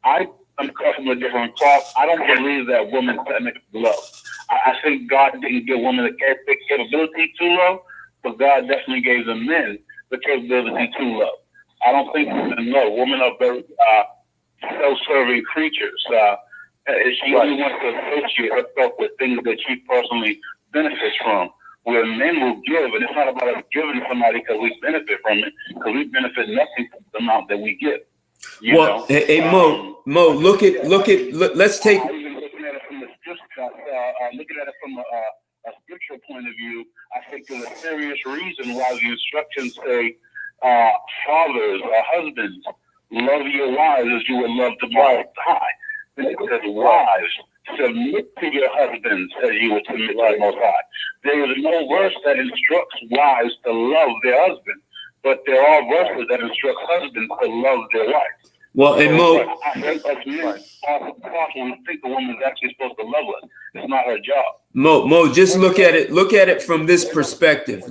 Speaker 3: I'm cut from a different cloth. I don't believe that women technically love. I think God didn't give women the capability to love, but God definitely gave the men the capability to love. I don't think women love. Women are very self-serving creatures. She only wants to associate herself with things that she personally benefits from. Where men will give, and it's not about us giving to somebody because we benefit from it, because we benefit nothing from the amount that we give.
Speaker 1: Hey, Mo, let's take.
Speaker 3: Looking at it from a scriptural point of view, I think there's a serious reason why the instructions say, fathers or husbands, love your wives as you would love the Most High. Because wives, submit to your husbands as you would submit to the Most High. There is no verse that instructs wives to love their husband, but there are verses that instruct husbands to love their wives.
Speaker 1: Well, and Mo,
Speaker 3: I think us men we think the woman is actually supposed to love us. It's not her job.
Speaker 1: Mo, just look at it from this perspective.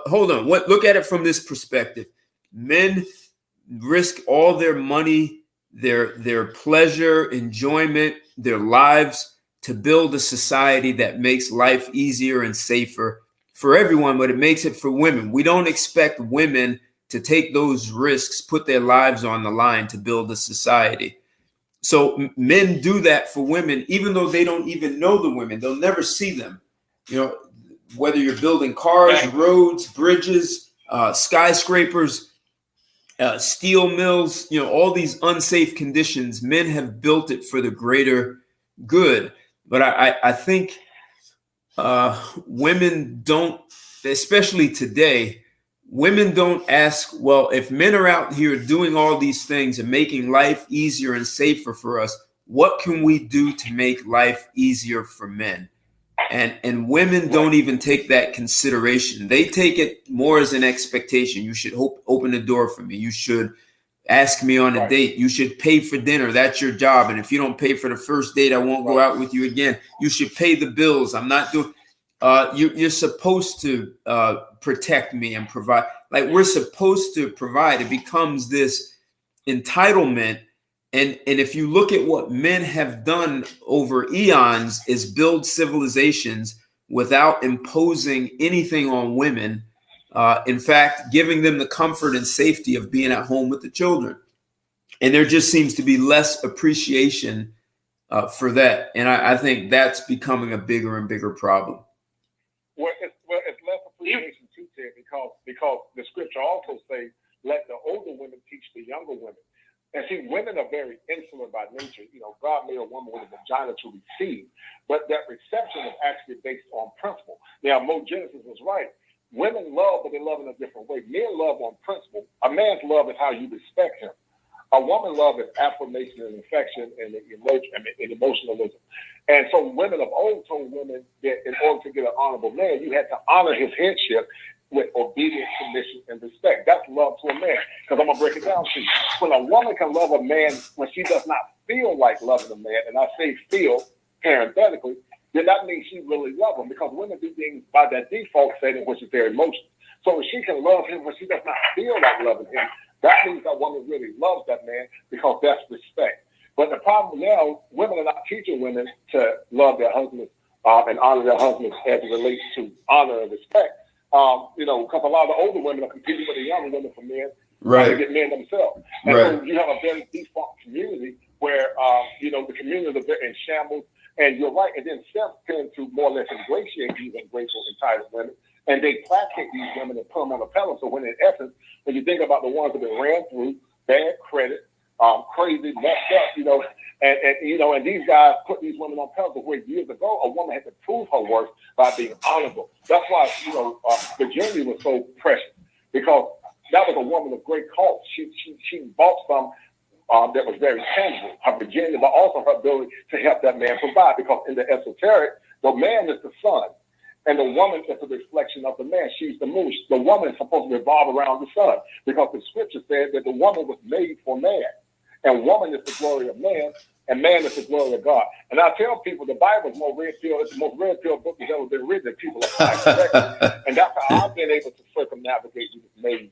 Speaker 1: Hold on. Look at it from this perspective. Men risk all their money, their pleasure, enjoyment, their lives to build a society that makes life easier and safer for everyone, but it makes it for women. We don't expect women to take those risks, put their lives on the line to build a society. So men do that for women, even though they don't even know the women. They'll never see them. You know, whether you're building cars, roads, bridges, skyscrapers, steel mills, you know, all these unsafe conditions, men have built it for the greater good. But I think women don't, especially today, women don't ask, well, if men are out here doing all these things and making life easier and safer for us, what can we do to make life easier for men? And women don't even take that consideration. They take it more as an expectation. You should open the door for me. You should ask me on a date. You should pay for dinner. That's your job. And if you don't pay for the first date, I won't go out with you again. You should pay the bills. I'm not doing. You're supposed to protect me and provide. Like, we're supposed to provide. It becomes this entitlement. And if you look at what men have done over eons, is build civilizations without imposing anything on women. In fact, giving them the comfort and safety of being at home with the children. And there just seems to be less appreciation for that. And I think that's becoming a bigger and bigger problem.
Speaker 6: Well, it's less appreciation too, Ted, because the scripture also says, let the older women teach the younger women. And see, women are very insular by nature. You know, God made a woman with a vagina to receive, but that reception is actually based on principle. Now, Mo Genesis was right. Women love, but they love in a different way. Men love on principle. A man's love is how you respect him. A woman's love is affirmation and affection and emotionalism. And so women of old told women that in order to get an honorable man, you had to honor his headship with obedience, submission, and respect. That's love to a man. Because I'm going to break it down to you. When a woman can love a man when she does not feel like loving a man, and I say feel parenthetically, then that means she really loves him, because women do things by that default setting, which is their emotions. So if she can love him when she does not feel like loving him, that means that woman really loves that man, because that's respect. But the problem now, women are not teaching women to love their husbands and honor their husbands as it relates to honor and respect. You know, because a lot of the older women are competing with the younger women for men, to get men themselves. And so you have a very default community where, you know, the community is in shambles. And you're right. And then some tend to more or less ingratiate these ungrateful, entitled women. And they placate these women and put them on a pedestal. When in essence, when you think about the ones that have been ran through, bad credit, crazy, messed up, you know, and these guys put these women on pedestals where years ago a woman had to prove her worth by being honorable. That's why, you know, virginity was so precious, because that was a woman of great cause. She bought some that was very tangible, her virginity, but also her ability to help that man provide, because in the esoteric, the man is the sun, and the woman is a reflection of the man. She's the moon. The woman is supposed to revolve around the sun, because the scripture said that the woman was made for man, and woman is the glory of man, and man is the glory of God. And I tell people the Bible is more red pill. It's the most red pill book that's ever been written, and people are and that's how I've been able to circumnavigate these maze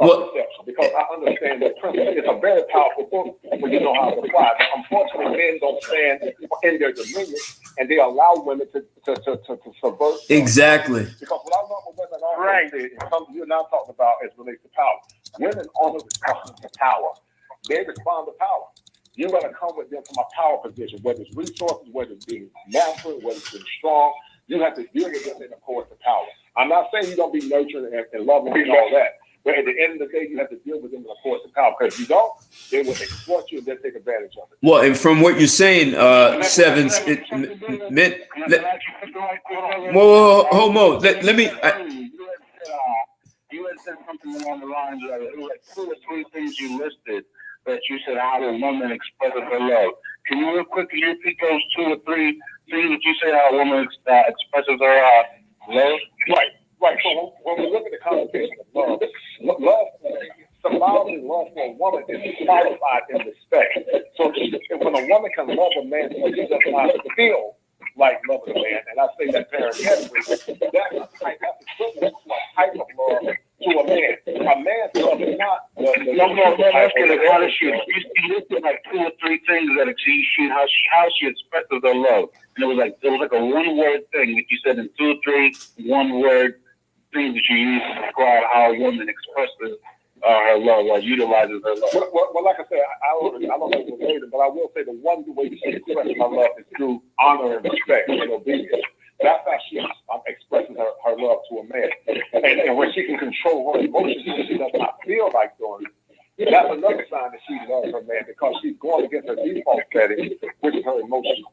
Speaker 6: of perception, because I understand that principle. It's a very powerful book when you know how to apply it. But unfortunately, men don't stand in their dominion, and they allow women to subvert.
Speaker 1: Exactly.
Speaker 6: Because what I love with women also is, and something you're not talking about as relates to power. Women only respond to power. They respond to power. You're going to come with them from a power position, whether it's resources, whether it's being masculine, whether it's being strong. You have to deal with them in accordance to power. I'm not saying you're going to be nurturing and loving and all that. But at the end of the day, you have to deal with them in accordance to power. Because if you don't, they will exploit you and they'll take advantage of it.
Speaker 1: Well, and from what you're saying, Sevens, let me.
Speaker 3: You had said something along the lines of it was like 2 or 3 things you listed that you said how a woman expresses her love. Can you real quickly repeat those 2 or 3 things that you say how a woman expresses her love?
Speaker 6: Right. So when we look at the conversation of love, symbolically love for a woman is qualified in respect. So when a woman can love a man, she does not feel like loving a man, and I say that parenthetically, that's equivalent to a type of love to a man. A man's love is not
Speaker 3: You listed like 2 or 3 things that how she expresses her love. And it was like a one-word thing that you said in 2 or 3 one-word things that you use to describe how a woman expresses her love or utilizes her love?
Speaker 6: Well, like I said, I don't know verbatim, but I will say the one way she expresses her love is through honor and respect and obedience. That's how she expresses her love to a man. And when she can control her emotions when she does not feel like doing it, that's another sign that she loves her man, because she's going against her default setting, which is her emotions.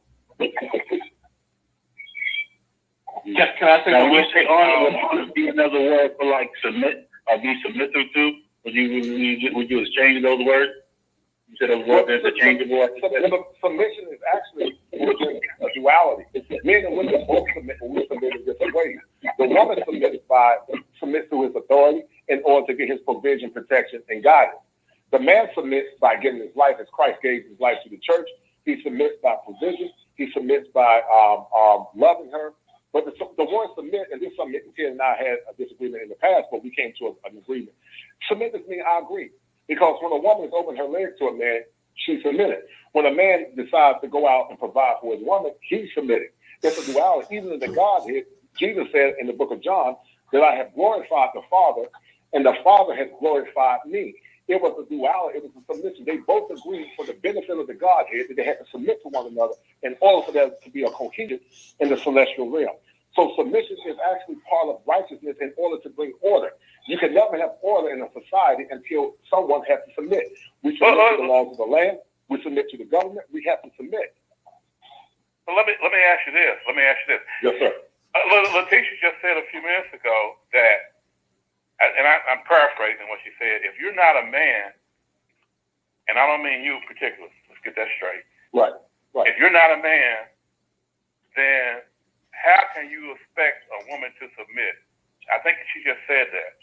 Speaker 8: Can I say
Speaker 3: now, would say honor be another word for like submit or be submissive to? Would you exchange those words? You said those words interchangeable.
Speaker 6: Submission is actually a duality. Men and women both submit, but we submit in different ways. The woman submits to his authority in order to get his provision, protection, and guidance. The man submits by giving his life as Christ gave his life to the church. He submits by provision. He submits by loving her. But the word submit, and this is something Ted and I had a disagreement in the past, but we came to an agreement. Submit doesn't mean I agree. Because when a woman is opening her legs to a man, she's submitted. When a man decides to go out and provide for his woman, he's submitted. It's a duality. Even in the Godhead, Jesus said in the book of John that I have glorified the Father, and the Father has glorified me. It was a duality. It was a submission. They both agreed for the benefit of the Godhead that they had to submit to one another in order for there to be a cohesion in the celestial realm. So submission is actually part of righteousness in order to bring order. You can never have order in a society until someone has to submit. We submit to the laws of the land. We submit to the government. We have to submit.
Speaker 7: Well, let me ask you this.
Speaker 6: Yes, sir.
Speaker 7: Letitia just said a few minutes ago that, and I'm paraphrasing what she said, if you're not a man, and I don't mean you in particular, let's get that straight.
Speaker 6: Right.
Speaker 7: If you're not a man, then how can you expect a woman to submit? I think she just said that.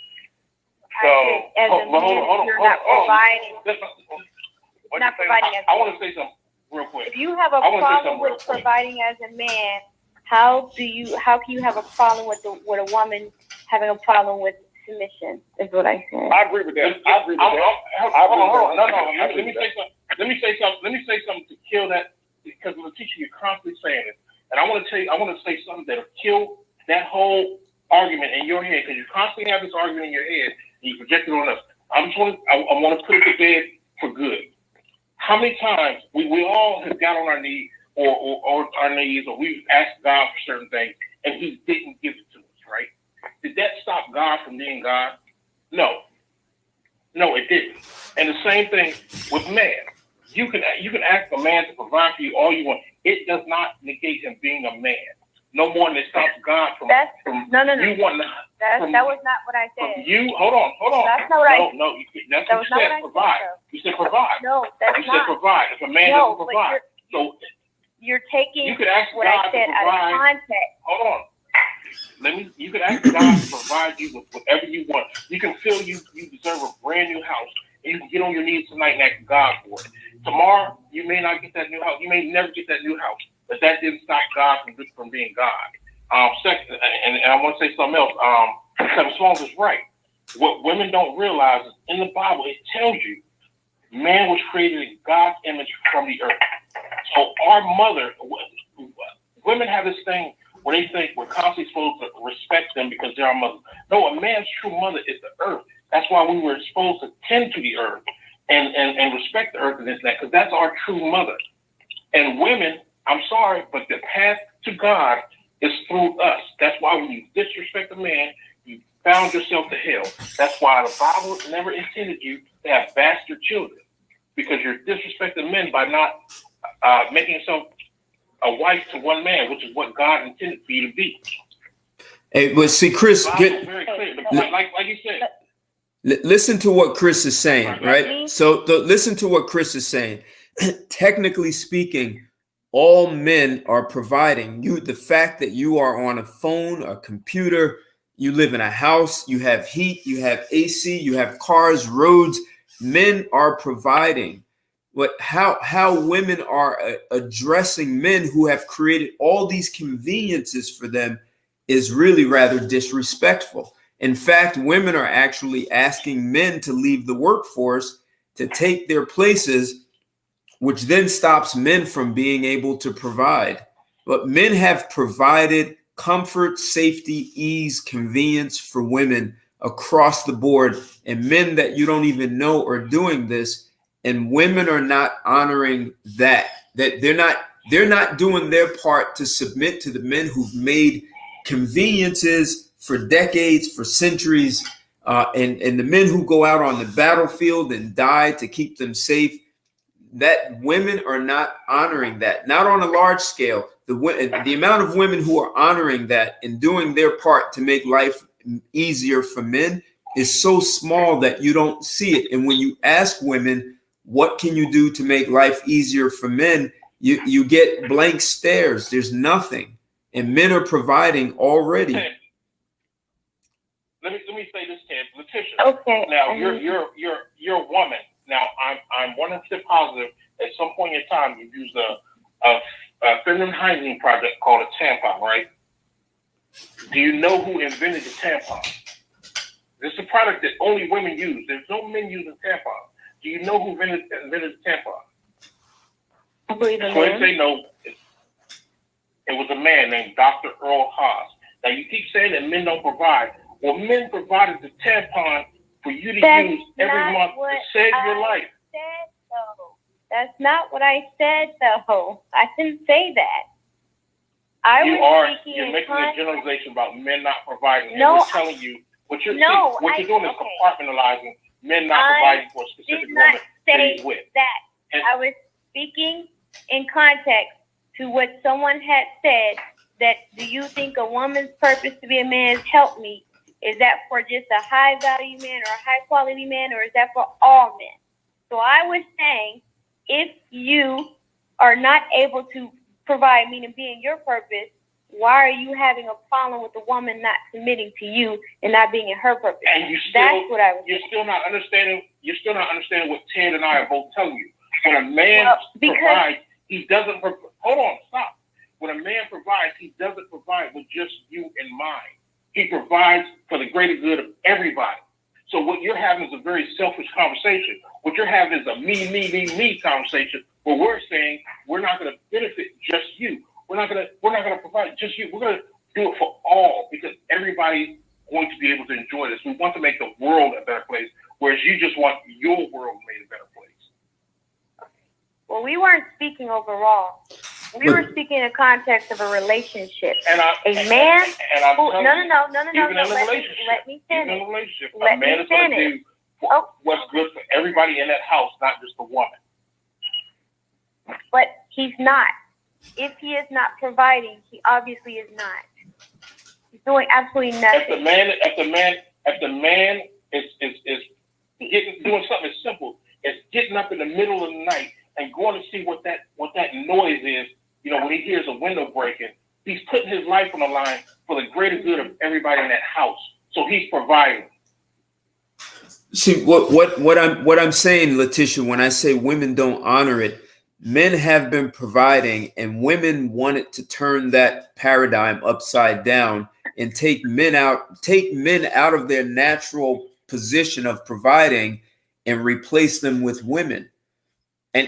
Speaker 7: So,
Speaker 5: as a man, you're not providing. Not providing as a man.
Speaker 8: I want to say something real quick.
Speaker 5: If you have a problem with providing as a man, how can you have a problem with a woman having a problem with submission? Is what I said.
Speaker 6: I agree with that.
Speaker 8: Hold on. No. Let me say something to kill that, because Letitia, you're constantly saying it, and I want to say something that'll kill that whole argument in your head, because you constantly have this argument in your head and you project it on us. I want to put it to bed for good. How many times we all have got on our knees or our knees, or we've asked God for certain things and He didn't give it to us, right? Did that stop God from being God? No, it didn't. And the same thing with man. You can ask a man to provide for you all you want. It does not negate him being a man. No more than it stops God from.
Speaker 5: No.
Speaker 8: You want
Speaker 5: that was not what I said.
Speaker 8: You hold on.
Speaker 5: That's not what I said.
Speaker 8: No. That's what you said. Provide. You said provide.
Speaker 5: No, that's not.
Speaker 8: You said provide. If a man doesn't provide, so
Speaker 5: you're taking
Speaker 8: you could ask
Speaker 5: what
Speaker 8: God
Speaker 5: I said out of context.
Speaker 8: Hold on. You can ask God to provide you with whatever you want. You can feel you deserve a brand new house, and you can get on your knees tonight and ask God for it. Tomorrow, you may not get that new house. You may never get that new house, but that didn't stop God from being God. Second, and I want to say something else. Kevin Sloan is right. What women don't realize is in the Bible, it tells you man was created in God's image from the earth. So our mother, women have this thing where they think we're constantly supposed to respect them because they're our mother. No, a man's true mother is the earth. That's why we were supposed to tend to the earth and respect the earth and this and that, because that's our true mother. And women, I'm sorry, but the path to God is through us. That's why when you disrespect a man, you found yourself to hell. That's why the Bible never intended you to have bastard children, because you're disrespecting men by not making yourself a wife to one man, which is what God intended for you to be.
Speaker 1: Hey, but see, Chris,
Speaker 8: very clear. Like you said.
Speaker 1: Listen to what Chris is saying, right? So listen to what Chris is saying. Technically speaking, all men are providing. The fact that you are on a phone, a computer, you live in a house, you have heat, you have AC, you have cars, roads. Men are providing. But how women are addressing men who have created all these conveniences for them is really rather disrespectful. In fact, women are actually asking men to leave the workforce to take their places, which then stops men from being able to provide. But men have provided comfort, safety, ease, convenience for women across the board, and men that you don't even know are doing this, and women are not honoring that they're not doing their part to submit to the men who've made conveniences for decades, for centuries, and the men who go out on the battlefield and die to keep them safe. That women are not honoring that, not on a large scale. The amount of women who are honoring that and doing their part to make life easier for men is so small that you don't see it. And when you ask women, what can you do to make life easier for men, you get blank stares. There's nothing, and men are providing already.
Speaker 8: Let me say this, Ted. Letitia.
Speaker 5: Okay.
Speaker 8: Now you're a woman. Now I'm 100% positive. At some point in time, you've used a feminine hygiene project called a tampon, right? Do you know who invented the tampon? This is a product that only women use. There's no men using tampon. Do you know who invented the tampon?
Speaker 5: I believe in
Speaker 8: So I say no. It was a man named Dr. Earl Haas. Now you keep saying that men don't provide. Well, men provided the tampon for you to use every month to save your life.
Speaker 5: That's not what I said, though. I didn't say that.
Speaker 8: You're making a generalization about men not providing.
Speaker 5: No,
Speaker 8: and we're telling you what you're doing is compartmentalizing men not providing for a specific woman that he's with.
Speaker 5: I was speaking in context to what someone had said, that do you think a woman's purpose to be a man's helpmeet, is that for just a high value man or a high quality man, or is that for all men? So I was saying, if you are not able to provide, meaning being your purpose, why are you having a problem with the woman not submitting to you and not being in her purpose?
Speaker 8: And
Speaker 5: that's what I was
Speaker 8: saying. You're still not understanding what Ted and I are both telling you. When a man provides, he doesn't. Hold on, stop. When a man provides, he doesn't provide with just you in mind. He provides for the greater good of everybody. So what you're having is a very selfish conversation. What you're having is a me conversation, where we're saying we're not going to benefit just you. We're not going to provide just you. We're going to do it for all, because everybody's going to be able to enjoy this. We want to make the world a better place, whereas you just want your world made a better place.
Speaker 5: Well, we weren't speaking overall. We were speaking in the context of a relationship. No. Let me finish.
Speaker 8: A man is going to do what's good for everybody in that house, not just the woman.
Speaker 5: But he's not. If he is not providing, he obviously is not. He's doing absolutely nothing.
Speaker 8: If the man is doing something as simple as getting up in the middle of the night and going to see what that noise is, when he hears a window breaking, he's putting his life on the line for the greater good of everybody in that house. So he's providing.
Speaker 1: See, what I'm saying, Letitia, when I say women don't honor it, men have been providing, and women wanted to turn that paradigm upside down and take men out of their natural position of providing and replace them with women. And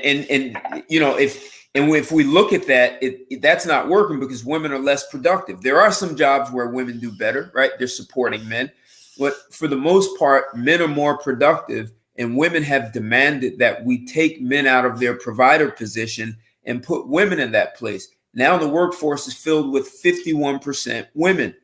Speaker 1: if we look at that, that's not working, because women are less productive. There are some jobs where women do better, right? They're supporting men, but for the most part, men are more productive. And women have demanded that we take men out of their provider position and put women in that place. Now the workforce is filled with 51% women.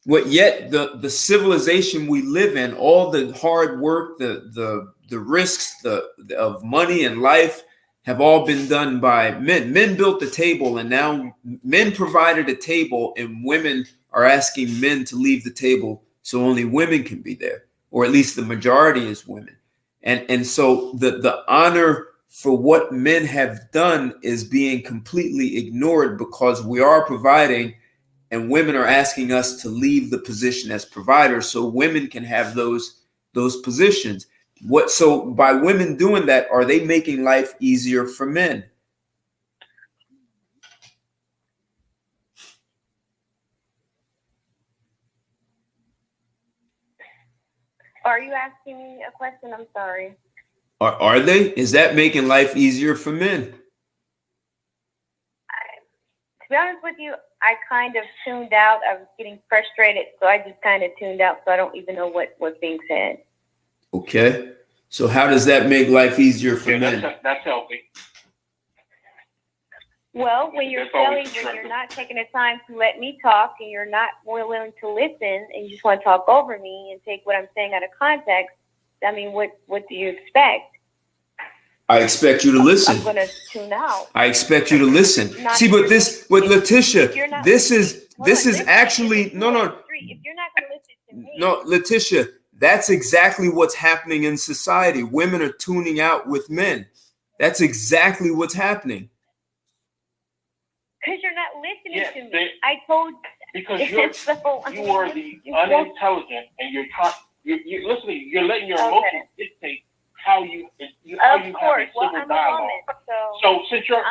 Speaker 1: But yet the civilization we live in, all the hard work, the risks of money and life have all been done by men. Men built the table, and now men provided a table, and women are asking men to leave the table so only women can be there. Or at least the majority is women. And so the honor for what men have done is being completely ignored, because we are providing and women are asking us to leave the position as providers so women can have those positions. So by women doing that, are they making life easier for men?
Speaker 5: Are you asking me a question? I'm sorry.
Speaker 1: Are they? Is that making life easier for men?
Speaker 5: To be honest with you, I kind of tuned out. I was getting frustrated, so I just kind of tuned out. So I don't even know what's being said.
Speaker 1: Okay. So how does that make life easier for men?
Speaker 8: That's healthy.
Speaker 5: Well, when you're not taking the time to let me talk, and you're not willing to listen, and you just want to talk over me and take what I'm saying out of context, I mean, what do you expect?
Speaker 1: I expect you to listen.
Speaker 5: I'm going to tune out.
Speaker 1: I expect you to listen. See, but Letitia, this is actually no.
Speaker 5: If you're not going to listen to me,
Speaker 1: no, Letitia, that's exactly what's happening in society. Women are tuning out with men. That's exactly what's happening.
Speaker 5: Because you're not listening to me. I told you.
Speaker 8: Because you are the unintelligent, and you're listening. You're letting your emotions dictate how you have a civil dialogue. So since your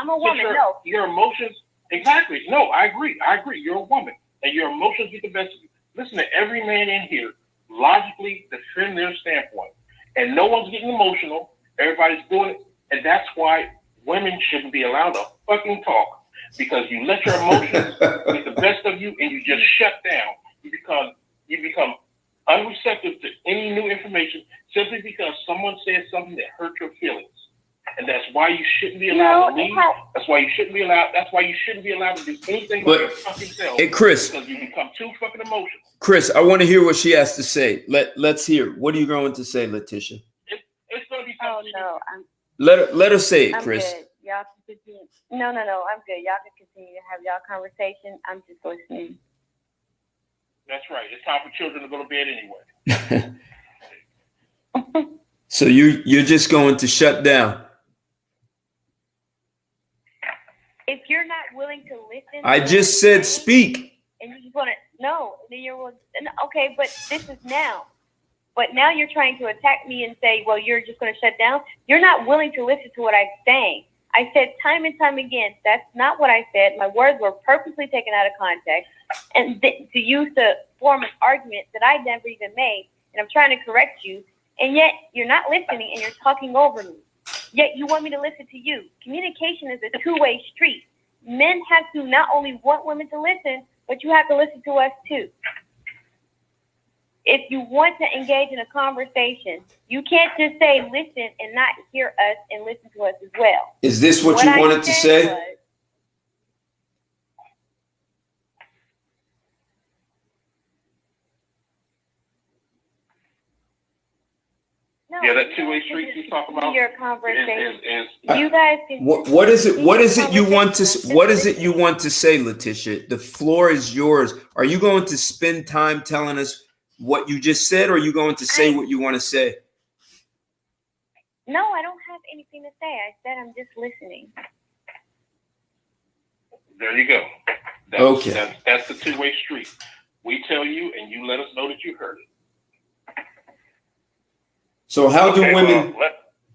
Speaker 8: emotions, exactly. No, I agree. You're a woman, and your emotions get the best of you. Listen to every man in here logically defend their standpoint, and no one's getting emotional. Everybody's doing it, and that's why women shouldn't be allowed to fucking talk. Because you let your emotions get the best of you, and you just shut down. You become unreceptive to any new information simply because someone said something that hurt your feelings, and that's why you shouldn't be allowed to leave. That's why you shouldn't be allowed. That's why you shouldn't be allowed to do anything with your fucking self.
Speaker 1: Hey, Chris,
Speaker 8: because you become too fucking emotional.
Speaker 1: Chris, I want to hear what she has to say. Let's hear. What are you going to say, Letitia?
Speaker 8: It's going to be.
Speaker 5: Oh no,
Speaker 1: let her say it, Chris.
Speaker 5: Good. Y'all can continue. No, I'm good. Y'all can continue to have y'all conversation. I'm just listening.
Speaker 8: That's right. It's time for children to go to bed anyway.
Speaker 1: So you're just going to shut down.
Speaker 5: If you're not willing to listen,
Speaker 1: I just said speak.
Speaker 5: And you just want to then you're okay. But this is now. But now you're trying to attack me and say, well, you're just going to shut down. You're not willing to listen to what I'm saying. I said time and time again, that's not what I said. My words were purposely taken out of context and to use the form of argument that I never even made. And I'm trying to correct you. And yet you're not listening and you're talking over me. Yet you want me to listen to you. Communication is a two-way street. Men have to not only want women to listen, but you have to listen to us too. If you want to engage in a conversation, you can't just say listen and not hear us and listen to us as well.
Speaker 1: Is this what you wanted to say?
Speaker 8: Yeah, that two-way street you talk about.
Speaker 5: Your conversation.
Speaker 8: You
Speaker 5: guys can.
Speaker 1: What is it you want to? What is it you want to say, Letitia? The floor is yours. Are you going to spend time telling us what you just said, or are you going to say what you want to say?
Speaker 5: No, I don't have anything to say. I said I'm just listening.
Speaker 8: There you go. That's the two-way street. We tell you, and you let us know that you heard it.
Speaker 1: So how do women?
Speaker 4: Well,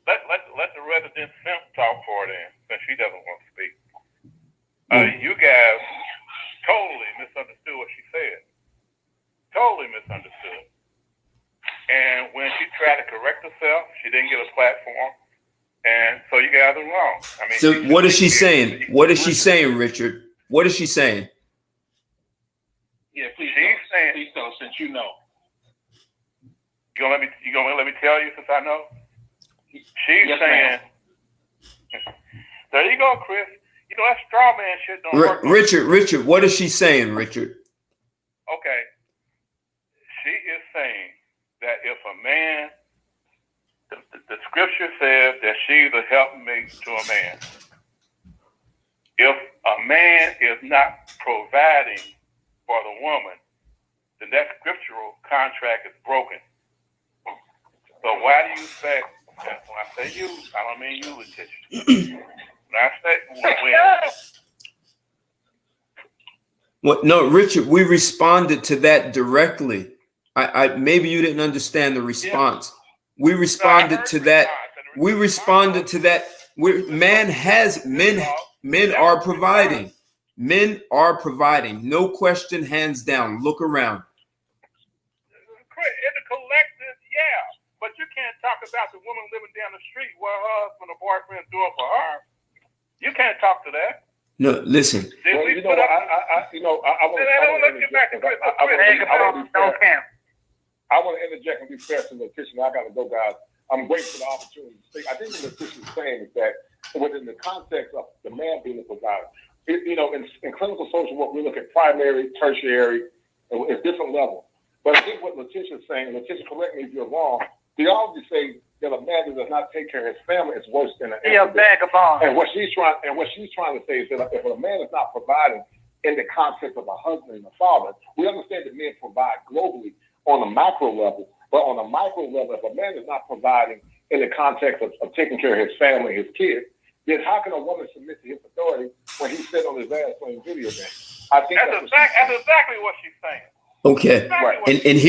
Speaker 4: let the resident simp talk for it then, since she doesn't want to speak. You guys totally misunderstood what she said. Totally misunderstood. And when she tried to correct herself, she didn't get a platform. And so you guys are wrong. I mean,
Speaker 1: so what is she saying? What is she saying, Richard? What is she saying?
Speaker 8: Yeah, please.
Speaker 4: She's saying,
Speaker 8: please tell us, since you know.
Speaker 4: You gonna let me tell you since I know? She's saying, there you go, Chris. You know that straw man shit don't work.
Speaker 1: Richard, what is she saying, Richard?
Speaker 4: Okay. She is saying that if a man, the scripture says that she's a helpmate to a man. If a man is not providing for the woman, then that scriptural contract is broken. So why do you say, when I say you, I don't mean you, Letitia. When I say
Speaker 1: What? No, Richard, we responded to that directly. I maybe you didn't understand the response. Yeah. We responded to that. We responded to that. Men are providing. Men are providing. No question, hands down. Look around.
Speaker 4: In the collective, yeah. But you can't talk about the woman living down the street where her husband or boyfriend's doing for her. You can't talk to that.
Speaker 1: No, listen.
Speaker 4: We
Speaker 6: you know what? I want to interject and be fair to Letitia. I got to go, guys. I'm grateful for the opportunity to speak. I think what Letitia is saying is that within the context of the man being a provider, in clinical social work, we look at primary, tertiary, and at different levels. But I think what Letitia is saying, and Letitia, correct me if you're wrong, they always say that a man that does not take care of his family is worse than an vagabond. And what she's trying to say is that if a man is not providing in the context of a husband and a father, we understand that men provide globally on a macro level, but on a micro level, if a man is not providing in the context of taking care of his family, his kids, then how can a woman submit to his authority when he's sitting on his ass playing video games? I think
Speaker 7: that's exactly what she's saying.
Speaker 1: Okay, right. And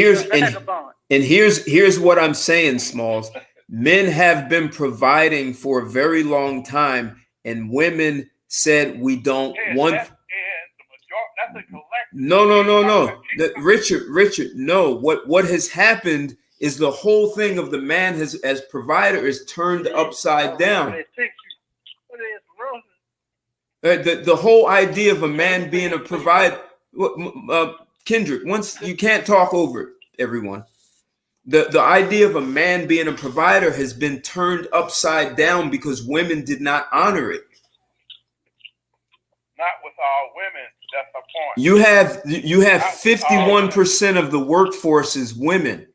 Speaker 1: here's what I'm saying, Smalls. Men have been providing for a very long time, and women said we don't want. No. Richard. No. What has happened is the whole thing of the man as provider is turned upside down. The whole idea of a man being a provider. Kendrick, once you can't talk over everyone. The idea of a man being a provider has been turned upside down because women did not honor it.
Speaker 7: Not with all women. That's the point.
Speaker 1: You have 51% of the workforce is women.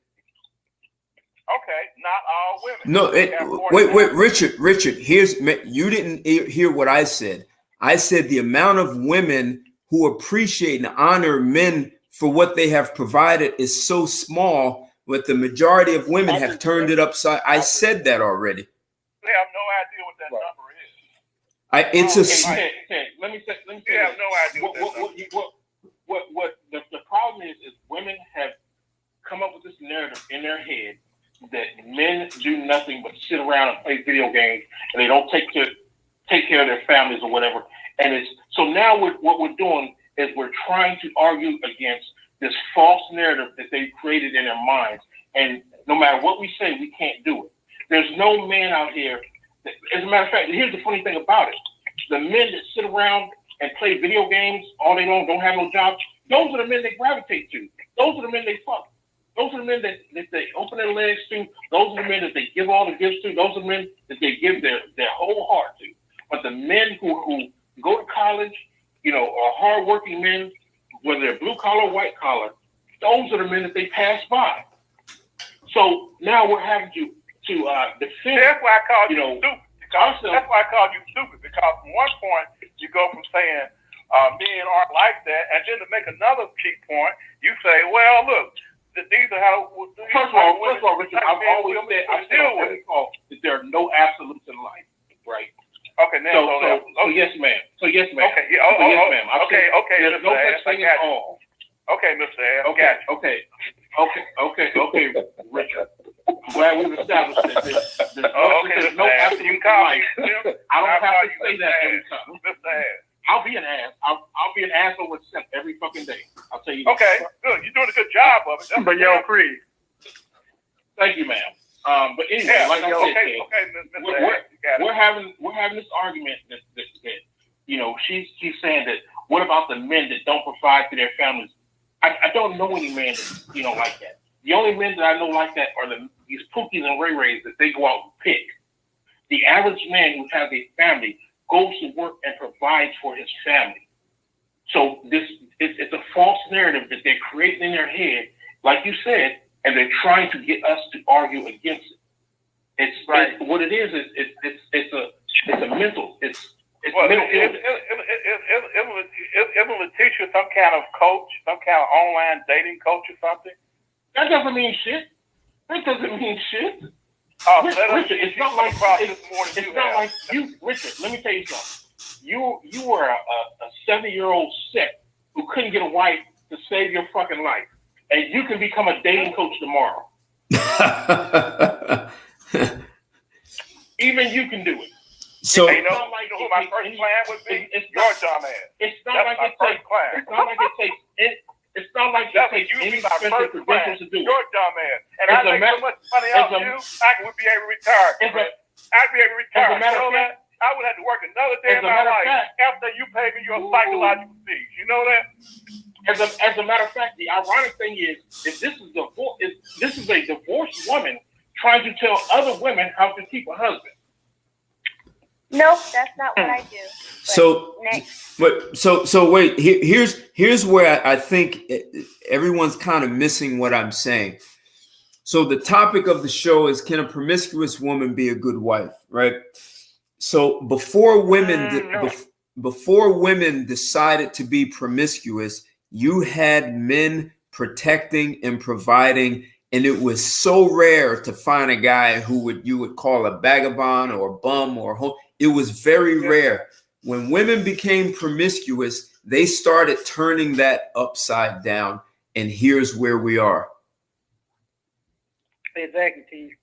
Speaker 7: Okay, not all women.
Speaker 1: No, wait, Richard. You didn't hear what I said. I said the amount of women who appreciate and honor men for what they have provided is so small, but the majority of women have turned it upside. I said that already.
Speaker 7: They have no idea what that number is.
Speaker 8: Let me say.
Speaker 7: You have no idea
Speaker 8: what the problem is women have come up with this narrative in their head that men do nothing but sit around and play video games and they don't take care of their families or whatever. And it's so now what we're doing is we're trying to argue against this false narrative that they've created in their minds. And no matter what we say, we can't do it. There's no man out here. As a matter of fact, here's the funny thing about it. The men that sit around and play video games all day long, don't have no jobs, those are the men they gravitate to. Those are the men they fuck. Those are the men that they open their legs to. Those are the men that they give all the gifts to. Those are the men that they give their whole heart to. But the men who go to college, are hardworking men, whether they're blue collar or white collar, those are the men that they pass by. So now we're having to defend.
Speaker 7: That's why I called you stupid. That's why I called you stupid, because from one point you go from saying men aren't like that, and then to make another key point, you say, well, look, these are how.
Speaker 8: First of all, Richard, I've always said that there are no absolutes in life, right?
Speaker 7: Okay, now
Speaker 8: so yes, ma'am. Okay, yes, ma'am.
Speaker 7: Okay,
Speaker 8: there's no such thing at all.
Speaker 7: Okay, Mr. Ass.
Speaker 8: Okay, Richard. I'm glad we've established that there's no absolute in life. I don't have to say that every time.
Speaker 7: Mr. Ass.
Speaker 8: I'll be an ass. I'll be an asshole with Seth every fucking day. I'll tell you.
Speaker 7: Okay, good. You're doing a good job of it.
Speaker 2: But yo, Creed.
Speaker 8: Thank you, ma'am. But anyway, like I said, we're having this argument that she's saying that what about the men that don't provide for their families? I don't know any men that like that. The only men that I know like that are these Pookies and Ray Rays that they go out and pick. The average man who has a family goes to work and provides for his family. So it's a false narrative that they're creating in their head, like you said, and they're trying to get us to argue against it. It's right. What it is it's a mental. It's mental illness.
Speaker 7: Isn't Letitia some kind of coach, some kind of online dating coach or something?
Speaker 8: That doesn't mean shit. Richard, it's not like you. Richard, let me tell you something. You were a 70-year-old sick who couldn't get a wife to save your fucking life, and you can become a dating coach tomorrow. Even you can do it.
Speaker 1: So
Speaker 7: you know who my first client would be? It's your dumb ass.
Speaker 8: It's not like it takes any special credentials to do it.
Speaker 7: Your dumb ass. And I make so much money off you, I would be able to retire. I'd be able to retire. I would have to work another day in my life after you pay me your psychological fees. You know that?
Speaker 8: As a matter of fact, the ironic thing is this is a divorced woman trying to tell other women how to keep a husband.
Speaker 5: Nope, that's not what I do.
Speaker 1: So, wait. Here's where I think everyone's kind of missing what I'm saying. So the topic of the show is, can a promiscuous woman be a good wife? Right. So before women decided to be promiscuous, you had men protecting and providing, and it was so rare to find a guy who you would call a vagabond or a bum or it was very rare. When women became promiscuous, they started turning that upside down, and here's where we are.
Speaker 2: Exactly.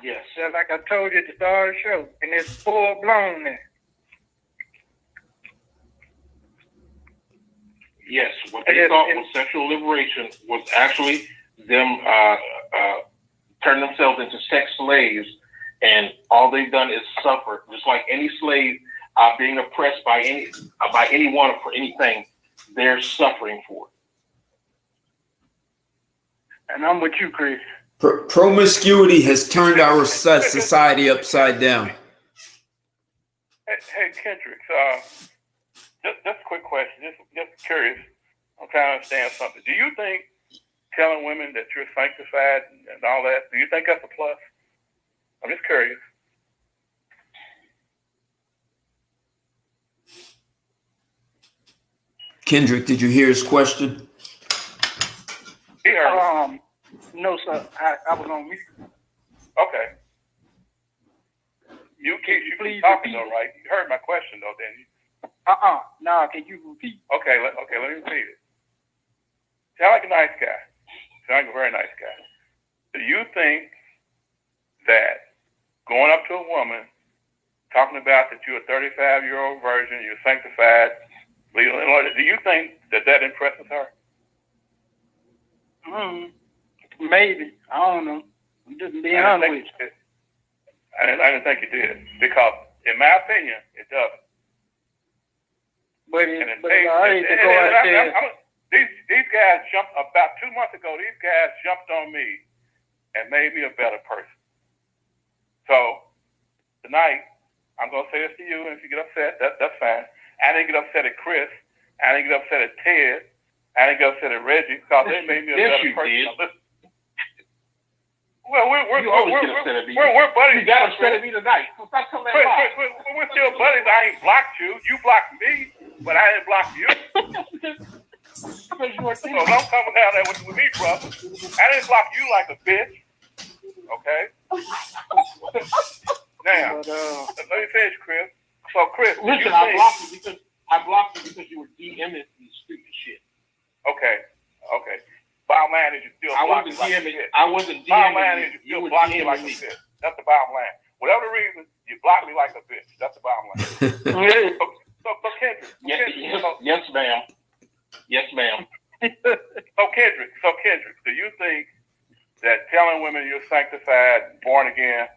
Speaker 8: Yes.
Speaker 2: Just like I told you at the start of the show, and it's full blown now.
Speaker 8: Yes, what they thought was sexual liberation was actually them turning themselves into sex slaves, and all they've done is suffer, just like any slave being oppressed by anyone for anything. They're suffering for it.
Speaker 2: And I'm with you, Chris.
Speaker 1: Promiscuity has turned our society upside down.
Speaker 7: Hey, Kendrick, just a quick question, just curious. I'm trying to understand something. Do you think telling women that you're sanctified and all that, do you think that's a plus? I'm just curious.
Speaker 1: Kendrick, did you hear his question?
Speaker 2: No, sir. I was on mute.
Speaker 7: Okay. You keep talking though, right? You heard my question though, didn't you?
Speaker 2: No, can you repeat?
Speaker 7: Okay, let me repeat it. Sound like a nice guy. Sound like a very nice guy. Do you think that going up to a woman, talking about that you're a 35-year-old virgin, you're sanctified, legal in order, do you think that impresses her?
Speaker 2: Maybe. I don't know. I'm just being honest with you.
Speaker 7: I didn't think it did, because in my opinion, it doesn't. These guys jumped about 2 months ago. These guys jumped on me and made me a better person. So tonight, I'm gonna say this to you, and if you get upset, that's fine. I didn't get upset at Chris. I didn't get upset at Ted. I didn't get upset at Reggie, because they made me a better person. Well, we're buddies.
Speaker 8: You got upset at me tonight. So stop telling that lie.
Speaker 7: We're still buddies. I ain't blocked you. You blocked me, but I didn't block you. So don't come down there with me, brother. I didn't block you like a bitch. Okay? Now, let me finish, Chris. So, Chris,
Speaker 8: listen, I blocked you because you were DMing these stupid shit.
Speaker 7: Okay. Bottom line is you still block me like a bitch.
Speaker 8: I wasn't DMing.
Speaker 7: Bottom line is you still block me like a bitch. That's the bottom line. Whatever the reason, you block me like a bitch. That's the bottom line. So Kendrick.
Speaker 8: Yes, ma'am. Yes, ma'am.
Speaker 7: So Kendrick, do you think that telling women you're sanctified, born again,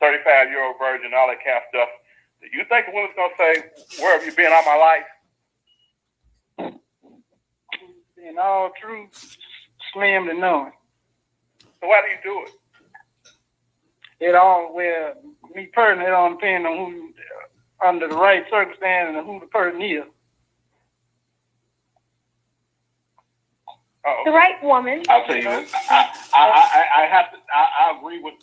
Speaker 7: 35-year-old virgin, all that kind of stuff, do you think the woman's gonna say, "Where have you been all my life?"
Speaker 2: In all truth, slim to none.
Speaker 7: So why do you do it?
Speaker 2: Me personally, it all depends on who, under the right circumstances, and who the person is.
Speaker 5: The right woman.
Speaker 8: I'll tell you this. I agree with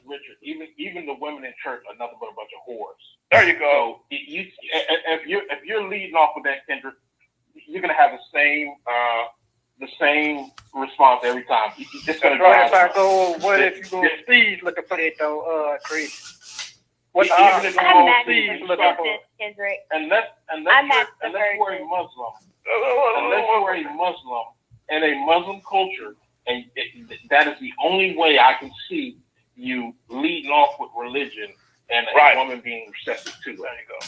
Speaker 8: Richard. Even the women in church are nothing but a bunch of whores.
Speaker 7: There you go.
Speaker 8: So if you're leading off with that, Kendrick, you're gonna have the same response every time. It's gonna
Speaker 2: drive. What if you go overseas looking for that though, Chris? What
Speaker 5: I'm not even Kendrick.
Speaker 8: Unless you are a Muslim. Unless you are a Muslim and a Muslim culture, and that is the only way I can see you leading off with religion and a woman being receptive to it.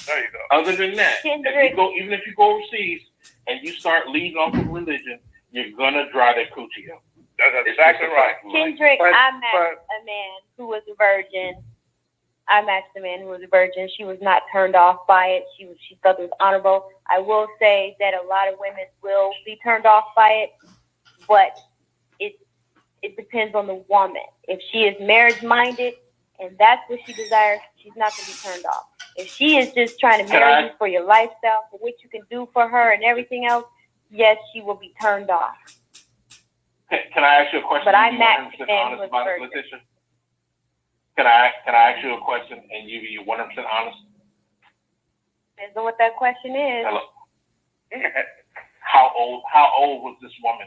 Speaker 7: There you go.
Speaker 8: Other than that, even if you go overseas and you start leading off with religion, you're gonna dry that coochie up.
Speaker 7: That's exactly right.
Speaker 5: Kendrick, I met a man who was a virgin. I matched a man who was a virgin. She was not turned off by it. She felt it was honorable. I will say that a lot of women will be turned off by it, but it depends on the woman. If she is marriage minded and that's what she desires, she's not going to be turned off. If she is just trying to marry you for your lifestyle, for what you can do for her and everything else, yes, she will be turned off.
Speaker 8: Can I ask you a question?
Speaker 5: But I matched the man who was
Speaker 8: about it,
Speaker 5: virgin.
Speaker 8: Letitia? Can I ask you a question and you be 100% honest?
Speaker 5: Depends on what that question is.
Speaker 8: Hello. How old was this woman?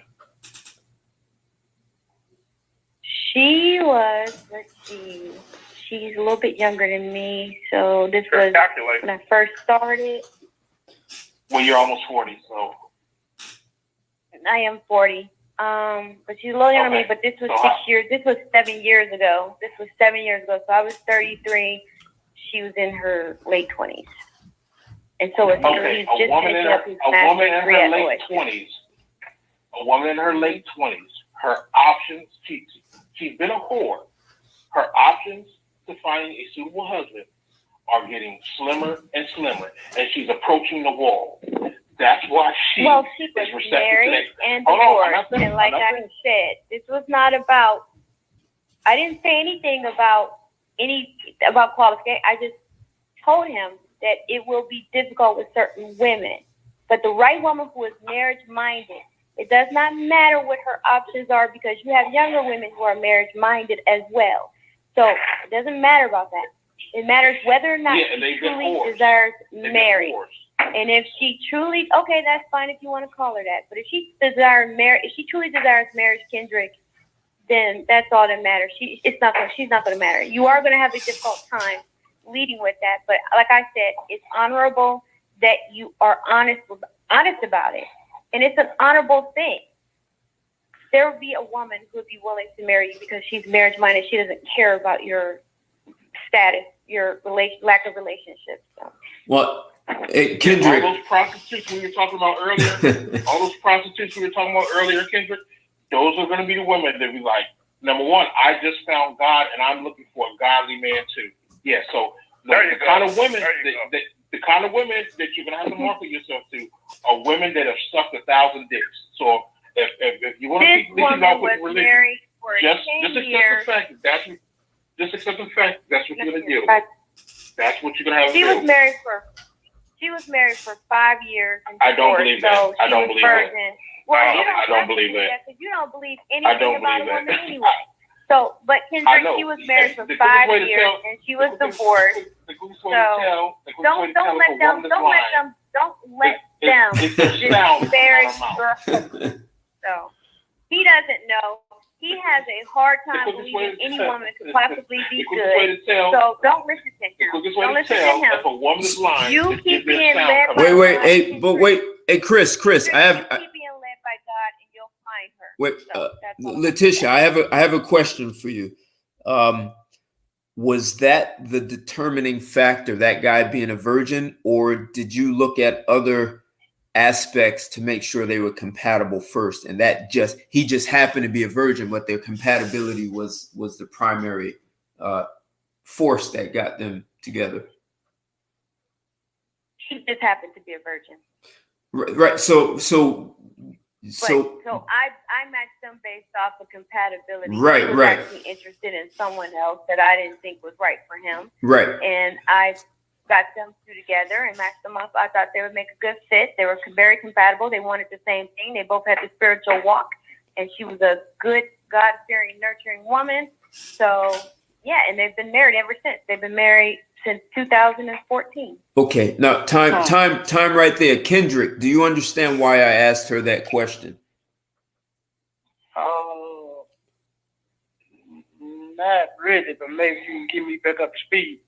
Speaker 5: She was, let's see, she's a little bit younger than me. So this was when I first started.
Speaker 8: Well, you're almost 40, so.
Speaker 5: I am 40. But she's a little younger than me, but this was 7 years ago. So I was 33. She was in her late 20s. And so it's
Speaker 8: okay, a woman in her late 20s. A woman in her late 20s. Her options, she's been a whore. Her options to finding a suitable husband are getting slimmer and slimmer, and she's approaching the wall. That's why she
Speaker 5: was
Speaker 8: receptive
Speaker 5: married and divorced. And like I said, this was not about, I didn't say anything about qualification. I just told him that it will be difficult with certain women. But the right woman who is marriage-minded, it does not matter what her options are because you have younger women who are marriage-minded as well. So it doesn't matter about that. It matters whether or not she truly desires marriage. And if she truly, okay, that's fine if you want to call her that. But if she truly desires marriage, Kendrick, then that's all that matters. She's not going to matter. You are going to have a difficult time leading with that. But like I said, it's honorable that you are honest about it. And it's an honorable thing. There would be a woman who would be willing to marry you because she's marriage-minded. She doesn't care about your status, your lack of relationships. So.
Speaker 1: Well, Kendrick.
Speaker 8: All those prostitutes we were talking about earlier, Kendrick, those are going to be the women that be like, number one, I just found God and I'm looking for a godly man too. Yeah, so the kind of women that you're going to have to market yourself to are women that have sucked 1,000 dicks. So if you want to keep thinking about with religion, just accept the fact that's what you're going to do. That's what you're going to have to do.
Speaker 5: She was married for 5 years.
Speaker 8: I don't believe that. I don't believe that.
Speaker 5: Well,
Speaker 8: I don't believe that.
Speaker 5: Because you don't believe anything about a woman anyway. So, but Kendrick, she was married for 5 years and she was divorced. So don't let them disparage your husband. So he doesn't know. He has a hard time believing any woman could possibly be good. So don't listen to him. Don't listen to him. You keep being led by God.
Speaker 1: Hey, Chris, I have.
Speaker 5: Keep being led by God, and you'll find her.
Speaker 1: Wait, Letitia, I have a question for you. Was that the determining factor, that guy being a virgin, or did you look at other aspects to make sure they were compatible first, and that he just happened to be a virgin, but their compatibility was the primary force that got them together?
Speaker 5: She just happened to be a virgin.
Speaker 1: Right. So
Speaker 5: I matched them based off of compatibility.
Speaker 1: Right.
Speaker 5: He was actually interested in someone else that I didn't think was right for him.
Speaker 1: Right.
Speaker 5: And I got them two together and matched them up. I thought they would make a good fit. They were very compatible. They wanted the same thing. They both had the spiritual walk, and she was a good, God-fearing, nurturing woman. So, yeah, and they've been married ever since. They've been married since 2014.
Speaker 1: Okay. Now, time right there. Kendrick, do you understand why I asked her that question?
Speaker 2: Not really, but maybe you can get me back up to speed.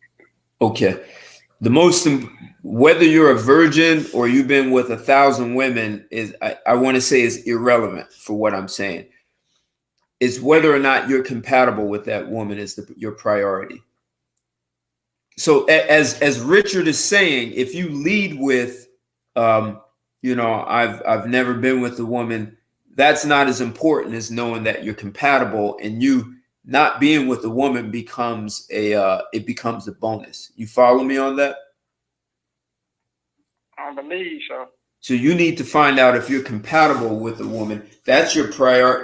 Speaker 1: Okay. Whether you're a virgin or you've been with 1,000 women I want to say is irrelevant for what I'm saying. It's whether or not you're compatible with that woman is your priority. So as Richard is saying, if you lead with, I've never been with a woman, that's not as important as knowing that you're compatible and you not being with a woman becomes it becomes a bonus. You follow me on that?
Speaker 2: I believe so.
Speaker 1: So you need to find out if you're compatible with a woman. That's your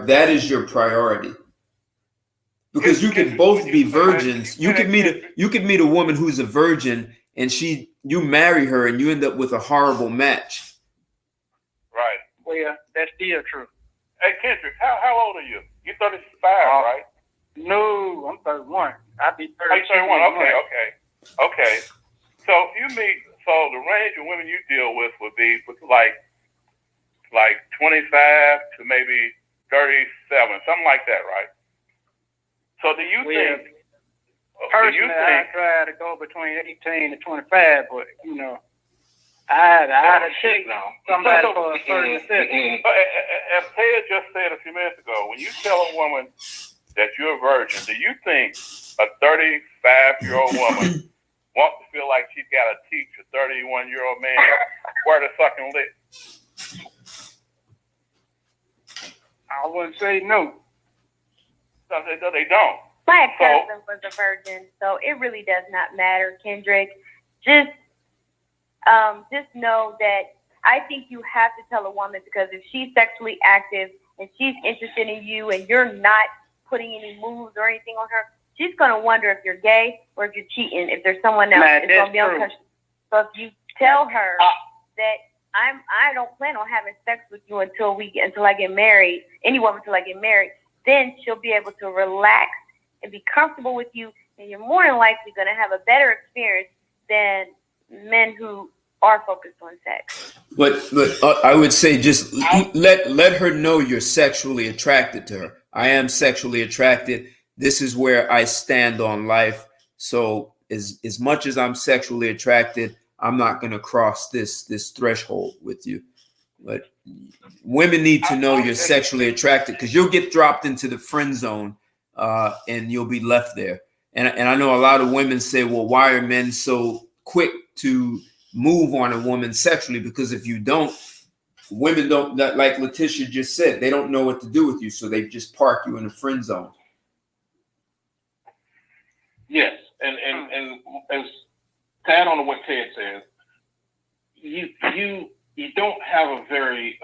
Speaker 1: that is your priority. Because you could both be virgins. You could meet a woman who's a virgin and you marry her and you end up with a horrible match.
Speaker 7: Right.
Speaker 2: Well, that's still true.
Speaker 7: Hey, Kendrick, how old are you? You're 35, right?
Speaker 2: No, I'm 31. I'll be 32.
Speaker 7: 31. Okay. So if you meet, the range of women you deal with would be like 25 to maybe 37, something like that, right? So do you think?
Speaker 2: Personally, I try to go between 18 to 25, but I had a chick now. Somebody for a certain assistance.
Speaker 7: As Ted just said a few minutes ago, when you tell a woman that you're a virgin, do you think a 35-year-old woman wants to feel like she's got to teach a 31-year-old man where to suck and lick?
Speaker 2: I wouldn't say no.
Speaker 7: No, they don't.
Speaker 5: My ex-husband was a virgin, so it really does not matter, Kendrick. Just know that I think you have to tell a woman, because if she's sexually active and she's interested in you and you're not putting any moves or anything on her, she's going to wonder if you're gay or if you're cheating, if there's someone else. It's going to be unconscious. So if you tell her that I don't plan on having sex with you until I get married, any woman until I get married, then she'll be able to relax and be comfortable with you, and you're more than likely going to have a better experience than men who are focused on sex.
Speaker 1: But I would say just let her know you're sexually attracted to her. I am sexually attracted. This is where I stand on life. So as much as I'm sexually attracted, I'm not going to cross this threshold with you. But women need to know you're sexually attracted, because you'll get dropped into the friend zone and you'll be left there. And I know a lot of women say, well, why are men so quick to move on a woman sexually? Because if you don't, women don't, like Letitia just said, they don't know what to do with you. So they just park you in the friend zone.
Speaker 8: Yes. And as to add on to what Ted says, you don't have a very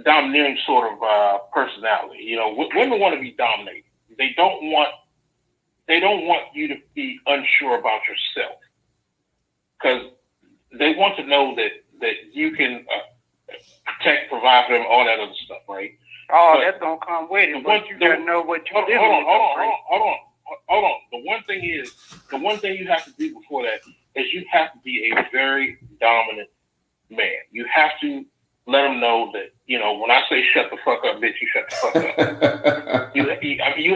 Speaker 8: domineering sort of personality. Women want to be dominated. They don't want you to be unsure about yourself, because they want to know that you can protect, provide for them, all that other stuff, right?
Speaker 2: Oh, that's gonna come with it. But you gotta know what you're doing.
Speaker 8: Hold on. The one thing you have to do before that is you have to be a very dominant man. You have to let them know that, when I say shut the fuck up, bitch, you shut the fuck up. You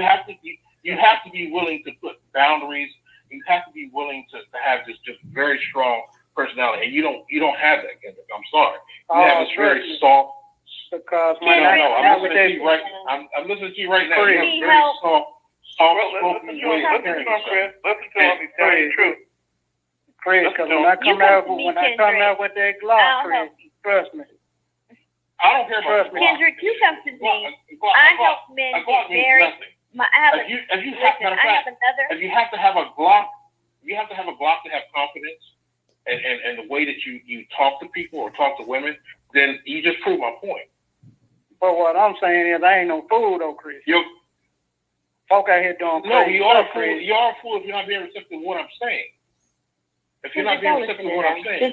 Speaker 8: have to be willing to put boundaries. You have to be willing to have this just very strong personality, and you don't have that, Kendrick. I'm sorry. You have this very soft.
Speaker 2: Because
Speaker 8: I'm listening to you right now. You have very soft spoken way.
Speaker 7: Listen to him, Chris. Listen to him. He's telling you the truth.
Speaker 2: Chris, because when I come out with that Glock, Chris, trust me.
Speaker 8: I don't care about
Speaker 5: Glock. Kendrick, you come to me. I help men get married.
Speaker 8: If you have to have a Glock, you have to have a Glock to have confidence, and the way that you talk to people or talk to women, then you just prove my point.
Speaker 2: But what I'm saying is, I ain't no fool though, Chris. Folk out here doing
Speaker 8: no, you are a fool. You are a fool if you're not being receptive to what I'm saying. If you're not being receptive to what I'm saying,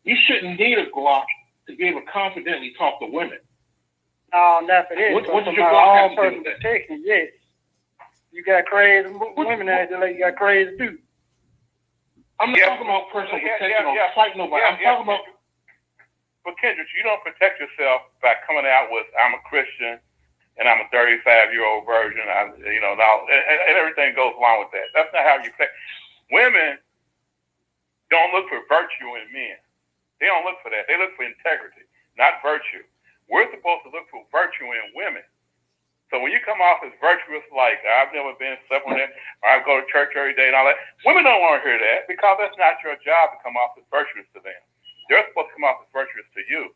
Speaker 8: you shouldn't need a Glock to be able to confidently talk to women.
Speaker 2: No, not for this.
Speaker 8: What does your Glock have to do with that?
Speaker 2: Protection, yes. You got crazy women out there like you got crazy dudes.
Speaker 8: I'm not talking about personal protection or fight nobody. I'm talking about.
Speaker 7: But Kendrick, you don't protect yourself by coming out with "I'm a Christian" and "I'm a 35-year-old virgin." And everything goes along with that. That's not how you protect. Women don't look for virtue in men. They don't look for that. They look for integrity, not virtue. We're supposed to look for virtue in women. So when you come off as virtuous, like I've never been slept with it, or I go to church every day and all that, women don't want to hear that, because that's not your job to come off as virtuous to them. They're supposed to come off as virtuous to you.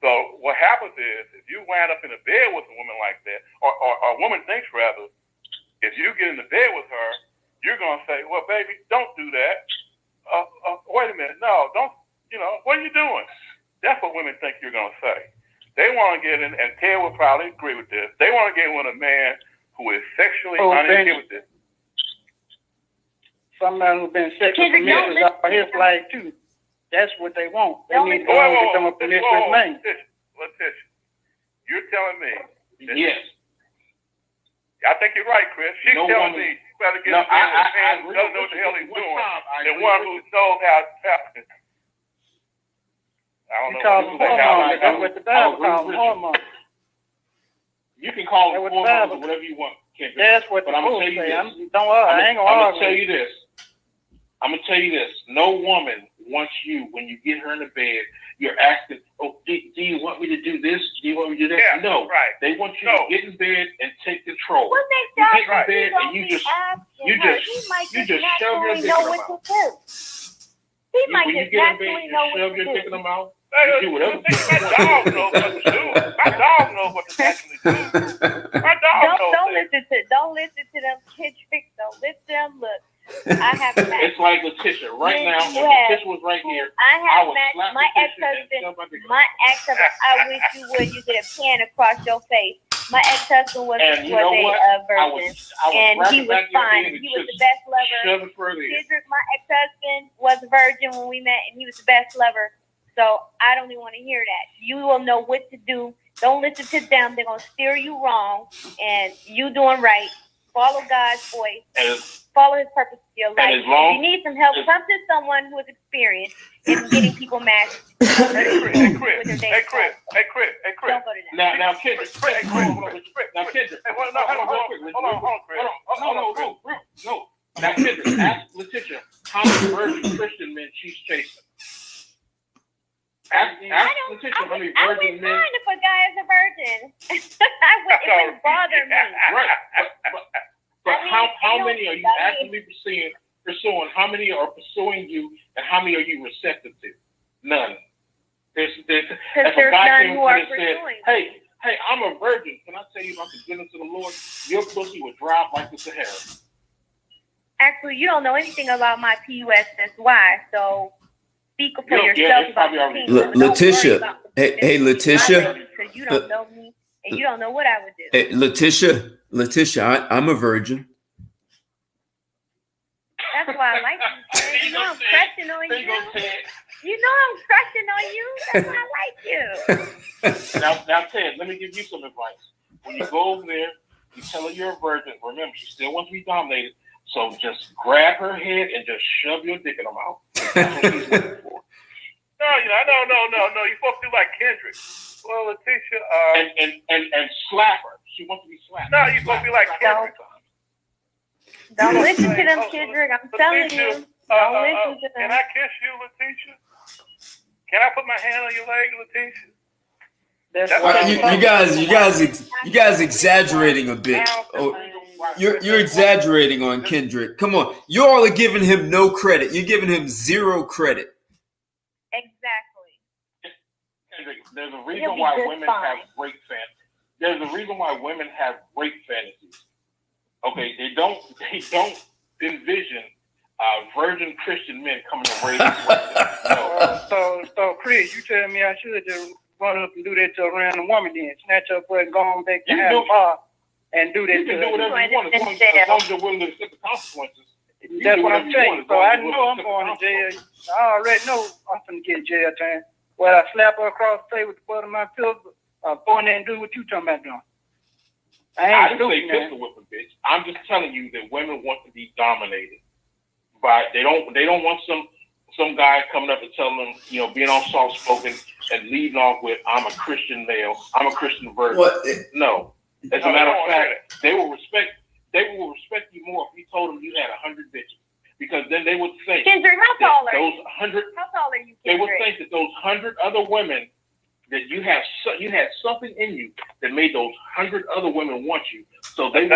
Speaker 7: So what happens is, if you wind up in a bed with a woman like that, or a woman thinks rather, if you get in the bed with her, you're gonna say, "Well, baby, don't do that. Wait a minute, no, don't. What are you doing?" That's what women think you're gonna say. They want to get in, and Ted will probably agree with this. They want to get with a man who is sexually uninhibited.
Speaker 2: Somebody who's been sexually promiscuous all his life too. That's what they want. They need to become a promiscuous man.
Speaker 7: Letitia, you're telling me?
Speaker 8: Yes.
Speaker 7: I think you're right, Chris. She's telling me you better get a man who doesn't know what the hell he's doing, and one who knows how to happen. I don't know.
Speaker 2: That's what the Bible calls them, hormones.
Speaker 8: You can call them hormones or whatever you want, Kendrick.
Speaker 2: That's what the book say. I ain't gonna argue.
Speaker 8: I'm gonna tell you this. I'm gonna tell you this. No woman wants you when you get her in the bed. You're asking, "Oh, do you want me to do this? Do you want me to do that?"
Speaker 7: Yeah,
Speaker 8: no.
Speaker 7: Right.
Speaker 8: They want you to get in bed and take control.
Speaker 10: Well,
Speaker 8: you get in bed and you just shove your dick in her mouth.
Speaker 10: He might
Speaker 8: when
Speaker 10: just
Speaker 8: you get in bed,
Speaker 10: naturally
Speaker 8: you
Speaker 10: know
Speaker 8: shove
Speaker 10: what
Speaker 8: your
Speaker 10: to
Speaker 8: dick
Speaker 10: do.
Speaker 8: in her mouth.
Speaker 7: My
Speaker 8: You do whatever.
Speaker 7: dog knows what to do. My dog knows what to actually do. My dog knows.
Speaker 10: Don't listen to them kid tricks. Don't listen to them. Look, I have matched.
Speaker 8: It's like Letitia right now. If Letitia was right here,
Speaker 10: I
Speaker 8: I
Speaker 10: have
Speaker 8: would
Speaker 10: matched
Speaker 8: slap
Speaker 10: my
Speaker 8: Letitia and
Speaker 10: ex-husband.
Speaker 8: shove my dick in her
Speaker 10: My ex-husband. I wish you would. You get a pan across your face. My ex-husmand was
Speaker 8: And you know what?
Speaker 10: a virgin, and
Speaker 8: wrap
Speaker 10: he
Speaker 8: it
Speaker 10: was
Speaker 8: back in your
Speaker 10: fine.
Speaker 8: head and
Speaker 10: He was
Speaker 8: just
Speaker 10: the best lover.
Speaker 8: shove it further in.
Speaker 10: Kendrick, my ex-husband, was a virgin when we met, and he was the best lover. So I don't even want to hear that. You will know what to do. Don't listen to them. They're going to steer you wrong, and you doing right. Follow God's voice. Follow his purpose for your life. If you need some help, come to someone who is experienced in getting people matched.
Speaker 7: Hey, Chris.
Speaker 10: Don't go to that.
Speaker 8: Now, Kendrick. Now, Kendrick.
Speaker 7: Hold on, Chris.
Speaker 8: No. Now, Kendrick, ask Letitia how many virgin Christian men she's chasing. Ask Letitia how many
Speaker 10: I
Speaker 8: virgin
Speaker 10: wouldn't
Speaker 8: men.
Speaker 10: mind if a guy is a virgin. It wouldn't bother me.
Speaker 8: Right. But how many are you actively pursuing? How many are pursuing you, and how many are you receptive to? None. There's
Speaker 10: Because there's none who are pursuing.
Speaker 8: Hey, I'm a virgin. Can I tell you, if I could get into the Lord, your pussy would drop like the Sahara.
Speaker 10: Actually, you don't know anything about my PUSSY, so speak for yourself about the kingdom.
Speaker 1: Letitia, hey, Letitia.
Speaker 10: Because you don't know me, and you don't know what I would do.
Speaker 1: Hey, Letitia, I'm a virgin.
Speaker 10: That's why I like you. You know I'm crushing on you. You know I'm crushing on you. That's why I like you.
Speaker 8: Now, Ted, let me give you some advice. When you go over there, you tell her you're a virgin. Remember, she still wants to be dominated. So just grab her head and just shove your dick in her mouth. That's what she's looking for.
Speaker 7: No. You're supposed to do like Kendrick. Well, Letitia,
Speaker 8: and slap her. She wants to be slapped.
Speaker 7: No, you're supposed to be like Kendrick.
Speaker 10: Don't listen to them, Kendrick. I'm telling you. Don't listen to them.
Speaker 7: Can I kiss you, Letitia? Can I put my hand on your leg, Letitia?
Speaker 1: You guys exaggerating a bit. You're exaggerating on Kendrick. Come on, you all are giving him no credit. You're giving him zero credit.
Speaker 10: Exactly.
Speaker 8: Kendrick, there's a reason why women have rape fantasies. There's a reason why women have rape fantasies. Okay, they don't envision virgin Christian men coming to rape.
Speaker 2: So Chris, you tell me I should just run up and do that to a random woman, then snatch her butt and go on back to have a bar and do that.
Speaker 8: You can do whatever you want as long as you're willing to accept the consequences.
Speaker 2: That's what I'm saying. So I know I'm going to jail. I already know I'm going to get jail time. Well, I slap her across the face with the butt of my pistol, go in there and do what you talking about doing.
Speaker 8: I didn't say pistol whip a bitch. I'm just telling you that women want to be dominated. But they don't want some guy coming up and telling them, being all soft spoken and leading off with, I'm a Christian male, I'm a Christian virgin. No. As a matter of fact, they will respect you more if you told them you had 100 bitches. Because then they would think
Speaker 10: Kendrick, how tall are you? How tall are you, Kendrick?
Speaker 8: They would think that those 100 other women that you had something in you that made those 100 other women want you. So they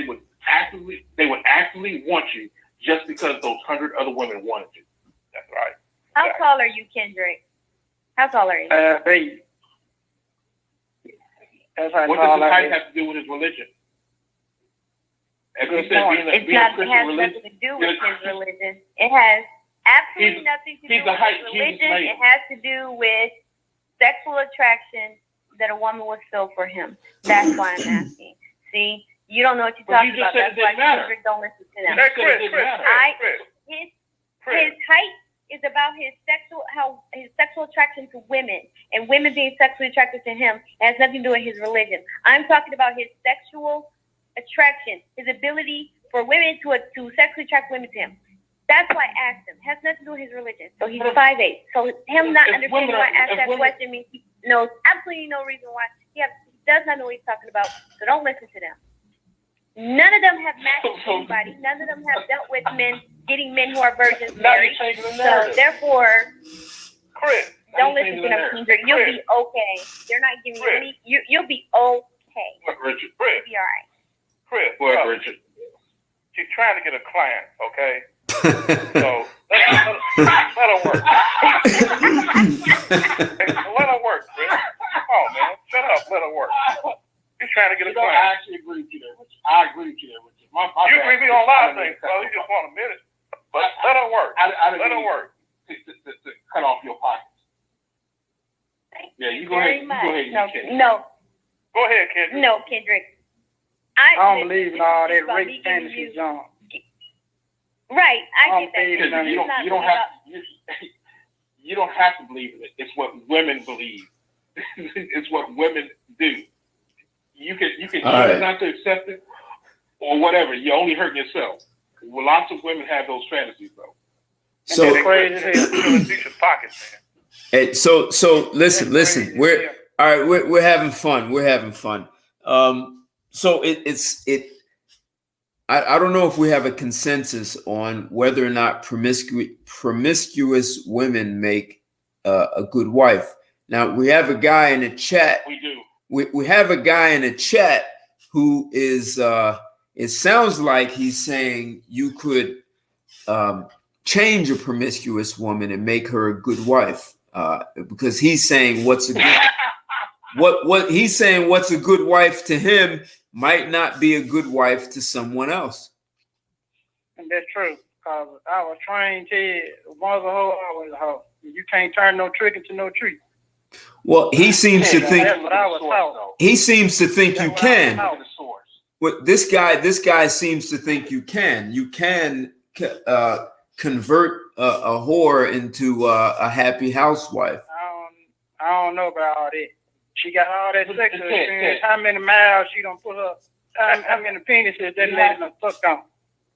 Speaker 8: would actively want you just because those 100 other women wanted you. That's right.
Speaker 10: How tall are you, Kendrick? How tall are you?
Speaker 2: 5'8". That's how
Speaker 8: What does his height have to do with his religion? As you said,
Speaker 5: It has nothing to do with his religion. It has absolutely nothing to do with his religion. It has to do with sexual attraction that a woman would feel for him. That's why I'm asking. See, you don't know what you're talking about. That's why children don't listen to them. His height is about his sexual attraction to women, and women being sexually attracted to him. It has nothing to do with his religion. I'm talking about his sexual attraction, his ability for women to sexually attract women to him. That's why I asked him. It has nothing to do with his religion. So he's 5'8". So him not understanding why I asked that question means he knows absolutely no reason why. He does not know what he's talking about. So don't listen to them. None of them have matched anybody. None of them have dealt with men, getting men who are virgins married. So therefore,
Speaker 7: Chris,
Speaker 5: don't listen to them, Kendrick. You'll be okay. They're not giving you any. You'll be okay.
Speaker 7: Richard, Chris,
Speaker 5: You'll be all right.
Speaker 7: Chris, Richard. She's trying to get a client, okay? So let her work. Let her work, Chris. Come on, man. Shut up. Let her work. She's trying to get a client.
Speaker 8: I actually agree with you there, Richard. I agree with you there, Richard.
Speaker 7: You agree with me on a lot of things, so you just want a minute. But let her work. Let her work.
Speaker 8: To cut off your pockets. Yeah, you go ahead.
Speaker 5: No.
Speaker 7: Go ahead, Kendrick.
Speaker 5: No, Kendrick.
Speaker 2: I don't believe in all that rape fantasy junk.
Speaker 5: Right, I get that.
Speaker 8: You don't have to believe in it. It's what women believe. It's what women do. You can choose not to accept it or whatever. You're only hurting yourself. Well, lots of women have those fantasies though.
Speaker 1: So
Speaker 7: pockets, man.
Speaker 1: Hey, so listen. We're having fun. So I don't know if we have a consensus on whether or not promiscuous women make a good wife. Now we have a guy in the chat.
Speaker 8: We do.
Speaker 1: We have a guy in the chat who is. It sounds like he's saying you could change a promiscuous woman and make her a good wife, because he's saying what's a good what he's saying what's a good wife to him might not be a good wife to someone else.
Speaker 2: And that's true, because I was trained to once a hoe, always a hoe. You can't turn no trick into no treat.
Speaker 1: Well, he seems to think
Speaker 2: that's what I was taught.
Speaker 1: He seems to think you can. Well, this guy seems to think you can. You can convert a whore into a happy housewife.
Speaker 2: I don't know about all that. She got all that sexual experience. How many miles she don't put up? How many penises that lady done sucked on?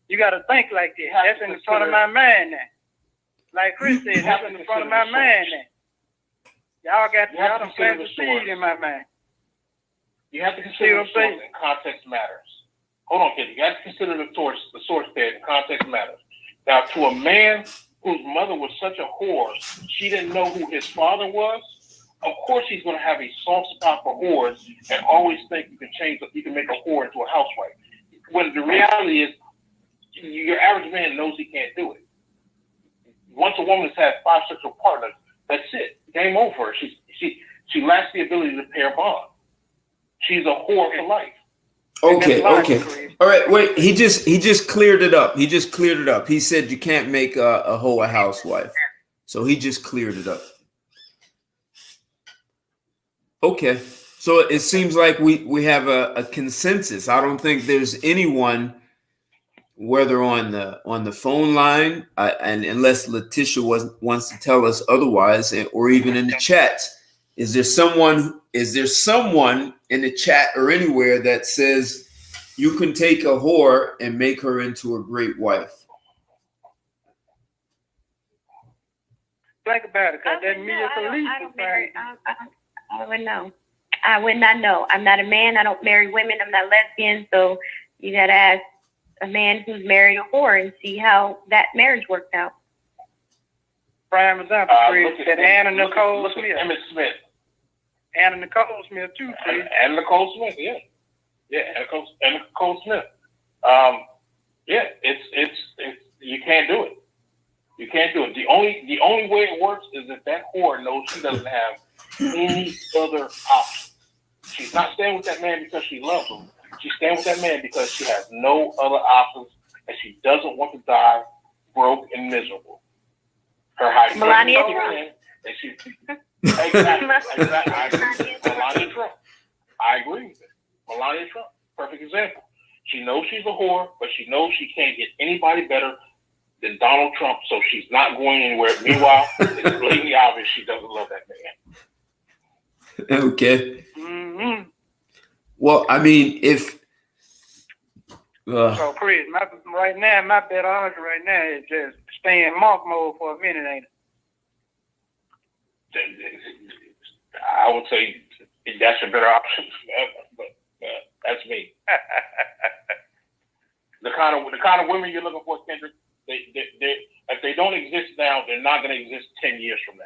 Speaker 2: You got to think like that. That's in the front of my mind now. Like Chris said, that's in the front of my mind now. Y'all done planted the seed in my mind.
Speaker 8: You have to consider the source, and context matters. Hold on, kid. You have to consider the source there, and context matters. Now, to a man whose mother was such a whore, she didn't know who his father was. Of course, he's going to have a soft spot for whores and always think you can make a whore into a housewife. When the reality is, your average man knows he can't do it. Once a woman has had 5 sexual partners, that's it. Game over. She lacks the ability to pair bond. She's a whore for life.
Speaker 1: Okay. All right, wait. He just cleared it up. He said you can't make a hoe a housewife. So he just cleared it up. Okay. So it seems like we have a consensus. I don't think there's anyone, whether on the phone line, and unless Letitia wants to tell us otherwise, or even in the chats. Is there someone in the chat or anywhere that says you can take a whore and make her into a great wife?
Speaker 2: Think about it, because that Mia Khalifa.
Speaker 5: I wouldn't know. I would not know. I'm not a man. I don't marry women. I'm not lesbian. So you got to ask a man who's married a whore and see how that marriage worked out.
Speaker 2: Prime example, that Anna Nicole Smith.
Speaker 8: Emmett Smith.
Speaker 2: Anna Nicole Smith too, please.
Speaker 8: Anna Nicole Smith, yeah. Anna Nicole Smith. It's you can't do it. You can't do it. The only way it works is if that whore knows she doesn't have any other option. She's not staying with that man because she loves him. She's staying with that man because she has no other options and she doesn't want to die broke and miserable. Her high
Speaker 5: Melania
Speaker 8: kicks
Speaker 5: Trump.
Speaker 8: in, and she exactly. Melania Trump. I agree with it. Melania Trump, perfect example. She knows she's a whore, but she knows she can't get anybody better than Donald Trump, so she's not going anywhere. Meanwhile, it's blatantly obvious she doesn't love that man.
Speaker 1: Okay.
Speaker 2: Mm-hmm.
Speaker 1: Well, I mean, if
Speaker 2: So, Chris, my better odds right now is just stay in monk mode for a minute, ain't it?
Speaker 8: I would say that's a better option, but that's me. the kind of women you're looking for, Kendrick, they if they don't exist now, they're not going to exist 10 years from now.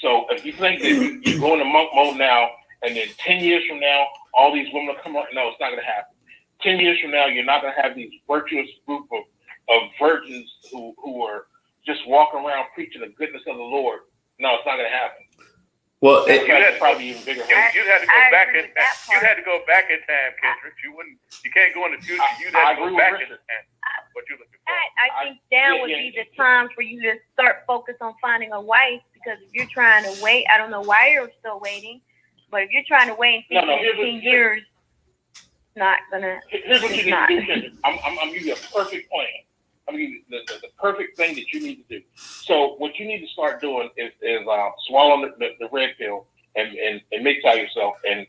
Speaker 8: So if you think that you go into monk mode now, and then 10 years from now, all these women will come up, no, it's not going to happen. 10 years from now, you're not going to have these virtuous group of virgins who are just walking around preaching the goodness of the Lord. No, it's not going to happen.
Speaker 1: well,
Speaker 8: That's probably even bigger.
Speaker 4: You had to go back in. You had to go back in time, Kendrick. You can't go in the future. You'd have to go back in time. What you looking for?
Speaker 5: I think now would be the time for you to start focus on finding a wife, because if you're trying to wait, I don't know why you're still waiting, but if you're trying to wait in 15 years, it's not gonna.
Speaker 8: Here's what you need to do, Kendrick. I'm giving you a perfect plan. I mean, the perfect thing that you need to do. So what you need to start doing is swallowing the red pill and mix-out yourself and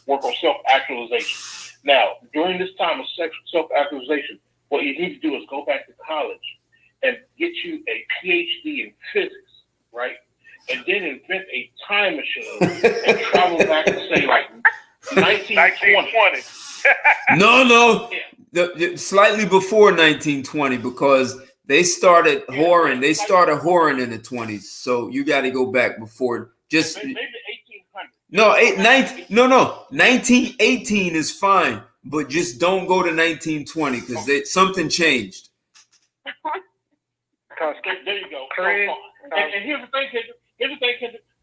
Speaker 8: work on self-actualization. Now, during this time of self-actualization, what you need to do is go back to college and get you a PhD in physics, right? And then invent a time machine and travel back to, say, like 1920.
Speaker 1: no.
Speaker 8: Yeah.
Speaker 1: Slightly before 1920, because they started whoring. They started whoring in the 20s. So you got to go back before. Just
Speaker 8: maybe the 1800s.
Speaker 1: No. 1918 is fine, but just don't go to 1920 because something changed.
Speaker 8: There you go. And here's the thing, Kendrick.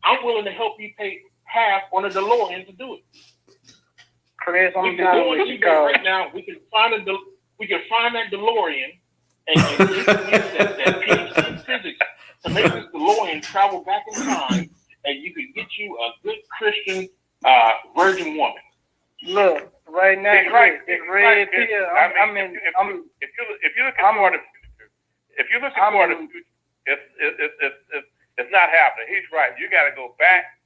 Speaker 8: I'm willing to help you pay half on a DeLorean to do it.
Speaker 2: Chris,
Speaker 8: We can do what you do right now. We can find that DeLorean and use that PhD in physics to make this DeLorean travel back in time, and you can get you a good Christian virgin woman.
Speaker 2: Look, right now,
Speaker 4: He's right.
Speaker 2: It's red pill.
Speaker 4: If you're looking for the future, it's not happening. He's right. You got to go back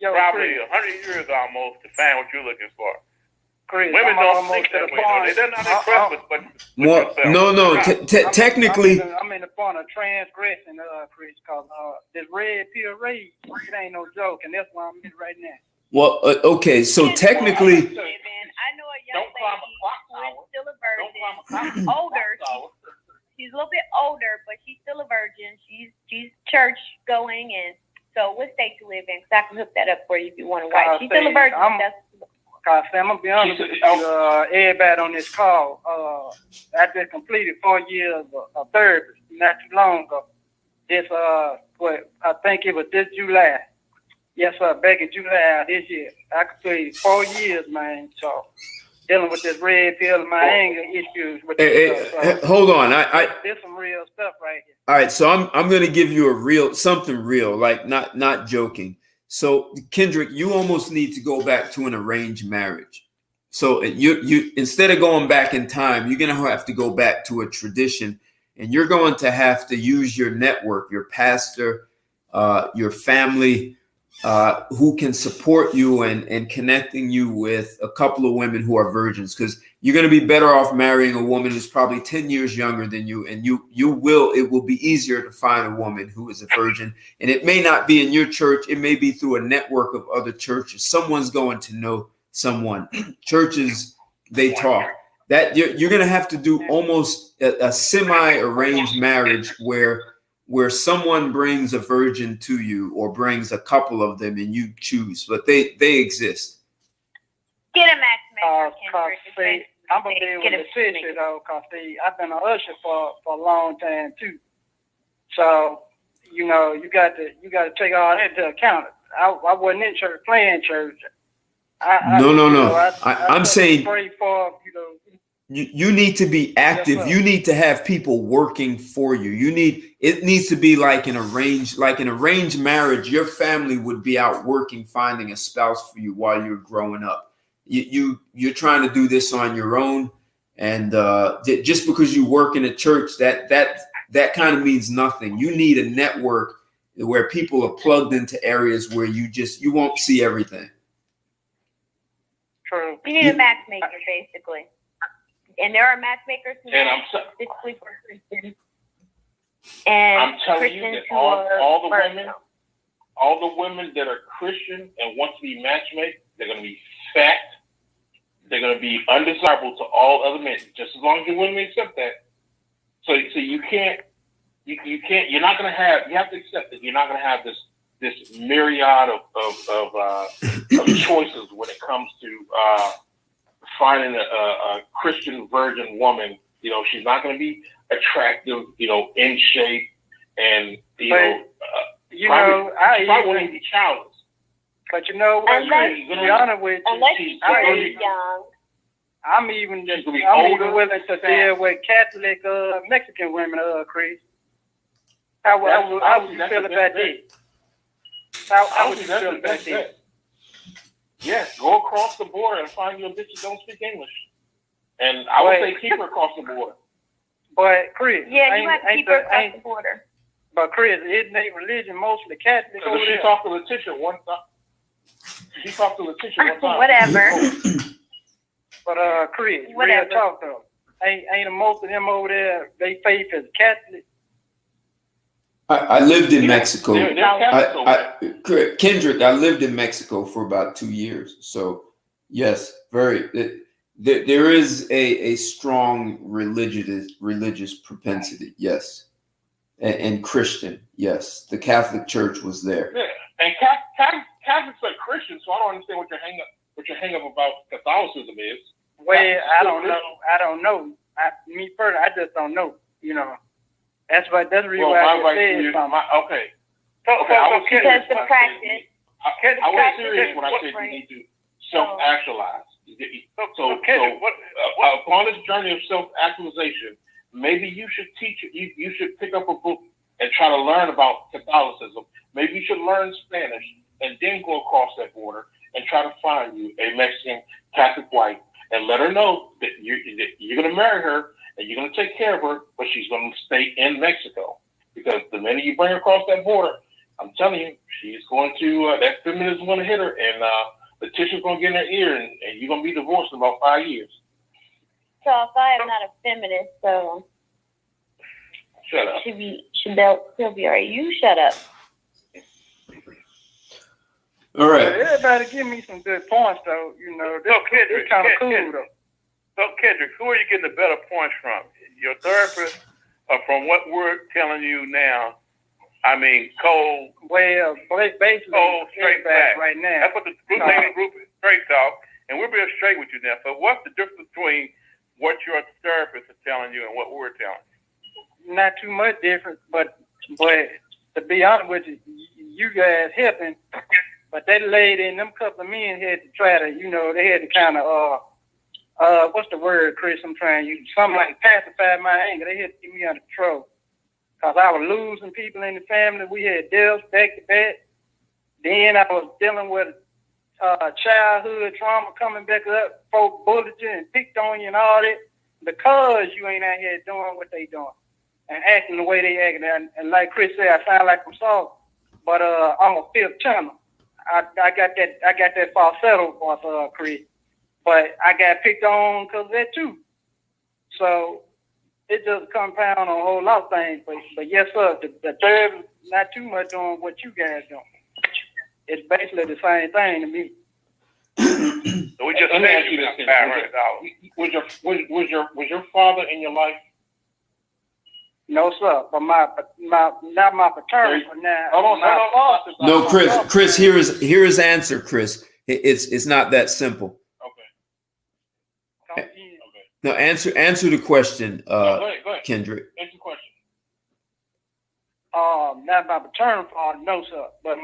Speaker 4: probably 100 years almost to find what you're looking for.
Speaker 2: Chris,
Speaker 4: women don't think that way. They're not impressed with
Speaker 1: yourself. No. Technically,
Speaker 2: I'm in the point of transgressing, Chris, because this red pill rage, it ain't no joke, and that's why I'm in right now.
Speaker 1: Well, okay, so technically,
Speaker 5: I know a young lady who is still a virgin, older. She's a little bit older, but she's still a virgin. She's church going, and so what state you live in? Because I can hook that up for you if you want to watch. She's still a virgin.
Speaker 2: Cause Sam, I'm gonna be honest with you, everybody on this call. I just completed 4 years of therapy not too long ago. This I think it was this July. Yes, sir, back in July this year. I completed 4 years, man. So dealing with this red pill and my anger issues. With
Speaker 1: hold on,
Speaker 2: there's some real stuff right here.
Speaker 1: All right, so I'm gonna give you something real, like not joking. So Kendrick, you almost need to go back to an arranged marriage. So you instead of going back in time, you're gonna have to go back to a tradition, and you're going to have to use your network, your pastor, your family, who can support you and connecting you with a couple of women who are virgins, because you're going to be better off marrying a woman who's probably 10 years younger than you, and it will be easier to find a woman who is a virgin. And it may not be in your church, it may be through a network of other churches. Someone's going to know someone. Churches, they talk. That you're going to have to do almost a semi-arranged marriage where someone brings a virgin to you or brings a couple of them and you choose, but they exist.
Speaker 5: Get a matchmaker, Kendrick.
Speaker 2: I'm going to be with the sister, though, because I've been an usher for a long time, too. So, you got to take all that into account. I wasn't in church, playing church.
Speaker 1: No. I'm saying
Speaker 2: pray for, you know.
Speaker 1: You need to be active.
Speaker 2: Yes,
Speaker 1: you need to have people working for you. It needs to be like an arranged marriage. Your family would be out working, finding a spouse for you while you're growing up. You're trying to do this on your own, and just because you work in a church, that kind of means nothing. You need a network where people are plugged into areas where you won't see everything.
Speaker 2: True.
Speaker 10: You need a matchmaker, basically. And there are matchmakers now, specifically for Christians. And
Speaker 8: I'm telling
Speaker 10: Christians
Speaker 8: you that all the
Speaker 10: women,
Speaker 8: women that are Christian and want to be matchmaked, they're going to be fat. They're going to be undesirable to all other men, just as long as you're willing to accept that. So you can't. You're not going to have. You have to accept that you're not going to have this myriad of choices when it comes to finding a Christian virgin woman. You know, she's not going to be attractive. You know, in shape, and she probably won't even be childless.
Speaker 2: But you know what? To be honest with you,
Speaker 10: unless she's very young.
Speaker 2: I'm even willing to deal with Catholic Mexican women, Chris. How would you feel about that? How would you feel about that?
Speaker 8: Yeah, go across the border and find you a bitch that don't speak English. And I would say keep her across the border.
Speaker 2: But Chris,
Speaker 10: yeah, you have to keep her across the border.
Speaker 2: But Chris, isn't their religion mostly Catholic?
Speaker 8: So she talked to Letitia one time.
Speaker 10: Whatever.
Speaker 2: But Chris, real talk though, ain't most of them over there, they faith is Catholic?
Speaker 1: I lived in Mexico.
Speaker 8: Kendrick,
Speaker 1: I lived in Mexico for about 2 years. So yes, there is a strong religious propensity. Yes. And Christian. Yes. The Catholic Church was there.
Speaker 8: Yeah. And Catholics are Christians, so I don't understand what your hang up about Catholicism is.
Speaker 2: Well, I don't know. Me personally, I just don't know. You know, that's the reason why I said something.
Speaker 8: Okay.
Speaker 10: I was serious when I said you need to self-actualize. So upon this journey of self-actualization, maybe you should you should pick up a book and try to learn about Catholicism. Maybe you should learn Spanish and then go across that border and try to find you a Mexican Catholic wife and let her know that you're going to marry her and you're going to take care of her, but she's going to stay in Mexico. Because the minute you bring her across that border, I'm telling you, she's going to, that feminism is going to hit her, and the tissue's going to get in her ear, and you're going to be divorced in about 5 years. So if I am not a feminist, so
Speaker 8: shut up.
Speaker 10: She'll be all right. You shut up.
Speaker 1: All right.
Speaker 2: But everybody give me some good points, though. You know, this kind of cool, though.
Speaker 7: So, Kendrick, who are you getting the better points from? Your therapist, or from what we're telling you now? I mean, cold.
Speaker 2: Well, basically,
Speaker 7: cold, straight back
Speaker 2: right now.
Speaker 7: That's what the group is, straight talk. And we're being straight with you now. So, what's the difference between what your therapist is telling you and what we're telling you?
Speaker 2: Not too much difference, but to be honest with you, you guys helping. But that lady and them couple of men had to try to, you know, they had to kind of, what's the word, Chris? I'm trying to use something like pacify my anger. They had to get me under control. Because I was losing people in the family. We had deaths back to back. Then I was dealing with childhood trauma coming back up, folk bullied you and picked on you and all that, because you ain't out here doing what they doing and acting the way they acting. And like Chris said, I sound like I'm soft, but I'm a fifth channel. I got that falsetto voice, Chris, but I got picked on because of that too. So it just compound on a whole lot of things. But yes, sir, the third not too much doing what you guys doing. It's basically the same thing to me.
Speaker 7: So we just
Speaker 8: ask you this: was your father in your life?
Speaker 2: No, sir. But not my paternal.
Speaker 1: No, Chris. Here is answer, Chris. It's not that simple.
Speaker 8: Okay.
Speaker 1: No, answer the question,
Speaker 8: go ahead.
Speaker 1: Kendrick.
Speaker 8: Answer the question.
Speaker 2: Not my paternal father, no, sir. But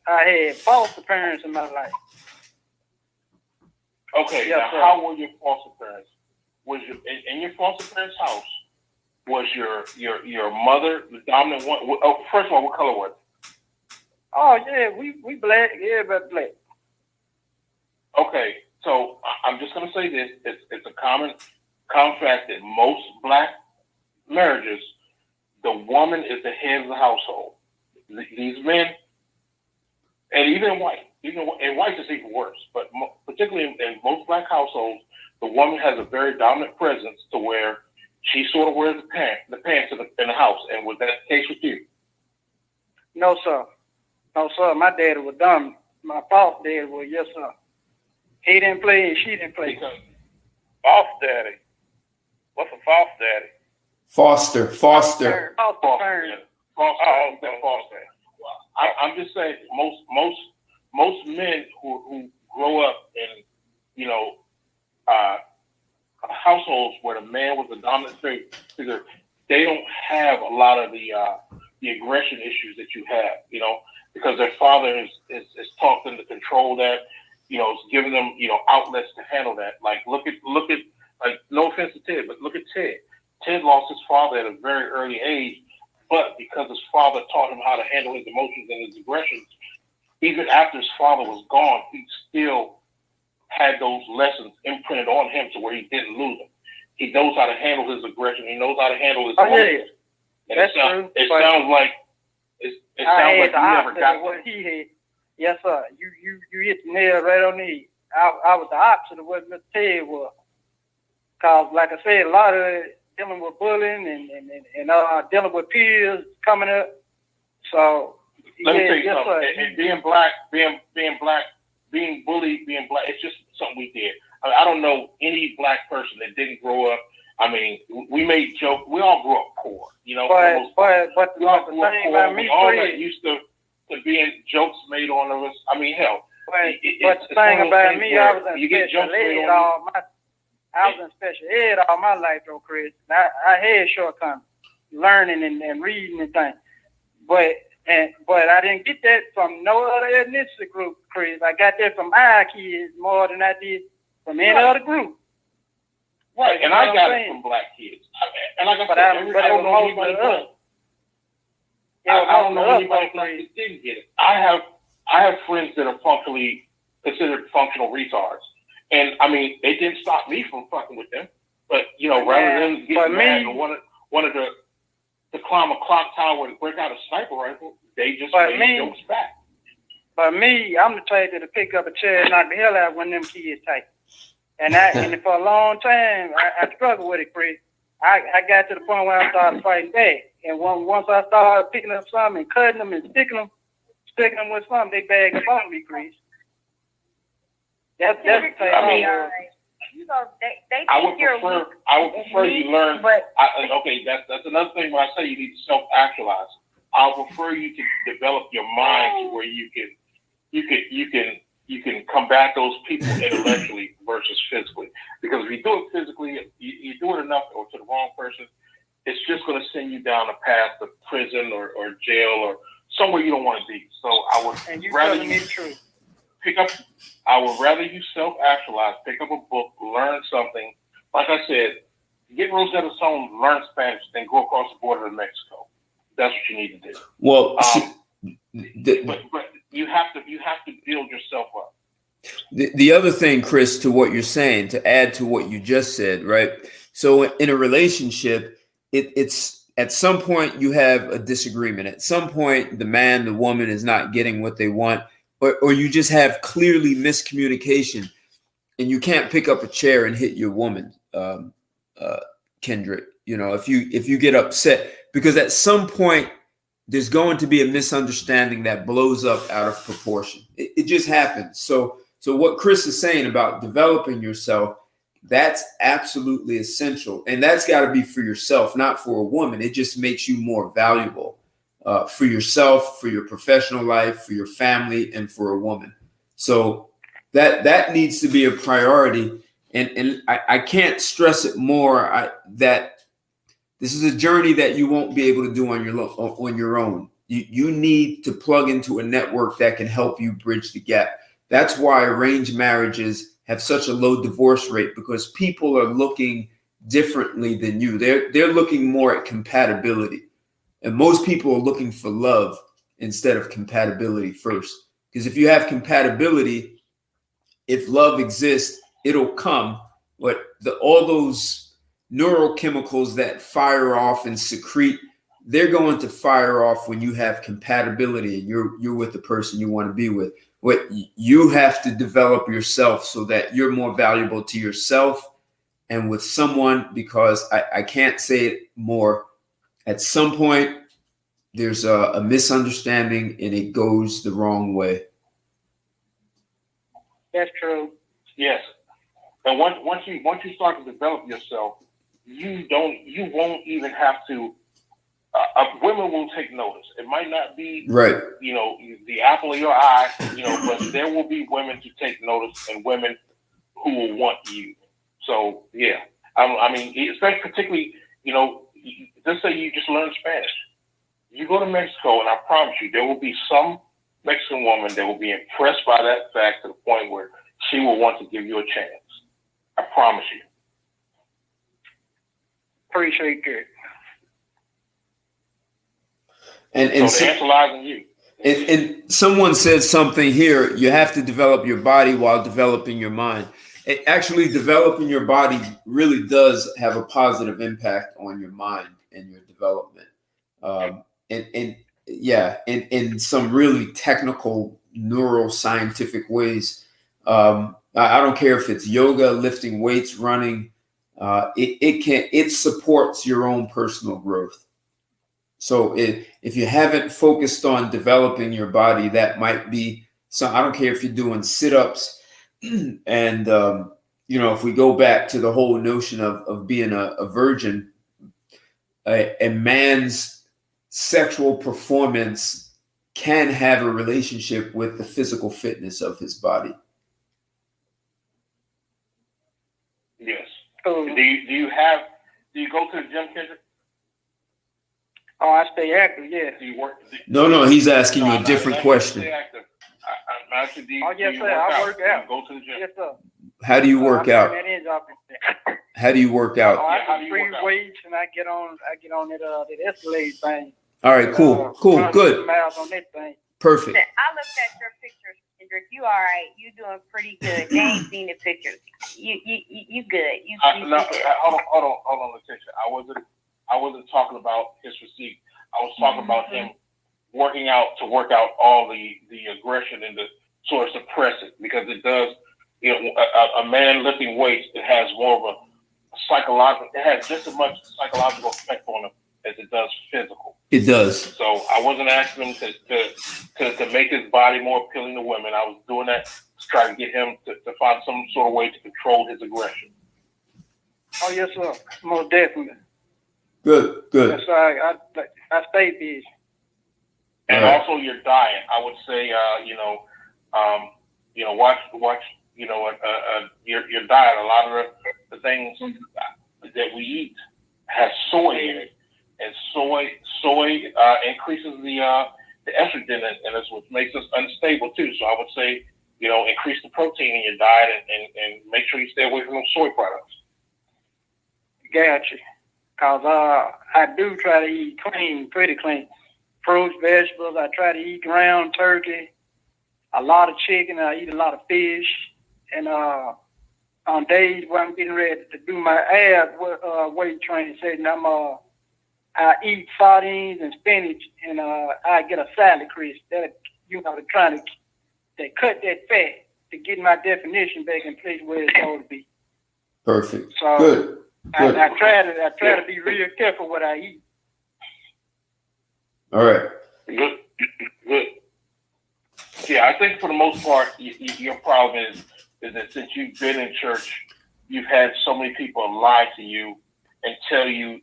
Speaker 2: I had foster parents in my life.
Speaker 8: Okay,
Speaker 2: Yes,
Speaker 8: now
Speaker 2: sir.
Speaker 8: how were your foster parents? Was your in your foster parents' house? Was your mother the dominant one? Oh, first of all, what color was it?
Speaker 2: Oh yeah, we black. Everybody black.
Speaker 8: Okay, so I'm just gonna say this: it's a common fact that most black marriages, the woman is the head of the household. These men, and even white, in white it's even worse. But particularly in most black households, the woman has a very dominant presence to where she sort of wears the pants in the house. And was that the case with you?
Speaker 2: No sir, no sir. My daddy was dumb. My false daddy was yes sir. He didn't play and she didn't play.
Speaker 8: Because
Speaker 7: False daddy. What's a false daddy?
Speaker 1: Foster.
Speaker 2: False
Speaker 8: Foster
Speaker 2: parent.
Speaker 8: I'm just saying most men who grow up in households where the man was the dominant figure, they don't have a lot of the aggression issues that you have, because their father is taught them to control that, it's giving them outlets to handle that. Like look at like, no offense to Ted, but look at Ted. Ted lost his father at a very early age, but because his father taught him how to handle his emotions and his aggressions, even after his father was gone, he still had those lessons imprinted on him to where he didn't lose them. He knows how to handle his aggression. He knows how to handle his emotions.
Speaker 2: Yeah.
Speaker 8: And
Speaker 2: That's true.
Speaker 8: It sounds like you never got
Speaker 2: what he had. Yes, sir. You hit the nail right on the head. I was the opposite of what Mr. Ted was. Cause like I said, a lot of it dealing with bullying and dealing with peers coming up. So
Speaker 8: let me tell you
Speaker 2: yes,
Speaker 8: something.
Speaker 2: sir.
Speaker 8: And being black, being bullied, being black, it's just something we did. I don't know any black person that didn't grow up. I mean, we made jokes. We all grew up poor,
Speaker 2: But the thing about me,
Speaker 8: we all got used to being jokes made on us. I mean, hell.
Speaker 2: But the thing about me, I was in special ed all my life, though, Chris. I had shortcomings, learning and reading and things. But I didn't get that from no other ethnicity group, Chris. I got that from our kids more than I did from any other group.
Speaker 8: Right, and I got it from black kids. And like I said, I don't know anybody else. I don't know anybody that didn't get it. I have friends that are considered functional retards. And I mean, they didn't stop me from fucking with them. But rather than getting mad and wanted to climb a clock tower and break out a sniper rifle, they just made jokes back.
Speaker 2: But me, I'm the type to pick up a chair and knock the hell out when them kids take. And for a long time, I struggled with it, Chris. I got to the point where I started fighting back. And once I started picking up something and cutting them and sticking them with something, they bagged up on me, Chris. That's the thing.
Speaker 10: I mean, they think you're weak.
Speaker 8: I would prefer you learn.
Speaker 10: But
Speaker 8: okay, that's another thing when I say you need to self-actualize. I would prefer you to develop your mind to where you can combat those people intellectually versus physically. Because if you do it physically, you do it enough or to the wrong person, it's just going to send you down a path of prison or jail or somewhere you don't want to be. So I would rather you pick up. I would rather you self-actualize, pick up a book, learn something. Like I said, get Rosetta Stone, learn Spanish, then go across the border to Mexico. That's what you need to do.
Speaker 1: Well,
Speaker 8: but you have to build yourself up.
Speaker 1: The other thing, Chris, to what you're saying, to add to what you just said, right? So in a relationship, it's at some point you have a disagreement. At some point, the man, the woman is not getting what they want, or you just have clearly miscommunication, and you can't pick up a chair and hit your woman, Kendrick. If you get upset, because at some point there's going to be a misunderstanding that blows up out of proportion. It just happens. So what Chris is saying about developing yourself, that's absolutely essential. And that's got to be for yourself, not for a woman. It just makes you more valuable for yourself, for your professional life, for your family, and for a woman. So that needs to be a priority. And I can't stress it more that this is a journey that you won't be able to do on your own. You need to plug into a network that can help you bridge the gap. That's why arranged marriages have such a low divorce rate, because people are looking differently than you. They're looking more at compatibility. And most people are looking for love instead of compatibility first. Because if you have compatibility, if love exists, it'll come. But all those neurochemicals that fire off and secrete, they're going to fire off when you have compatibility and you're with the person you want to be with. What you have to develop yourself so that you're more valuable to yourself and with someone, because I can't say it more. At some point, there's a misunderstanding and it goes the wrong way.
Speaker 2: That's true.
Speaker 8: Yes. And once you start to develop yourself, you won't even have to. Women will take notice. It might not be
Speaker 1: right,
Speaker 8: the apple of your eye, but there will be women to take notice and women who will want you. So yeah, I mean, especially particularly, let's say you just learn Spanish. You go to Mexico, and I promise you, there will be some Mexican woman that will be impressed by that fact to the point where she will want to give you a chance. I promise you.
Speaker 2: Appreciate that.
Speaker 8: And so the answer lies in you.
Speaker 1: And someone said something here, you have to develop your body while developing your mind. Actually, developing your body really does have a positive impact on your mind and your development. In some really technical neuroscientific ways. I don't care if it's yoga, lifting weights, running. It supports your own personal growth. So if you haven't focused on developing your body, that might be. So I don't care if you're doing sit-ups, and if we go back to the whole notion of being a virgin, a man's sexual performance can have a relationship with the physical fitness of his body.
Speaker 8: Yes. Do you go to the gym, Kendrick?
Speaker 2: Oh, I stay active, yeah.
Speaker 8: Do you work?
Speaker 1: No, he's asking you a different question.
Speaker 8: Stay active. I'm asking, do you
Speaker 2: yes, sir.
Speaker 8: I
Speaker 2: work out.
Speaker 8: Go to the gym.
Speaker 2: Yes, sir.
Speaker 1: How do you work out? How do you work out?
Speaker 2: I do free weights, and I get on that Escalade thing.
Speaker 1: All right, cool, good.
Speaker 2: Miles on that thing.
Speaker 1: Perfect.
Speaker 10: I looked at your pictures, Kendrick. You all right? You doing pretty good. They ain't seen the pictures. You good. You
Speaker 8: hold on, Letitia. I wasn't talking about his physique. I was talking about him working out to work out all the aggression and to sort of suppress it, because it does. A man lifting weights, it has more of a psychological. It has just as much psychological effect on him as it does physical.
Speaker 1: It does.
Speaker 8: So I wasn't asking him to make his body more appealing to women. I was doing that to try to get him to find some sort of way to control his aggression.
Speaker 2: Oh yes, sir. Most definitely.
Speaker 1: Good.
Speaker 2: That's right. I stay busy.
Speaker 8: And also your diet. I would say, watch. Your diet. A lot of the things that we eat has soy in it, and soy increases the estrogen in us, which makes us unstable too. So I would say, increase the protein in your diet and make sure you stay away from those soy products.
Speaker 2: Gotcha. Cause I do try to eat clean, pretty clean. Fruits, vegetables. I try to eat ground turkey, a lot of chicken. I eat a lot of fish, and on days when I'm getting ready to do my ab weight training session, I eat sardines and spinach, and I get a salad crisp. That they cut that fat to get my definition back in place where it's supposed to be.
Speaker 1: Perfect.
Speaker 2: So
Speaker 1: Good.
Speaker 2: I try to be real careful what I eat.
Speaker 1: All right.
Speaker 8: Good. Yeah, I think for the most part, your problem is that since you've been in church, you've had so many people lie to you and tell you,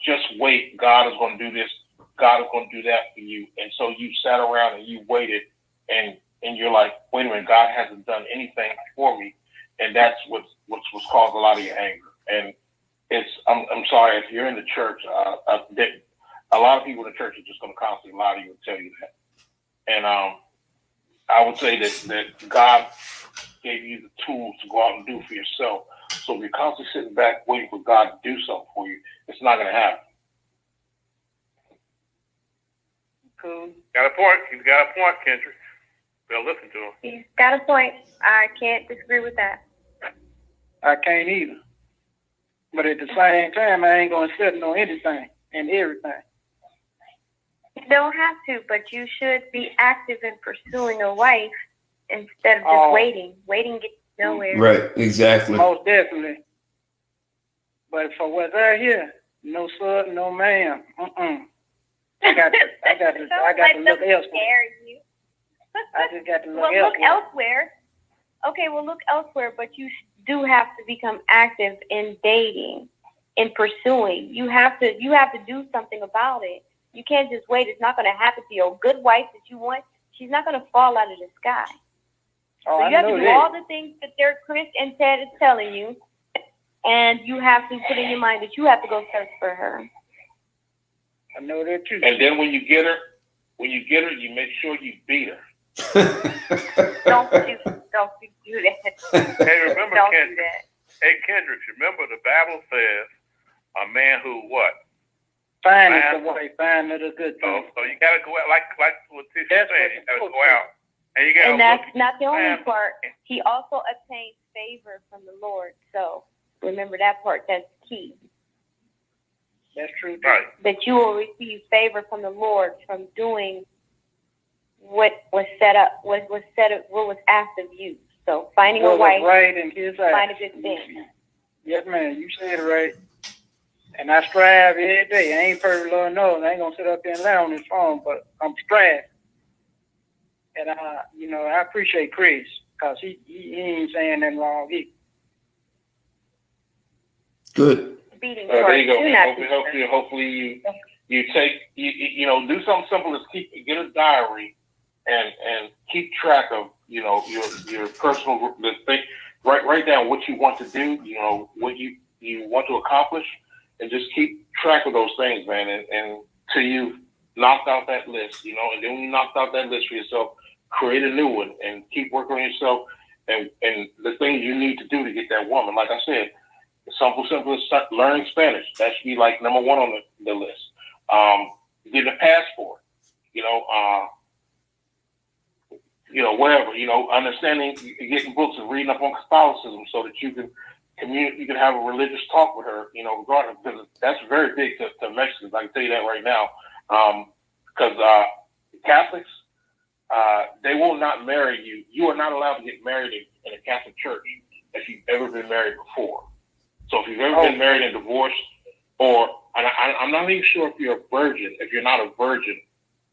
Speaker 8: just wait, God is going to do this, God is going to do that for you. And so you sat around and you waited, and you're like, wait a minute, God hasn't done anything for me. And that's what's caused a lot of your anger. And I'm sorry, if you're in the church, a lot of people in the church are just going to constantly lie to you and tell you that. And I would say that God gave you the tools to go out and do for yourself. So if you're constantly sitting back waiting for God to do something for you, it's not going to happen.
Speaker 2: Cool.
Speaker 7: Got a point. He's got a point, Kendrick. We'll listen to him.
Speaker 5: He's got a point. I can't disagree with that.
Speaker 2: I can't either. But at the same time, I ain't gonna sit on anything and everything.
Speaker 5: You don't have to, but you should be active in pursuing a wife instead of just
Speaker 2: Oh.
Speaker 5: waiting. Waiting gets nowhere.
Speaker 1: Right, exactly.
Speaker 2: Most definitely. But for what's out here, no sir, no ma'am. I got to look elsewhere.
Speaker 5: Scare you.
Speaker 2: I just got to look
Speaker 5: Well,
Speaker 2: elsewhere.
Speaker 5: look elsewhere. Okay, well, look elsewhere, but you do have to become active in dating, in pursuing. You have to do something about it. You can't just wait. It's not going to happen to you. A good wife that you want, she's not going to fall out of the sky.
Speaker 2: Oh,
Speaker 5: So
Speaker 2: I
Speaker 5: you have
Speaker 2: know
Speaker 5: to do
Speaker 2: that.
Speaker 5: all the things that Chris and Ted is telling you, and you have to put in your mind that you have to go search for her.
Speaker 2: I know that too.
Speaker 8: And then when you get her, you make sure you beat her.
Speaker 5: Don't do that.
Speaker 7: Hey, remember,
Speaker 5: Don't do
Speaker 7: Kendrick.
Speaker 5: that.
Speaker 7: Hey, Kendrick, remember the Bible says a man who what?
Speaker 2: Find
Speaker 7: Man.
Speaker 2: it the way, find it a good
Speaker 7: So,
Speaker 2: thing.
Speaker 7: so you gotta go out like what Tisha
Speaker 2: That's
Speaker 7: said.
Speaker 2: what
Speaker 7: You
Speaker 2: you're
Speaker 7: gotta
Speaker 2: supposed
Speaker 7: go
Speaker 2: to.
Speaker 7: out and you gotta
Speaker 5: And that's
Speaker 7: look.
Speaker 5: not the only
Speaker 7: Man.
Speaker 5: part. He also obtained favor from the Lord. So remember that part. That's key.
Speaker 2: That's true too.
Speaker 7: Right.
Speaker 5: That you will receive favor from the Lord from doing what was set up, what was asked of you. So finding a
Speaker 2: What was
Speaker 5: wife,
Speaker 2: right in his eyes.
Speaker 5: find a good thing.
Speaker 2: Yes, man, you said it right. And I strive every day. I ain't perfect, Lord knows. I ain't gonna sit up there and lie on this phone, but I'm striving. And I appreciate Chris, cause he ain't saying nothing wrong either.
Speaker 1: Good.
Speaker 5: Beating
Speaker 8: There you go.
Speaker 5: do not
Speaker 8: Hopefully you take do something simple as get a diary and keep track of your personal thing. Write down what you want to do. What you want to accomplish, and just keep track of those things, man. And till you've knocked out that list, and then when you knocked out that list for yourself, create a new one and keep working on yourself and the things you need to do to get that woman. Like I said. Simple as learning Spanish. That should be like number one on the list. Getting a passport, whatever, understanding, getting books and reading up on Catholicism so that you can have a religious talk with her, regardless, because that's very big to Mexicans. I can tell you that right now. Because Catholics, they will not marry you. You are not allowed to get married in a Catholic church if you've ever been married before. So if you've ever been married and divorced, I'm not even sure if you're a virgin, if you're not a virgin,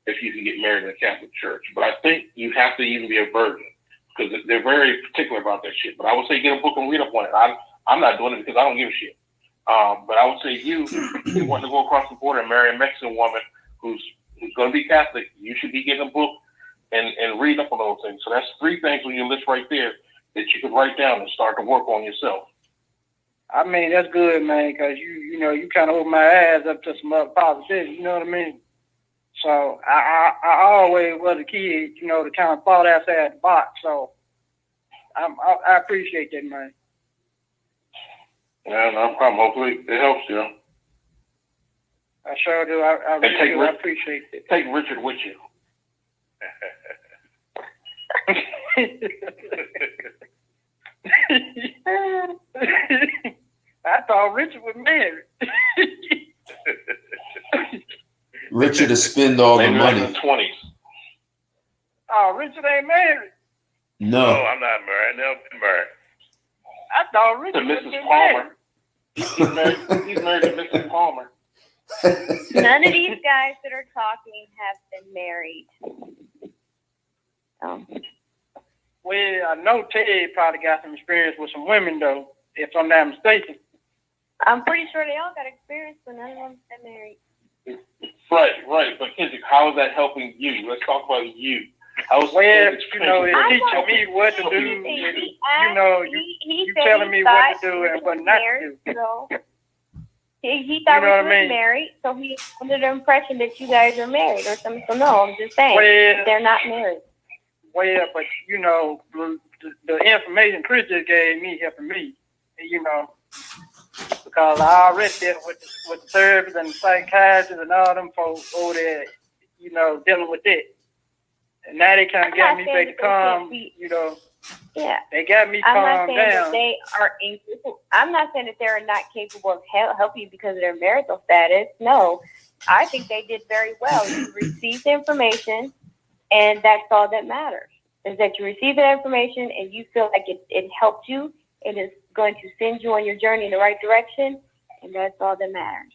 Speaker 8: if you can get married in a Catholic church. But I think you have to even be a virgin because they're very particular about that shit. But I would say get a book and read up on it. I'm not doing it because I don't give a shit. But I would say you want to go across the border and marry a Mexican woman who's going to be Catholic, you should be getting a book and read up on those things. So that's 3 things on your list right there that you could write down and start to work on yourself.
Speaker 2: I mean, that's good, man, because you kind of opened my eyes up to some other possibilities, you know what I mean? So I always was a kid, to kind of thought outside the box. So I appreciate that, man.
Speaker 8: Yeah, no problem. Hopefully it helps you.
Speaker 2: I sure do. I really do. I appreciate it.
Speaker 8: Take Richard with you.
Speaker 2: I thought Richard was married.
Speaker 1: Richard to spend all the
Speaker 8: Maybe
Speaker 1: money.
Speaker 8: like in the 20s.
Speaker 2: Oh, Richard ain't married.
Speaker 7: No,
Speaker 1: No.
Speaker 7: I'm not married. I've never been married.
Speaker 2: I thought
Speaker 8: To
Speaker 2: Richard was
Speaker 8: Mrs. Palmer. He's married to Mrs. Palmer.
Speaker 5: None of these guys that are talking have been married.
Speaker 2: Well, I know Ted probably got some experience with some women, though, if I'm not mistaken.
Speaker 5: I'm pretty sure they all got experience, but none of them have been married.
Speaker 8: Right. But Kendrick, how is that helping you? Let's talk about you. How's
Speaker 2: Well,
Speaker 8: Kendrick's
Speaker 2: it's teaching me what to do. You telling me what to do and what not to do.
Speaker 5: So he thought we were married, so he under the impression that you guys are married or something. So no, I'm just saying
Speaker 2: Well,
Speaker 5: they're not married.
Speaker 2: Well, but you know, the information Chris just gave me helping me, you know, because I already dealt with the therapists and the psychiatrists and all them folks over there, you know, dealing with that. And now they kind of got me back to calm, you know.
Speaker 5: Yeah.
Speaker 2: They got me
Speaker 5: I'm not
Speaker 2: calmed
Speaker 5: saying
Speaker 2: down.
Speaker 5: that they are incapable. I'm not saying that they're not capable of helping you because of their marital status. No, I think they did very well. You received the information, and that's all that matters. Is that you receive the information and you feel like it helped you. It is going to send you on your journey in the right direction, and that's all that matters.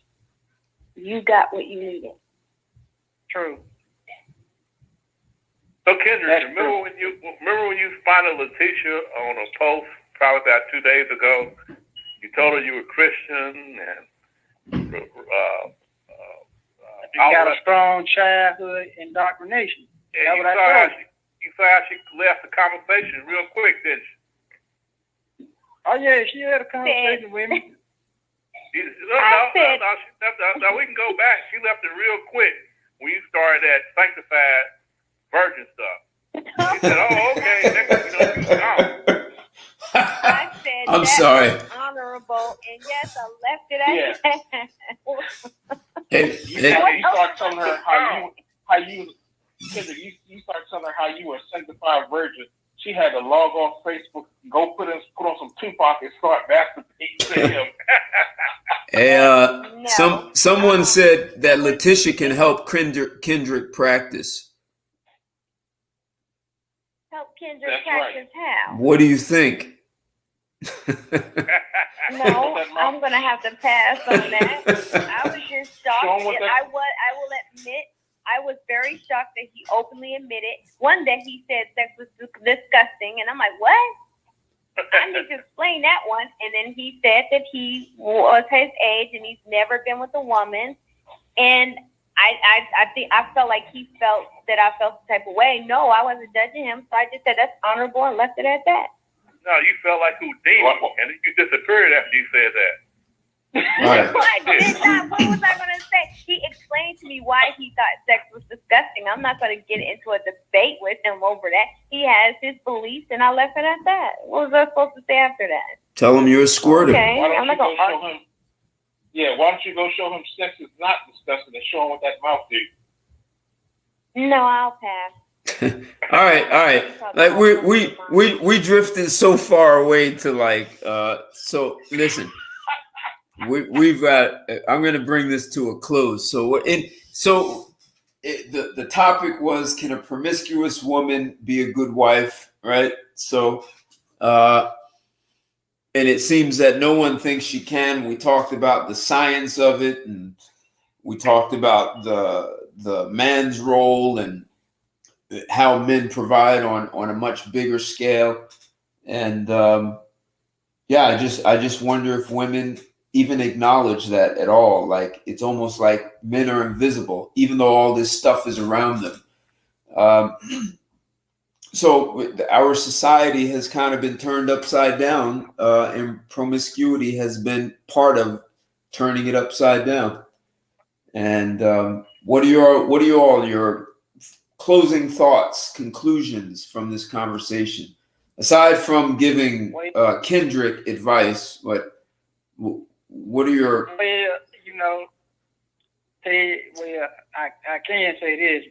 Speaker 5: You got what you needed.
Speaker 2: True.
Speaker 7: So Kendrick, remember when you spotted Letitia on a post probably about 2 days ago? You told her you were Christian and
Speaker 2: You got a strong childhood indoctrination.
Speaker 7: Yeah, you saw how she left the conversation real quick, didn't she?
Speaker 2: Oh yeah, she had a conversation with me.
Speaker 7: No, we can go back. She left it real quick when you started that sanctified virgin stuff. She said, "Oh, okay, next week you know."
Speaker 5: I said
Speaker 1: I'm
Speaker 5: that
Speaker 1: sorry.
Speaker 5: was honorable, and yes, I left it at that.
Speaker 8: You start telling her how you start telling her how you were a sanctified virgin. She had to log off Facebook, go put on some Tupac and start masturbating to him.
Speaker 1: Hey, someone said that Letitia can help Kendrick practice.
Speaker 5: Help Kendrick practice how?
Speaker 1: What do you think?
Speaker 5: No, I'm gonna have to pass on that. I was just shocked. I will admit, I was very shocked that he openly admitted. One day he said sex was disgusting, and I'm like, what? I need to explain that one. And then he said that he was his age and he's never been with a woman. And I felt like he felt that I felt the type of way. No, I wasn't judging him, so I just said that's honorable and left it at that.
Speaker 7: No, you felt like Houdini, and then you disappeared after you said that.
Speaker 1: Right.
Speaker 5: What was I going to say? He explained to me why he thought sex was disgusting. I'm not going to get into a debate with him over that. He has his beliefs, and I left it at that. What was I supposed to say after that?
Speaker 1: Tell him you're a squirter.
Speaker 5: Okay,
Speaker 8: why
Speaker 5: I'm not going to
Speaker 8: show him? Yeah, why don't you go show him sex is not disgusting and show him what that mouth did?
Speaker 5: No, I'll pass.
Speaker 1: all right. Like we drifted so far away to like so listen. We've got. I'm going to bring this to a close. So the topic was, can a promiscuous woman be a good wife? Right. So and it seems that no one thinks she can. We talked about the science of it, and we talked about the man's role and how men provide on a much bigger scale. And I just wonder if women even acknowledge that at all. Like, it's almost like men are invisible, even though all this stuff is around them. So our society has kind of been turned upside down, and promiscuity has been part of turning it upside down. And what are your closing thoughts, conclusions from this conversation, aside from giving Kendrick advice? What are your?
Speaker 2: Well, you know, I can say this.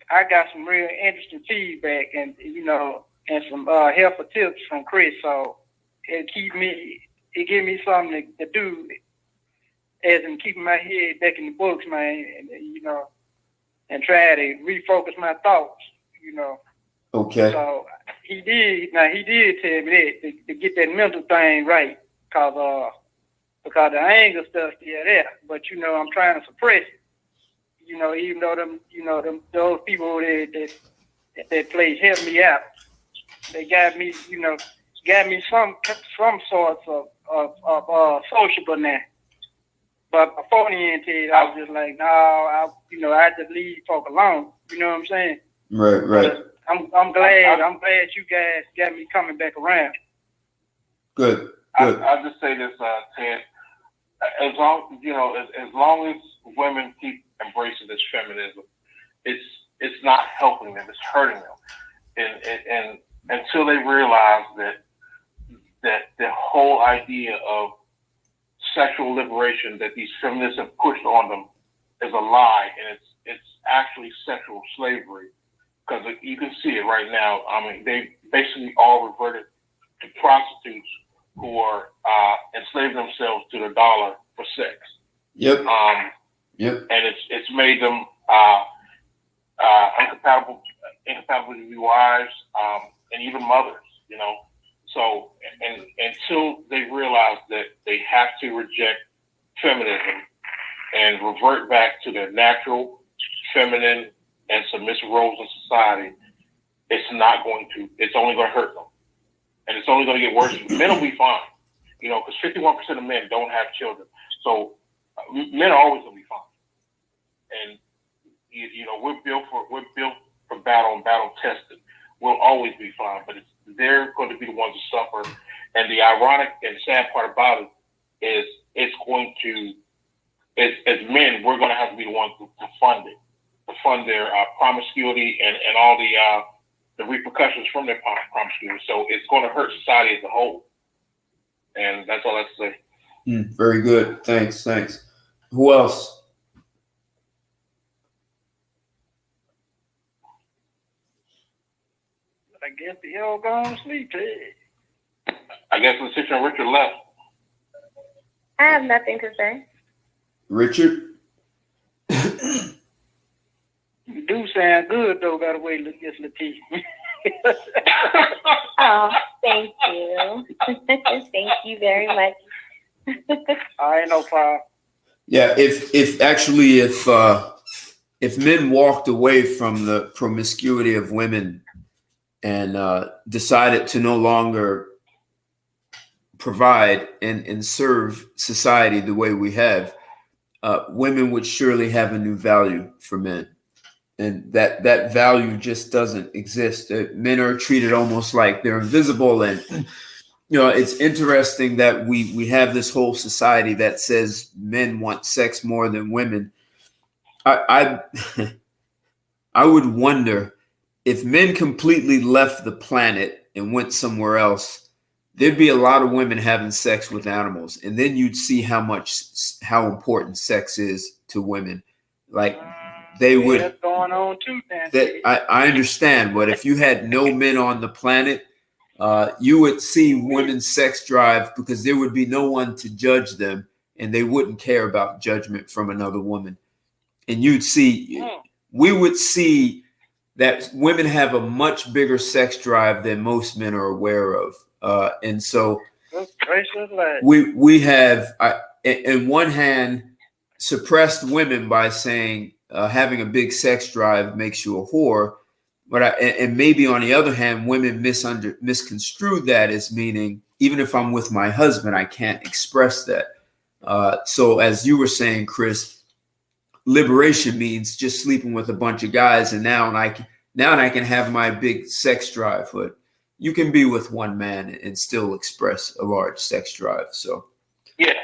Speaker 2: I got some real interesting feedback, and and some helpful tips from Chris. So it give me something to do, as in keeping my head back in the books, man, and try to refocus my thoughts.
Speaker 1: Okay.
Speaker 2: So he did tell me that to get that mental thing right, because the anger stuff still there. But I'm trying to suppress it. Even though those people that place helped me out, they got me some sorts of sociable now. But before the end, I was just like, no, I just leave folk alone. You know what I'm saying?
Speaker 1: Right.
Speaker 2: But I'm glad you guys got me coming back around.
Speaker 1: Good.
Speaker 8: I'll just say this, Ted. As long as women keep embracing this feminism, it's it's not helping them, it's hurting them. And until they realize that the whole idea of sexual liberation that these feminists have pushed on them is a lie, and it's actually sexual slavery, because you can see it right now. I mean, they basically all reverted to prostitutes who are enslaving themselves to the dollar for sex.
Speaker 1: Yep.
Speaker 8: And it's made them incompatible to be wives, and even mothers, you know. So, and until they realize that they have to reject feminism and revert back to their natural, feminine, and submissive roles in society, it's only going to hurt them. And it's only going to get worse. Men will be fine, you know, because 51% of men don't have children. So men are always going to be fine. And, you know, we're built for battle and battle tested. We'll always be fine, but they're going to be the ones to suffer. And the ironic and sad part about it is as men, we're going to have to be the ones to fund it, to fund their promiscuity and all the repercussions from their promiscuity. So it's going to hurt society as a whole. And that's all I have to say.
Speaker 1: Very good. Thanks. Who else?
Speaker 2: I guess the hell gone to sleep, Ted.
Speaker 8: I guess the situation Richard left.
Speaker 5: I have nothing to say.
Speaker 1: Richard?
Speaker 2: You do sound good, though, by the way, listen to T.
Speaker 5: Oh, thank you. Thank you very much.
Speaker 2: I ain't no problem.
Speaker 1: Yeah, if men walked away from the promiscuity of women and decided to no longer provide and serve society the way we have, women would surely have a new value for men. And that value just doesn't exist. Men are treated almost like they're invisible. And, you know, it's interesting that we have this whole society that says men want sex more than women. I would wonder if men completely left the planet and went somewhere else, there'd be a lot of women having sex with animals. And then you'd see how important sex is to women. Like they would.
Speaker 2: That's going on too, Dan.
Speaker 1: I understand, but if you had no men on the planet, you would see women's sex drive because there would be no one to judge them, and they wouldn't care about judgment from another woman. And we would see that women have a much bigger sex drive than most men are aware of. And so we have, in one hand, suppressed women by saying having a big sex drive makes you a whore. But and maybe on the other hand, women misconstrued that as meaning, even if I'm with my husband, I can't express that. So as you were saying, Chris, liberation means just sleeping with a bunch of guys, and now I can have my big sex drive. But you can be with one man and still express a large sex drive. So
Speaker 8: yes,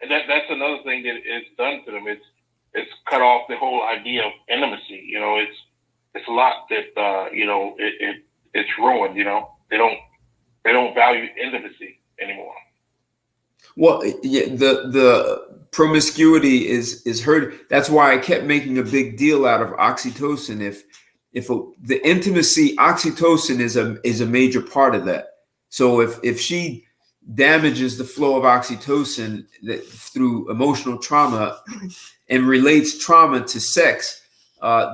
Speaker 8: and that's another thing that it's done to them. It's cut off the whole idea of intimacy. You know, it's a lot that it's ruined. You know, they don't value intimacy anymore.
Speaker 1: Well, yeah, the promiscuity is hurt. That's why I kept making a big deal out of oxytocin. If the intimacy, oxytocin is a major part of that. So if she damages the flow of oxytocin through emotional trauma and relates trauma to sex,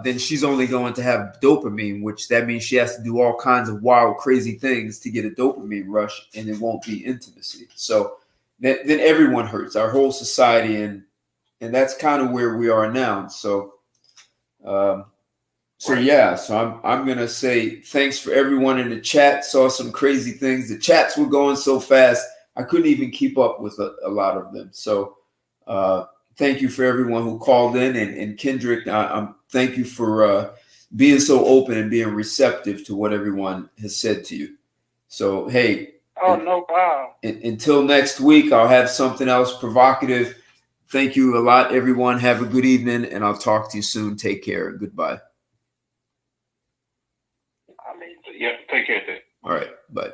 Speaker 1: then she's only going to have dopamine, which that means she has to do all kinds of wild, crazy things to get a dopamine rush, and it won't be intimacy. So then everyone hurts, our whole society, and that's kind of where we are now. So, So I'm gonna say thanks for everyone in the chat. Saw some crazy things. The chats were going so fast I couldn't even keep up with a lot of them. So thank you for everyone who called in, and Kendrick, thank you for being so open and being receptive to what everyone has said to you. So hey.
Speaker 2: Oh, no problem.
Speaker 1: Until next week, I'll have something else provocative Thank you a lot, everyone. Have a good evening, and I'll talk to you soon. Take care. Goodbye.
Speaker 8: Yeah, take care.
Speaker 1: All right. Bye.